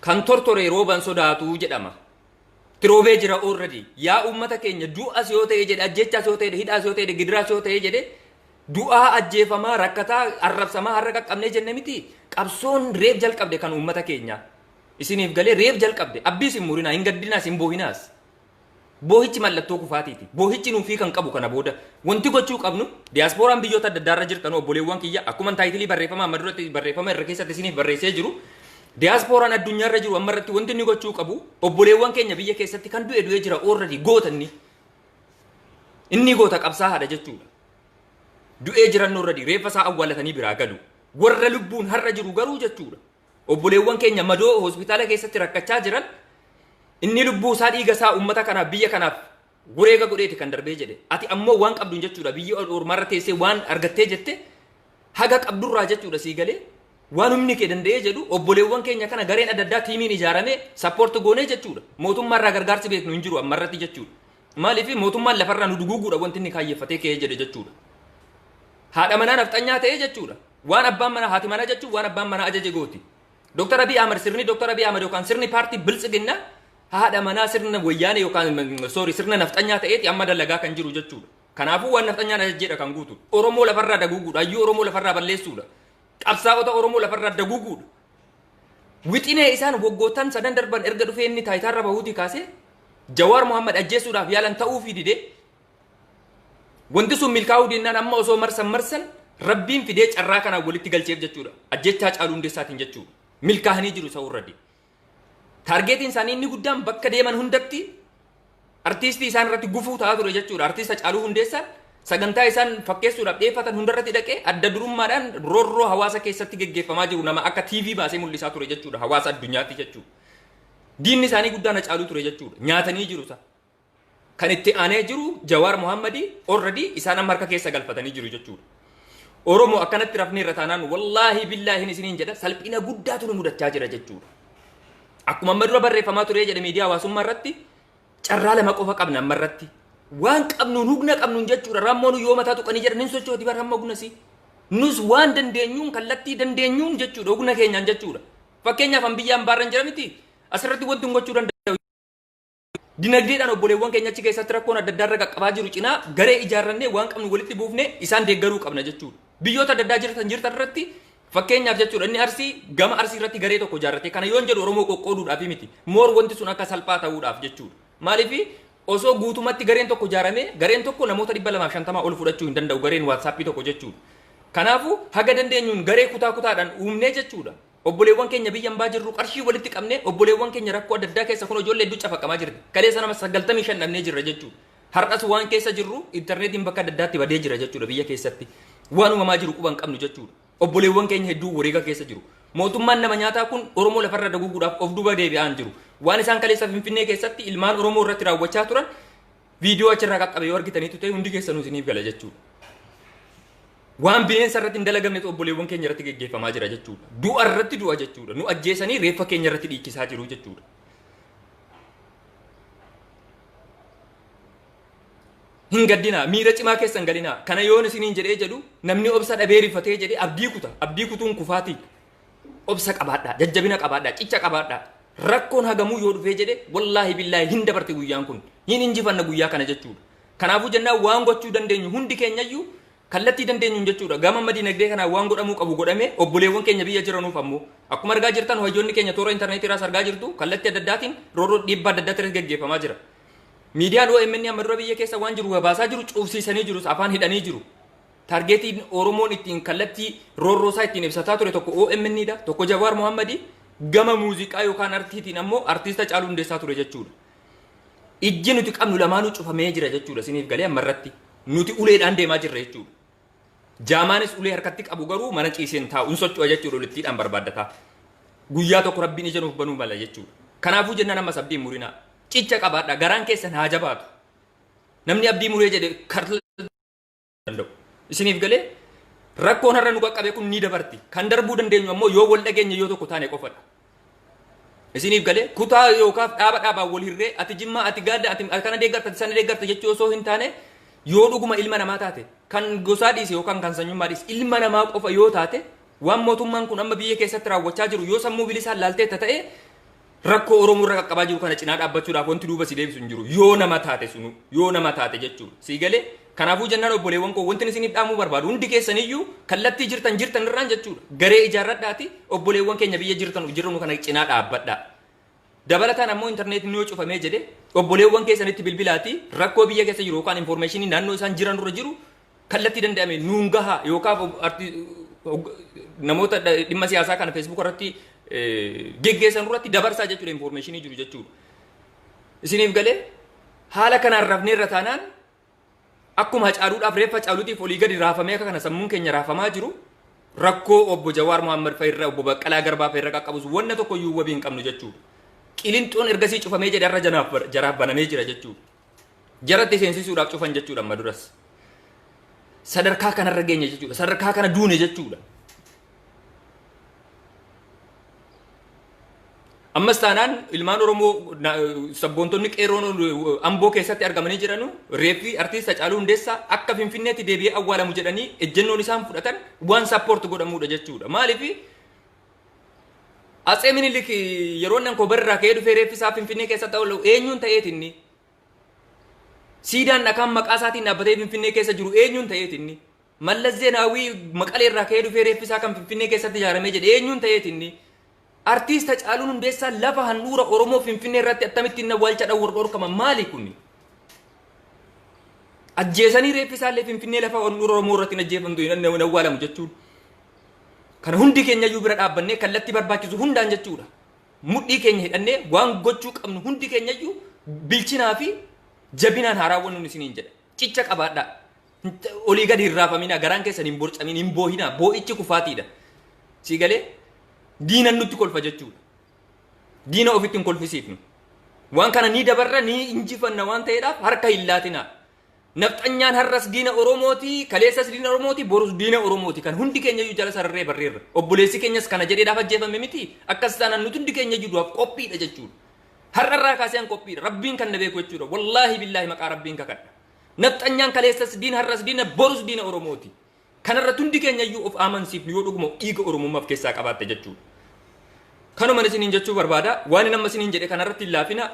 Kan tortore rooban sodaatu jedhama. Tiroobee jira already. Yaa uummata keenya du'as yoo ta'e jedhe ajjechaas yoo ta'e hidhaas yoo ta'e gidiraas yoo ta'e jedhe du'aa ajjeefamaa rakkataa arrabsamaa har'a qaqqabnee jenne miti. Qabsoon reef jalqabde kan uummata keenya. Isiniif galee reef jalqabde abbiis hin murinaa hin gaddinaas hin boohinaas. Boohichi mallattoo kufaatiiti. Boohichi nuufii kan qabu kana booda wanti gochuu qabnu diyaaspooraan biyyoota adda addaarra jirtan obboleewwan kiyya akkuma taayitilii barreeffama amma duratti barreeffama irra keessatti isiniif barreessee jiru diyaaspooraan addunyaarra jiru amma irratti wanti inni gochuu qabu obboleewwan keenya biyya keessatti kan du'e jira already goota inni goota qabsaa haadha jechuudha. Du'ee jiran already reeffa isaa awwaalatanii biraa galu warra lubbuun har'a jiru garuu jechuudha obboleewwan keenya madoo hospitaala keessatti rakkachaa jiran inni lubbuu isaa dhiiga isaa uummata kanaaf biyya kanaaf gureega godheeti kan darbee jedhe ati ammoo waan qabduun jechuudha biyya ormarra teessee waan argattee jette haga qabdurraa jechuudha sii galee waan humni kee danda'ee jedhu obboleewwan keenya kana gareen adda addaa tiimiin ijaaramee sappoorti goonee jechuudha mootummaarraa gargaarsi beeknu hin jiru ammarratti jechuudha maaliif mootummaan lafarraa nu duguuguudha wanti inni kaayyeeffatee ka'ee jedhe jechuudha haadha manaa nafxanyaa ta'ee jechuudha waan abbaan manaa haati manaa jechuun waan abbaan manaa ajaje gooti Dr. Abiy Ahmad sirni Dr. Abiy Ahmad yookaan sirni paartii biltsiginna haadha manaa sirna wayyaane yookaan sirna nafxanyaa ta'eeti amma dalagaa kan jiru jechuudha. Kanaafuu waan nafxanyaan ajajjeedha kan guutu. Oromoo lafarraa daguuguudha. Hayyuu Oromoo lafarraa balleessuudha. Qabsaa'ota Oromoo lafarraa daguuguudha. Wixinee isaan waggootan sadan darban erga dhufee inni taayitaarra bahuutii kaasee Jawaar Mohammad ajjeesuudhaaf yaalan ta'uufii didee wanti sun milkaa'uu dinnaan amma osoo marsan rabbiin fidee carraa kanaan walitti galcheef jechuudha. Ajjechaa Haacaaluu Hundeessaatiin jechuudha. Milkaa'anii jiru isa urradii. Taargeetiin isaanii inni guddaan bakka deeman hundatti artiistii isaan irratti gufuu ta'aa ture jechuudha. Artiista Haacaaluu Hundeessaan sagantaa isaan fakkeessuudhaaf dhiyeeffatan hundarratti dhaqee adda durummaadhaan roorroo hawaasa keessatti geggeeffamaa jiru nama akka TV baasee mul'isaa ture jechuudha. Hawaasa addunyaatti jechuudha. Diinni isaanii guddaan Haacaaluu ture jechuudha. Nyaatanii jiru isa. Kan itti aanee jiru Jawaar Mohammadii already isaan amma harka keessa galfatanii jiru jechuudha. Oromoo akkanatti rafnee irra taanaan wallaahi billaahi isiniin jedha salphina guddaatu nu mudachaa jira jechuudha. Akkuma amma dura barreeffamaa ture jedhe miidiyaa hawaasummaa irratti carraa lama qofa qabna amma irratti. waan qabnuun hugna qabnuun jechuudha rammoon yoo mataa tuqanii jedhaniin sochooti bar hamma gunasi nus waan dandeenyuun kallattii dandeenyuun jechuudha hugna keenyaan jechuudha fakkeenyaaf an biyyaan baarran jira miti asirratti wanti gochuu danda'u dinagdeedhaan obboleewwan keenya achi keessatti rakkoon adda addaa irra qaqqabaa jiru cinaa garee ijaarrannee waan qabnu walitti buufne isaan deeggaruu qabna jechuudha biyyoota adda addaa jirtan irratti fakkeenyaaf jechuudha inni arsii gama arsii irratti garee tokko ijaarrate kana yoon jedhu oromoo qoqqooduudhaaf miti moor wanti sun akka salphaa ta'uudhaaf jechuudha maaliif osoo guutumatti gareen tokko ijaarame gareen tokko namoota 250 ol fudhachuu hin danda'u gareen waatsaappii tokko jechuudha kanaafuu haga dandeenyuun garee kutaa kutaadhaan uumnee jechuudha obboleewwan keenya biyyan baa jirru qarshii walitti qabne obboleewwan keenya rakkoo adda addaa keessa kun ijoollee hedduu cafaqamaa jirti kaleessa nama 95 dhabnee jirra jechuudha har'as waan keessa jirru intarneetiin bakka adda addaatti badee jira jechuudha biyya keessatti waan uumamaa jiru quban qabnu jechuudha obboleewwan keenya hedduu wareega keessa jiru mootummaan nama nyaataa kun oromoo lafarra daguuguudhaaf of duuba deebi'aan jiru waan isaan kaleessa finfinnee keessatti ilmaan oromoo irratti raawwachaa turan viidiyoo achirraa qaqqabe yoo argitaniitu ta'e hundi keessanuu isiniif gala jechuudha waan bineensa irratti hin dalagamnetu obboleewwan keenya irratti geggeeffamaa jira jechuudha du'a irratti du'a jechuudha nu ajjeesanii reeffa keenya irratti dhiichisaa jiru jechuudha hin gaddinaa miira cimaa keessan galinaa kana yoon isiniin jedhee jedhu namni obsa dhabee rifatee jedhee abdii kutuun kufaatii obsa qabaadhaa jajjabina qabaadhaa cicha qabaadhaa rakkoon hagamuu yoo dhufee jedhe wallaahi billaahi hin dabarte guyyaan kun hin injifanna guyyaa kana jechuudha kanaafuu jennaan waan gochuu dandeenyu hundi keenyayyuu kallattii dandeenyuun jechuudha gama dinagdee kanaa waan godhamuu qabu godhame obboleewwan keenya biyya jiranuuf ammoo akkuma argaa jirtan hayyoonni keenya toora intarneetii irraas argaa jirtu kallattii adda addaatiin roorroo dhiibbaa adda addaatti geggeeffamaa jira miidiyaan OMN amma dura biyya keessa waan jiru gabaasaa jiru cuufsiisanii jiru afaan hidhanii jiru taargeetiin oromoon ittiin kallattii roorroosaa ittiin ibsataa ture tokko OMN dha tokko Jawaar Mohammadi gama muuziqaa yookaan artiitiin ammoo artiista Caaluu Hundeessaa ture jechuudha ijji nuti qabnu lamaanuu cufamee jira jechuudha siniif galee ammarratti nuti uleedhaan deemaa jirra jechuudha jaamaanis ulee harkatti qabu garuu mana ciiseen taa'uun socho'a jechuudha ulittiidhaan barbaaddataa guyyaa tokko rabbiin ija nuuf banuu mala jechuudha kanaafuu jennaan amma abdiin murinaa cicha qabaadha garaan keessan haa jabaatu namni abdii muree jedhe danda'u isiniif galee rakkoon har'a nu qaqqabe kun ni dabarti kan darbuu dandeenyu ammoo yoo wal dhageenye yoo tokko taane qofadha isiniif galee kutaa yookaan dhaabaan wal hirree ati jimmaa ati gaadda ati kana deeggarta sana deeggarta jechuu osoo hin taane yoo dhuguma ilma namaa taate kan gosaa dhiise yookaan kan sanyummaa dhiise ilma namaa qofa yoo taate waan mootummaan kun amma biyya keessatti raawwachaa jiru yoo sammuu bilisaan laalteetta ta'e rakkoo oromoo irra qaqqabaa jiru kana cinaa dhaabbachuudhaaf wanti duuba si deebisu hin jiru yoo nama taate sunu yoo nama taate jechuudha sii galee kanaafuu jennaan obboleewwan koo wanti isiniif dhaamuu barbaadu hundi keessaniyyuu kallattii jirtan irraan jechuudha garee ijaarradhaati obboleewwan keenya biyya jiranu kana cinaa dhaabbadhaa dabalataan ammoo intarneetiin yoo cufamee jedhe obboleewwan keessanitti bilbilaati rakkoo biyya keessa jiru yookaan infoormeeshinii naannoo isaan jiran irra jiru kallattii danda'ame nuun gahaa yookaan namoota dhimma siyaasaa kana feesbuuk irratti geggeessan irratti dabarsaa jechuudha infoormeeshinii jiru jechuudha isiniif galee haala kanaan rafnee irra taanaan akkuma Hacaaluudhaaf reeffa Hacaaluutiif olii gadi raafamee akka kana sammuun keenya raafamaa jiru rakkoo obbo Jawaar Mohammad fa'irra obbo Baqqalaa Garbaa fa'irra qaqqabus wanna tokko iyyuu wabii hin qabnu jechuudha qilinxoon ergasii cufamee jedhe irra jaraaf banamee jira jechuudha jaratti seensisuudhaaf cufan jechuudha amma duras sadarkaa kanarra geenye jechuudha sadarkaa kana duune jechuudha ammas taanaan ilmaan oromoo sabboontonni qeeroon amboo keessatti argamanii jiranu reeffi artiista Hacaaluu Hundeessaa akka finfinneetti deebi'ee awwaalamu jedhanii ejjennoon isaan fudhatan waan sappoort godhamuudha jechuudha maaliif Atsee Minilik yeroo nan kobarraa ka'ee dhufee reeffi isaa finfinnee keessatti awwaalu eenyuun ta'eetinni siidaan dhakaan maqaa isaatiin dhaabbatee finfinnee keessa jiru eenyuun ta'eetinni Mallas Zeenaawii maqaleerraa ka'ee dhufee reeffi isaa kan finfinnee keessatti ijaaramee jedhe eenyuun ta'eetinni artiista Hacaaluu Hundeessaa lafa handhuura oromoo finfinnee irratti attamitti inni awwaalcha dhorkama maali kunni ajjeesanii reeffi isaallee finfinnee lafa handhuura oromoo irratti ajjeefamtu hin awwaalamu jechuudha kana hundi keenya iyyuu bira dhaabbannee kallattii barbaachisu hundaan jechuudha mudhii keenya hidhannee waan gochuu qabnu hundi keenya iyyuu bilchinaa fi jabinaan haa raawwannu isiniin jedha cicha qabaadhaa olii gadi hin raafaminaa garaan keessan hin borcamin hin boohinaa boo'ichi kufaatiidha sii galee diinan nutti kolfa jechuudha diina ofitti hin kolfisiifnu waan kana ni dabarra ni injifanna waan ta'eedhaaf harka hin laatinaa nafxanyaan har'as diina oromooti kaleessas diina oromooti borus diina oromooti kan hundi keenya iyyuu jala sararree barreerra obboleessi keenyas kana jedheedhaaf ajjeefame miti akkas taanaan nuti hundi keenya iyyuu du'aaf qophiidha jechuudha har'arraa kaasee an qophiidha rabbiin kan na beeku jechuudha wallaahi billaahi maqaa rabbiin kakadha Nafxanyaan kaleessas diina har'as diina borus diina Oromooti. Kanarratti hundi keenya iyyuu of amansiifnu yoo dhuguma dhiiga Oromummaaf keessaa qabaatte jechuudha. Kanuma isiniin jechuu barbaada waan inni amma isiniin jedhe kanarratti hin laafina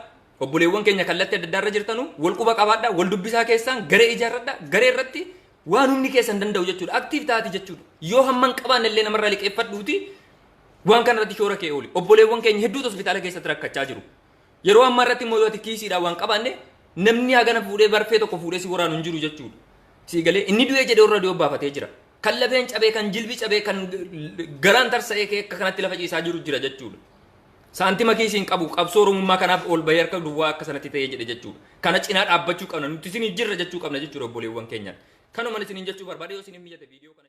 obboleewwan keenya kallattii adda addaarra jirtanu wal quba qabaadha wal dubbisaa keessaan garee ijaarradha garee irratti waan humni keessan danda'u jechuudha aktiif taati jechuudha yoo hamman qabaan illee namarraa liqeeffadhuuti waan kanarratti shoora kee ooli obboleewwan keenya hedduutu hospitaala keessatti rakkachaa jiru yeroo ammaa irratti immoo yoo ati kiisiidhaan waan qabaanne namni hagana fuudhee barfee tokko fuudhee si waraanu hin jiru jechuudha si galee inni du'ee jedhee irra dhiyoo baafatee jira kan lafeen cabee kan jilbi cabee kan garaan tarsa'ee akka kanatti lafa ciisaa jiru jira jechuudha. Saantima kiisiin qabu qabsoo Oromummaa kanaaf ol bahee harka duwwaa akka sanatti ta'ee jedhe jechuudha. Kana cinaa dhaabbachuu qabna nuti isin jirra jechuu qabna jechuudha obboleewwan keenyaan. Kanuma isiniin jechuu barbaade yoo isin miyyate viidiyoo kana